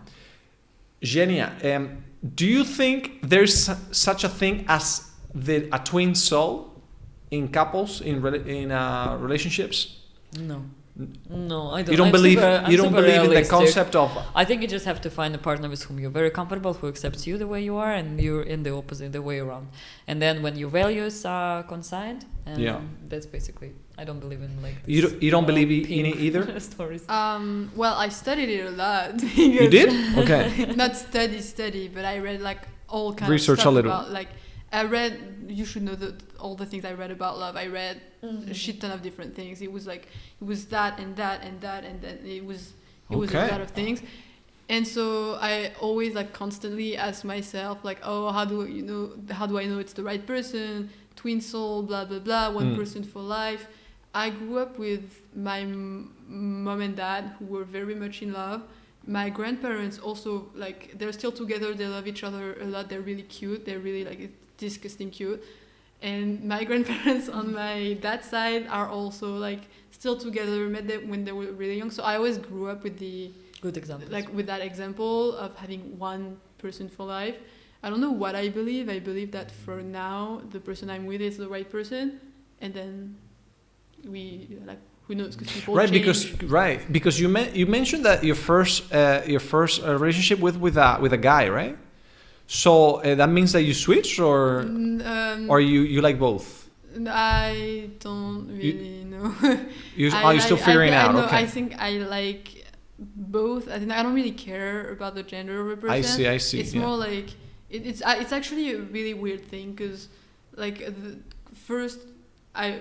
Genia, do you think there's such a thing as a twin soul in couples in relationships? No, I don't. You don't believe in the concept of. I think you just have to find a partner with whom you're very comfortable, who accepts you the way you are, and you're in the opposite, the way around. And then when your values are coincide, that's basically. I don't believe in like. This, you don't believe in it either. Stories. Well, I studied it a lot. You did? Okay. Not study, but I read like all kinds research of stuff a little. about like. I read. You should know all the things I read about love. I read a shit ton of different things. It was that and that and that and then it was a lot of things. And so I always like constantly ask myself like, oh, how do I know it's the right person? Twin soul, blah blah blah. One person for life. I grew up with my mom and dad who were very much in love. My grandparents also, like, they're still together. They love each other a lot. They're really cute. They're really like disgusting cute. And my grandparents on my dad's side are also like still together. Met them when they were really young. So I always grew up with the good example, like with that example of having one person for life. I don't know what I believe. I believe that for now the person I'm with is the right person, and then we like who knows because people change. Because you mentioned that your first relationship with a guy, right? So that means that you switched or you like both? I don't really know. You're still figuring out. Okay. I think I like both. I think I don't really care about the gender of a person. I see. It's more like it's actually a really weird thing because like first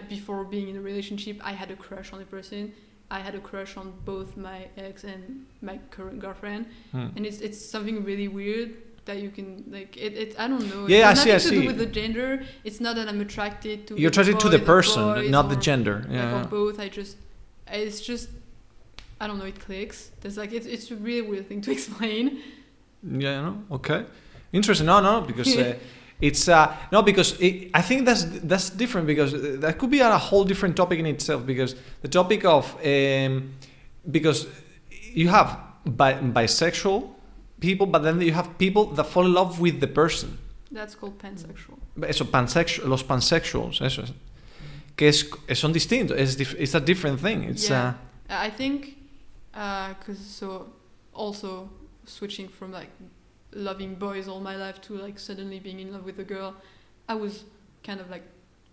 before being in a relationship I had a crush on a person. I had a crush on both my ex and my current girlfriend, and it's something really weird that you can like it I don't know. Yeah, it's I nothing see. to do with the gender. It's not that I'm attracted to. You're attracted to the person, not the gender. Yeah. Like, or both. It's just I don't know. It clicks. There's like it's a really weird thing to explain. Yeah. No. Okay. Interesting. No. Because it's because I think that's different because that could be a whole different topic in itself because the topic of because you have bisexual people, but then you have people that fall in love with the person. That's called pansexual. Eso, los pansexuals, eso es. Que son distintos. It's a different thing. It's I think because also switching from like loving boys all my life to like suddenly being in love with a girl, I was kind of like,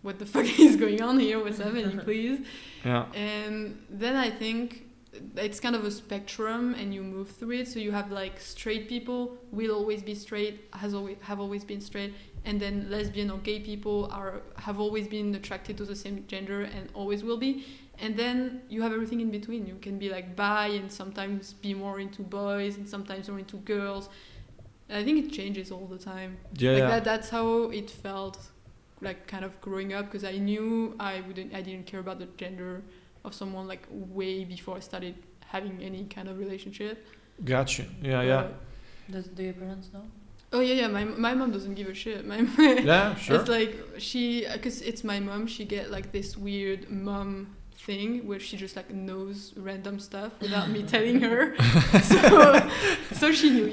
what the fuck is going on here? What's happening, please? Yeah. And then I think it's kind of a spectrum and you move through it. So you have like straight people will always be straight, have always been straight, and then lesbian or gay people have always been attracted to the same gender and always will be. And then you have everything in between. You can be like bi and sometimes be more into boys and sometimes more into girls. I think it changes all the time. That's how it felt like kind of growing up because I knew I didn't care about the gender of someone like way before I started having any kind of relationship. Gotcha. Yeah. Do your parents know? Oh yeah. My mom doesn't give a shit. Yeah, sure. It's like because it's my mom. She get like this weird mom thing where she just like knows random stuff without me telling her. so she knew.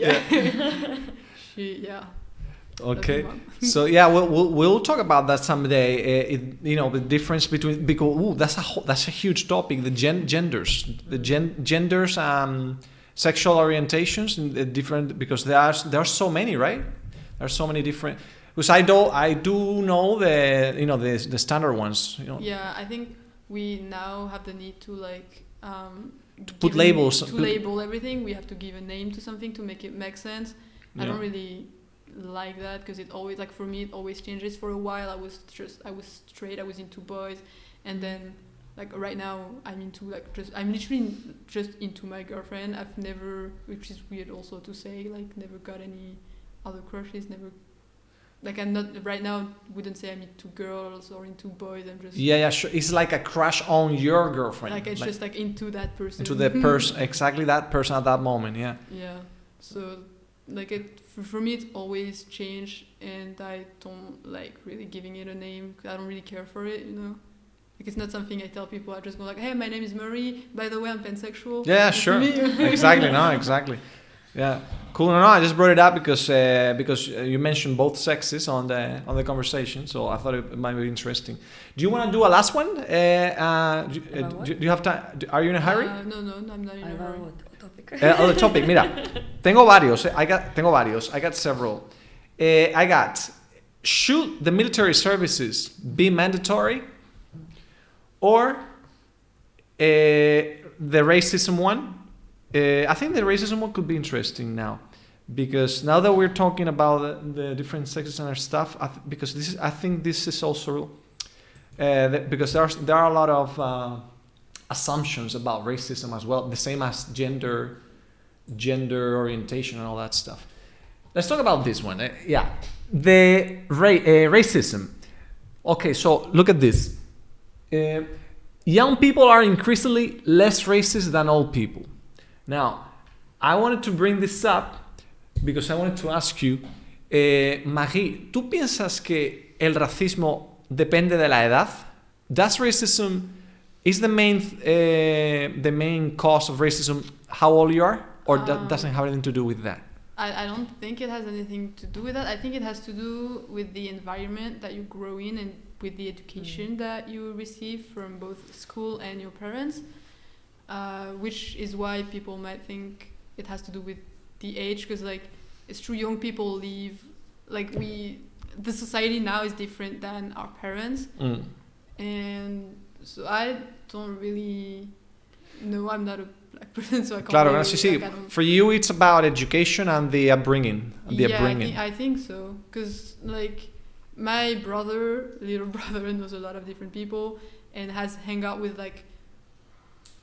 Yeah. Okay. So yeah, we'll talk about that someday. The difference between because that's a huge topic. The genders, sexual orientations, and different because there are so many, right? There's so many different. Because I do know the standard ones. Yeah, I think we now have the need to like to put labels. To label everything, we have to give a name to something to make it make sense. Yeah. I don't really like that because it always, like, for me it always changes. For a while I was straight, I was into boys, and then like right now I'm into I'm literally just into my girlfriend. I've never, which is weird also to say, like never got any other crushes, never, like I'm not right now, wouldn't say I'm into girls or into boys. I'm just sure. It's like a crush on your girlfriend, like it's just like into that person, into the person, exactly that person at that moment. Yeah So like for me it's always changed, and I don't like really giving it a name. I don't really care for it, like it's not something I tell people. I just go like, hey, my name is Marie, by the way I'm pansexual. Yeah, sure. Exactly. Yeah, cool. No, I just brought it up because you mentioned both sexes on the conversation, so I thought it might be interesting. Do you want to do a last one? Do you have time? Are you in a hurry? No, I'm not in a hurry. Other topic. Mira, tengo varios. I got several. I got, should the military services be mandatory, or the racism one? I think the racism one could be interesting now, because now that we're talking about the different sexes and our stuff, I think this is also because there are a lot of assumptions about racism as well, the same as gender orientation and all that stuff. Let's talk about this one. The racism. Okay, so look at this. Young people are increasingly less racist than old people. Now, I wanted to bring this up because I wanted to ask you, Marie, ¿tú piensas que el racismo depende de la edad? Does racism, is the main cause of racism how old you are, or that doesn't have anything to do with that? I don't think it has anything to do with that. I think it has to do with the environment that you grow in and with the education that you receive from both school and your parents. Which is why people might think it has to do with the age, because like it's true, young people leave, like the society now is different than our parents, and so I don't really know. I'm not a black person, so I can't. Claro, really, sí. For you, it's about education and the upbringing. I think so, because like my little brother knows a lot of different people and has hung out with like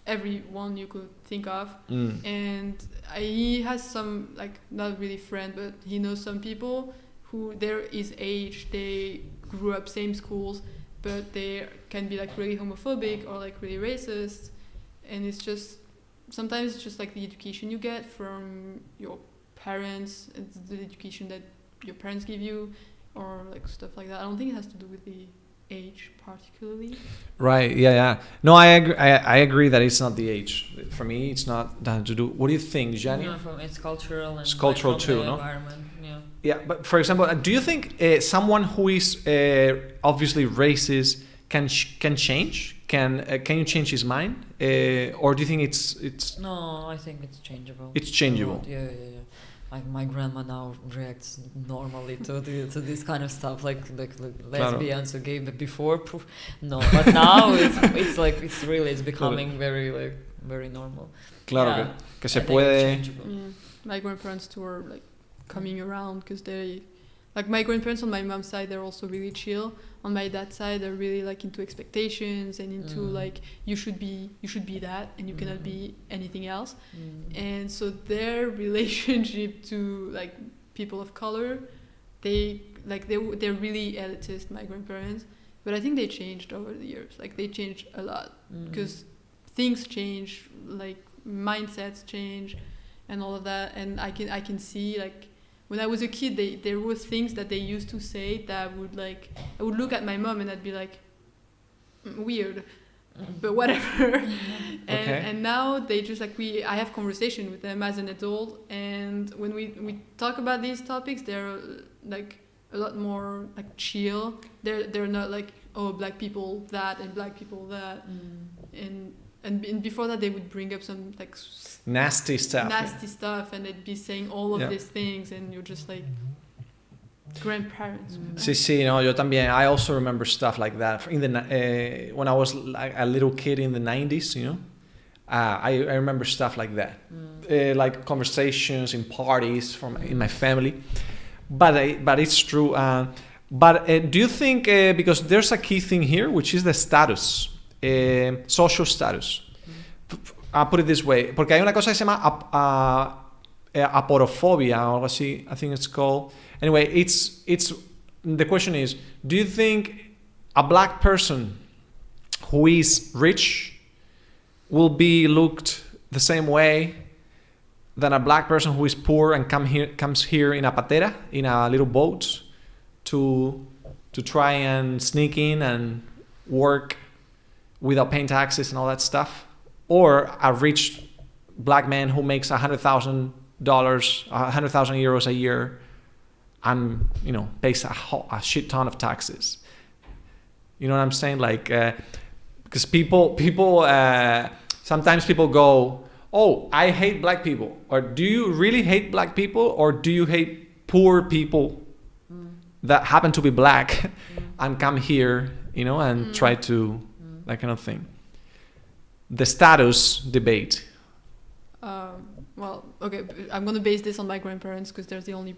everyone you could think of, and he has some, like, not really friend, but he knows some people who they're his age, they grew up same schools, but they can be like really homophobic or like really racist, and it's just sometimes it's just like the education you get from your parents, it's the education that your parents give you, or like stuff like that. I don't think it has to do with the age particularly. Right. Yeah. No, I agree that it's not the age. For me, it's not that to do. What do you think, Jenny? No, it's cultural. And it's cultural too, no? Environment. Yeah, but for example, do you think someone who is obviously racist can change? Can you change his mind, or do you think it's? No, I think it's changeable. It's changeable. Yeah. Like my grandma now reacts normally to this kind of stuff, like lesbians or gay. But before, no. But now it's becoming very normal. Claro, que se puede. My grandparents too are like coming around, because they, like, my grandparents on my mom's side, they're also really chill. On my dad's side, they're really like into expectations and into like you should be that, and you cannot be anything else. And so their relationship to like people of color, they're really elitist, my grandparents. But I think they changed over the years. Like they changed a lot, because things change, like mindsets change, and all of that. And I can see, like, when I was a kid, there were things that they used to say that would, like, I would look at my mom and I'd be like, weird, but whatever. And now they just, like, I have conversation with them as an adult, and when we talk about these topics, they're like a lot more like chill. They're not like, oh, black people that and black people that, and before that they would bring up some like nasty stuff, and they'd be saying all of these things, and you're just like, grandparents. Sí, no, yo también. I also remember stuff like that in the when I was like a little kid in the 90s. I remember stuff like that, like conversations in parties in my family. But it's true. But do you think because there's a key thing here, which is the status, social status. I'll put it this way, porque hay una cosa que se llama aporofobia or algo así, I think it's called. Anyway, it's the question is, do you think a black person who is rich will be looked the same way than a black person who is poor and comes here in a patera, in a little boat, to try and sneak in and work without paying taxes and all that stuff? Or a rich black man who makes $100,000, 100,000 euros a year, and pays a shit ton of taxes. You know what I'm saying? Like, because people sometimes people go, "Oh, I hate black people," or "Do you really hate black people, or do you hate poor people that happen to be black and come here, and try to that kind of thing?" The status debate. Well, okay, I'm gonna base this on my grandparents because they're the only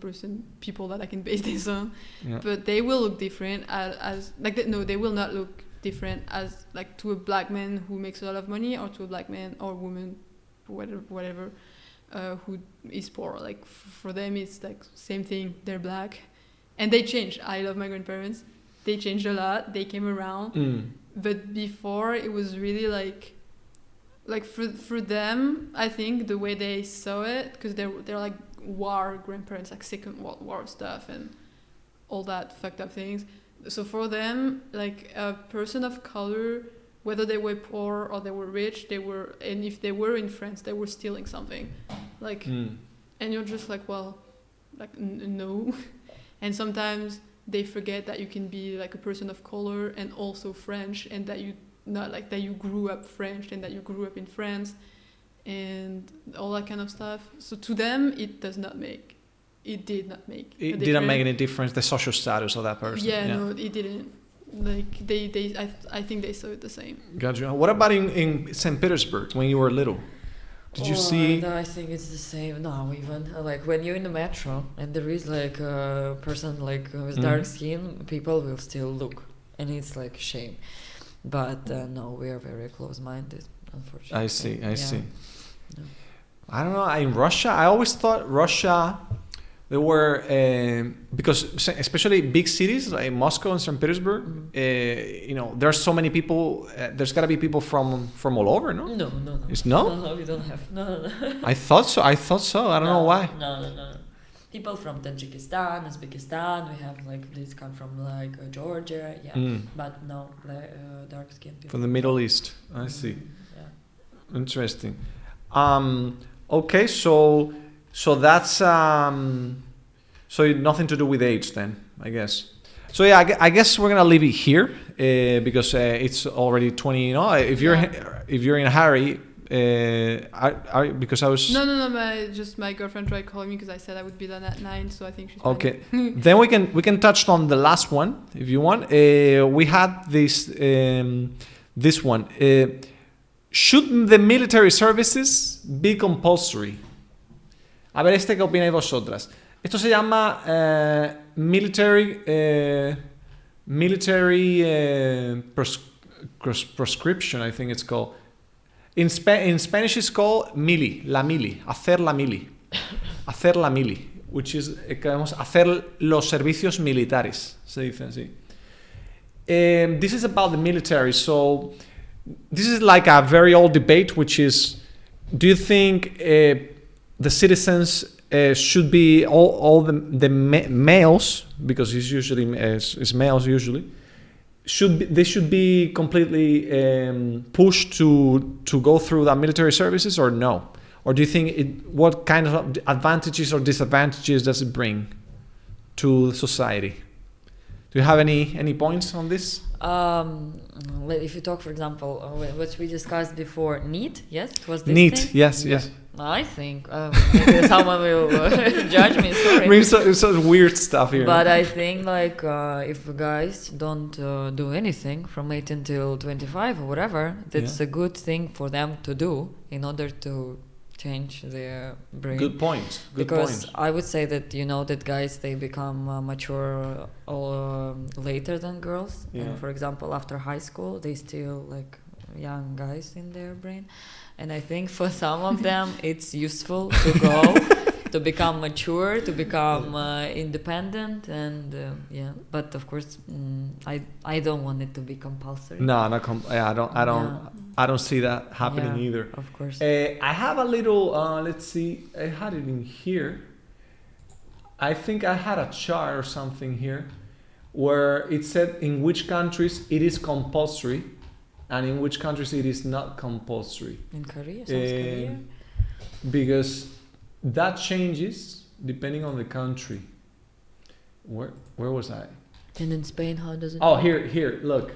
people that I can base this on. Yeah. But they will look different they will not look different as like to a black man who makes a lot of money, or to a black man or woman, whatever, who is poor. Like for them, it's like same thing. They're black, and they changed. I love my grandparents. They changed a lot. They came around, but before it was really like for them, I think the way they saw it, because they're like war grandparents, like Second World War stuff and all that fucked up things. So for them, like a person of color, whether they were poor or they were rich, and if they were in France, they were stealing something, like, and you're just like, well, like no, and sometimes they forget that you can be like a person of color and also French, and that you not like that you grew up French and that you grew up in France and all that kind of stuff. So to them, it did not make any difference, the social status of that person. No, it didn't. Like I think they saw it the same. Gotcha. What about in St. Petersburg when you were little? Did you see? No, I think it's the same. No, even like when you're in the metro and there is like a person like with dark skin, people will still look, and it's like shame. But no, we are very close-minded, unfortunately. I see. No. I don't know. In Russia, I always thought Russia, they were because especially big cities like Moscow and St. Petersburg. There are so many people. There's gotta be people from all over, no? No. It's no. No, we don't have. No. I thought so. I don't know why. No. People from Tajikistan, Uzbekistan, we have like these come from like Georgia, but no dark skin people. From the Middle East, I see. Yeah. Interesting. Okay, so that's so nothing to do with age then, I guess. So yeah, I guess we're gonna leave it here because it's already 20. If you're in a hurry. Because I was no my girlfriend tried calling me because I said I would be done at 9, so I think she's okay. Then we can touch on the last one if you want. We had this one. Should the military services be compulsory? A ver, ¿qué opináis vosotras? Esto se llama military prescription, I think it's called. In Spanish it's called hacer la mili, which is hacer los servicios militares, se dice así. This is about the military, so this is like a very old debate, which is, do you think the citizens should be all the males, because it's usually it's males usually, they should be completely pushed to go through the military services, or no? Or do you think what kind of advantages or disadvantages does it bring to society? Do you have any points on this? If you talk, for example, what we discussed before, NEET, yes? It was this NEET, thing? yes. I think maybe someone will judge me. Sorry. I mean, so weird stuff here. But I think like if guys don't do anything from 18 till 25 or whatever, that's a good thing for them to do in order to change their brain. Good point. Because I would say that that guys, they become mature later than girls. Yeah. And for example, after high school, they still like young guys in their brain. And I think for some of them, it's useful to go, to become mature, to become independent, and But of course, I don't want it to be compulsory. No, I don't see that happening either. Of course. I have a little. Let's see. I had it in here. I think I had a chart or something here, where it said in which countries it is compulsory. And in which countries it is not compulsory. In Korea, South Korea? Because that changes depending on the country. Where was I? And in Spain, how does it? Oh, here, look.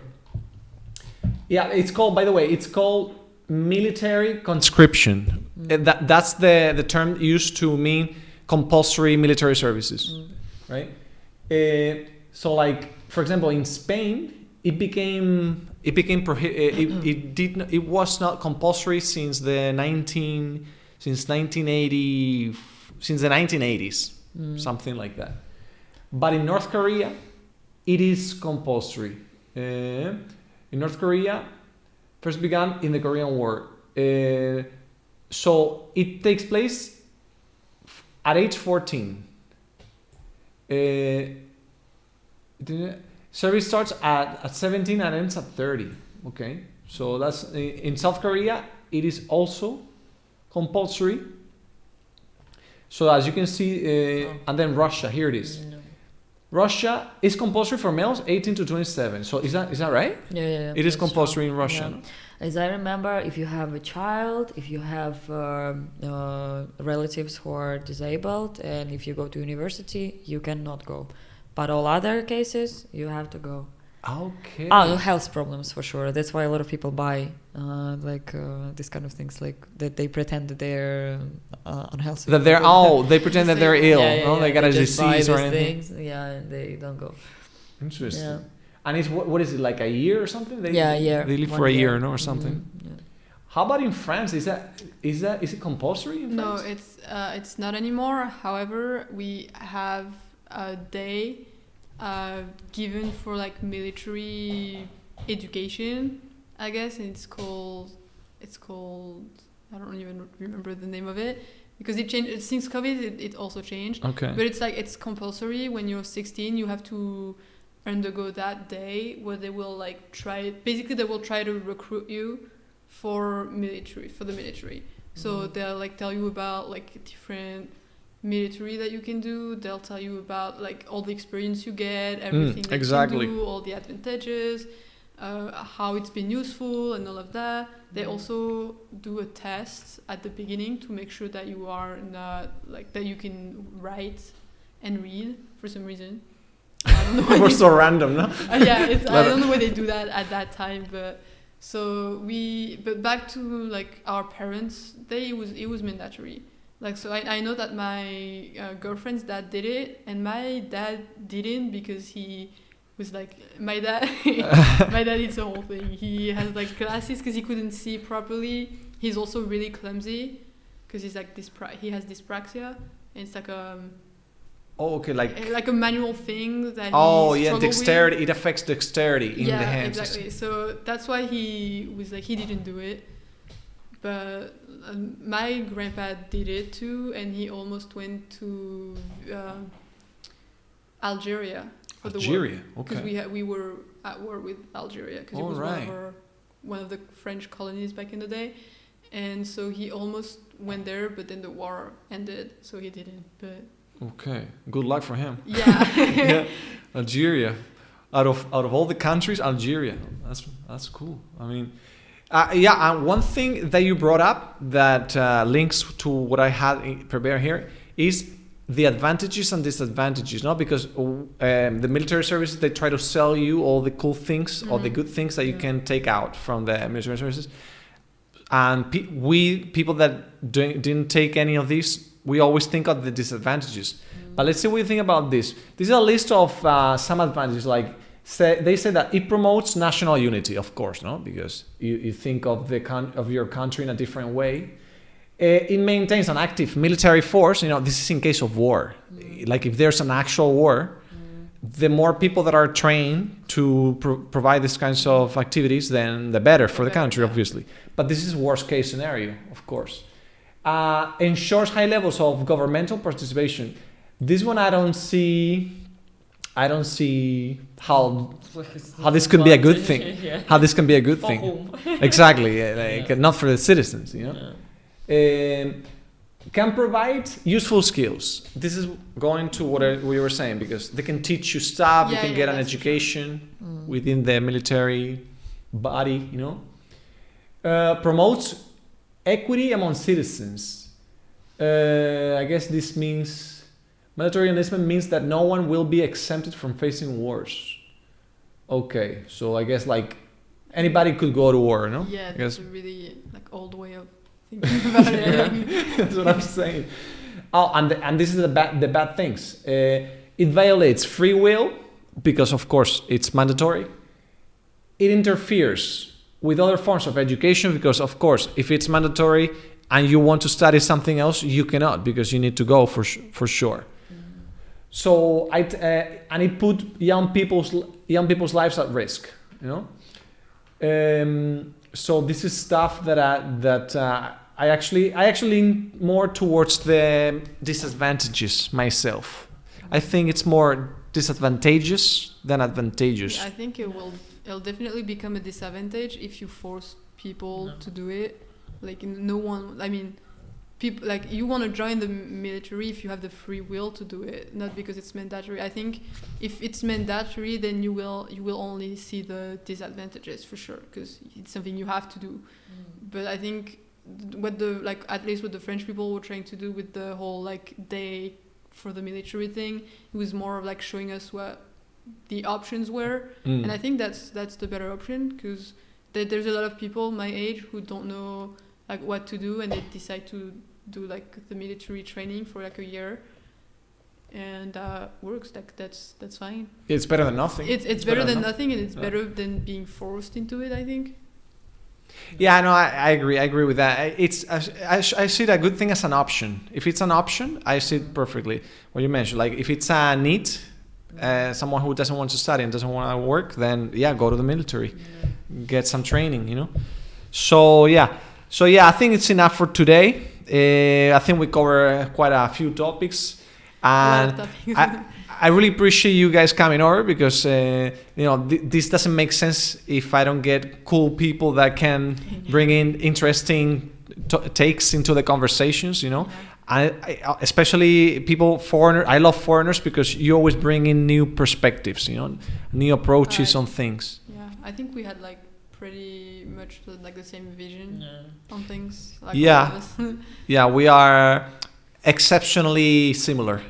Yeah, it's called. By the way, it's called military conscription. That's the term used to mean compulsory military services, right? So, like for example, in Spain, it became it was not compulsory since the 1980s, something like that. But in North Korea, it is compulsory. In North Korea, first began in the Korean War. So it takes place at age 14. Service starts at 17 and ends at 30. Okay, so that's in South Korea. It is also compulsory. So as you can see, and then Russia. Here it is. No. Russia is compulsory for males 18 to 27. So is that right? Yeah. It is compulsory in Russia. Yeah. As I remember, if you have a child, if you have relatives who are disabled, and if you go to university, you cannot go. But all other cases, you have to go. Okay. Health problems for sure. That's why a lot of people buy these kind of things, like that they pretend that they're unhealthy. That they're they pretend that they're ill. They got a disease or anything. Things. Yeah, and they don't go. Interesting. Yeah. And it's what is it, like a year or something? A year. They live for a year, no, or something. Yeah. How about in France? Is it compulsory in France? No, it's not anymore. However, we have a day given for like military education, I guess, and it's called I don't even remember the name of it because it changed since COVID. It also changed. Okay. But it's compulsory when you're 16. You have to undergo that day where they will they will try to recruit you for the military. So they'll tell you about different military that you can do. They'll tell you about all the experience you get, everything that you can do, all the advantages, how it's been useful and all of that. They also do a test at the beginning to make sure that you are not that you can write and read for some reason. I don't know. We're so random, no? Yeah, I don't know why they do that at that time, but back to our parents' day, it was mandatory. So I know that my girlfriend's dad did it, and my dad didn't because he was my dad. My dad did the whole thing. He has glasses because he couldn't see properly. He's also really clumsy because he's he has dyspraxia, and it's like a manual thing that dexterity with. It affects dexterity in the hands. Yeah, exactly. So that's why he was he didn't do it, but my grandpa did it too, and he almost went to Algeria for the war. Okay. Because we were at war with Algeria because it was one of the French colonies back in the day, and so he almost went there, but then the war ended, so he didn't. But okay, good luck for him. Yeah. Yeah. Algeria, out of all the countries, Algeria. That's cool. I mean, one thing that you brought up that links to what I had prepared here is the advantages and disadvantages, no? Because the military services, they try to sell you all the cool things, all the good things that you can take out from the military services. And people that didn't take any of these, we always think of the disadvantages. But let's see what you think about this. This is a list of some advantages. Like they say that it promotes national unity, of course, no, because you think of of your country in a different way. It maintains an active military force. This is in case of war. Like if there's an actual war, the more people that are trained to provide these kinds of activities, then the better for the country, obviously. But this is worst case scenario, of course. Ensures high levels of governmental participation. This one I don't see how this could be a good thing. Yeah. How this can be a good thing. Exactly. Not for the citizens, Can provide useful skills. This is going to what we were saying, because they can teach you stuff, you can get an education within the military body, Promotes equity among citizens. I guess this means military enlistment means that no one will be exempted from facing wars. Okay, so I guess like anybody could go to war, no? Yeah, that's a really old way of thinking about it. That's what I'm saying. Oh, and this is the bad things. It violates free will because, of course, it's mandatory. It interferes with other forms of education because, of course, if it's mandatory and you want to study something else, you cannot because you need to go for sure. So and it put young people's lives at risk. So this is stuff that I actually lean more towards the disadvantages myself. I think it's more disadvantageous than advantageous. Yeah, I think it'll definitely become a disadvantage if you force people to do it. People you want to join the military if you have the free will to do it, not because it's mandatory. I think if it's mandatory, then you will only see the disadvantages for sure, because it's something you have to do. But I think what at least what the French people were trying to do with the whole day for the military thing, it was more of showing us what the options were, and I think that's the better option, because there's a lot of people my age who don't know what to do, and they decide to do the military training for a year, and works. That's fine. It's better than nothing. It's better than nothing, and it's better than being forced into it, I think. Yeah, no, I agree. I agree with that. I see that good thing as an option. If it's an option, I see it perfectly. What you mentioned, if it's a need, someone who doesn't want to study and doesn't want to work, then go to the military, get some training. So I think it's enough for today. I think we cover quite a few topics, and I really appreciate you guys coming over, because this doesn't make sense if I don't get cool people that can bring in interesting takes into the conversations. I especially foreigners. I love foreigners because you always bring in new perspectives, new approaches on things. Yeah, I think we had pretty much the same vision on things. Yeah, we are exceptionally similar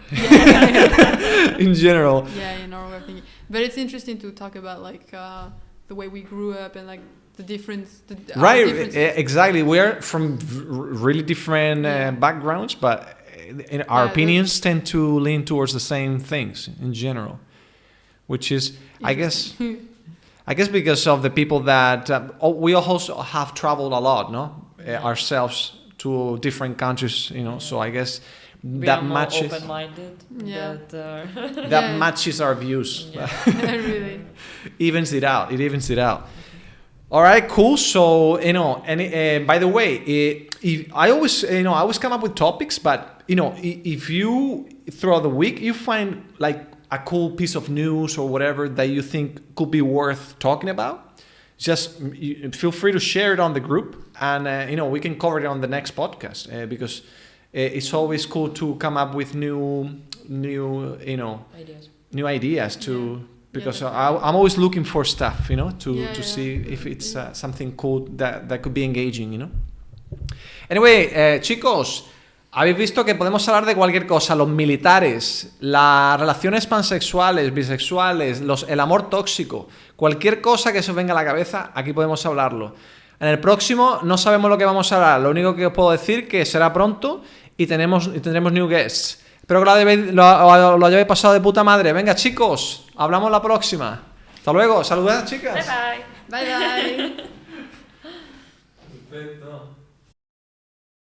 in general. Yeah, in our way of thinking. But it's interesting to talk about the way we grew up and the difference. Exactly. We are from really different backgrounds, but our opinions tend to lean towards the same things in general, which is, I guess because of the people that we also have traveled a lot, ourselves to different countries, so I guess that matches. Open-minded. Yeah. That matches our views. Yeah. Really. Evens it out. All right, cool. So by the way, I always come up with topics, but if you throughout the week you find a cool piece of news or whatever that you think could be worth talking about, just feel free to share it on the group, and we can cover it on the next podcast, because it's always cool to come up with new ideas because I'm always looking for stuff, to see if it's something cool that could be engaging, Anyway, chicos, habéis visto que podemos hablar de cualquier cosa: los militares, las relaciones pansexuales, bisexuales, el amor tóxico, cualquier cosa que se os venga a la cabeza, aquí podemos hablarlo. En el próximo no sabemos lo que vamos a hablar. Lo único que os puedo decir que será pronto y tendremos new guests. Espero que lo hayáis pasado de puta madre. Venga, chicos, hablamos la próxima. Hasta luego. Saludad, chicas. Bye bye. Bye bye. Perfecto.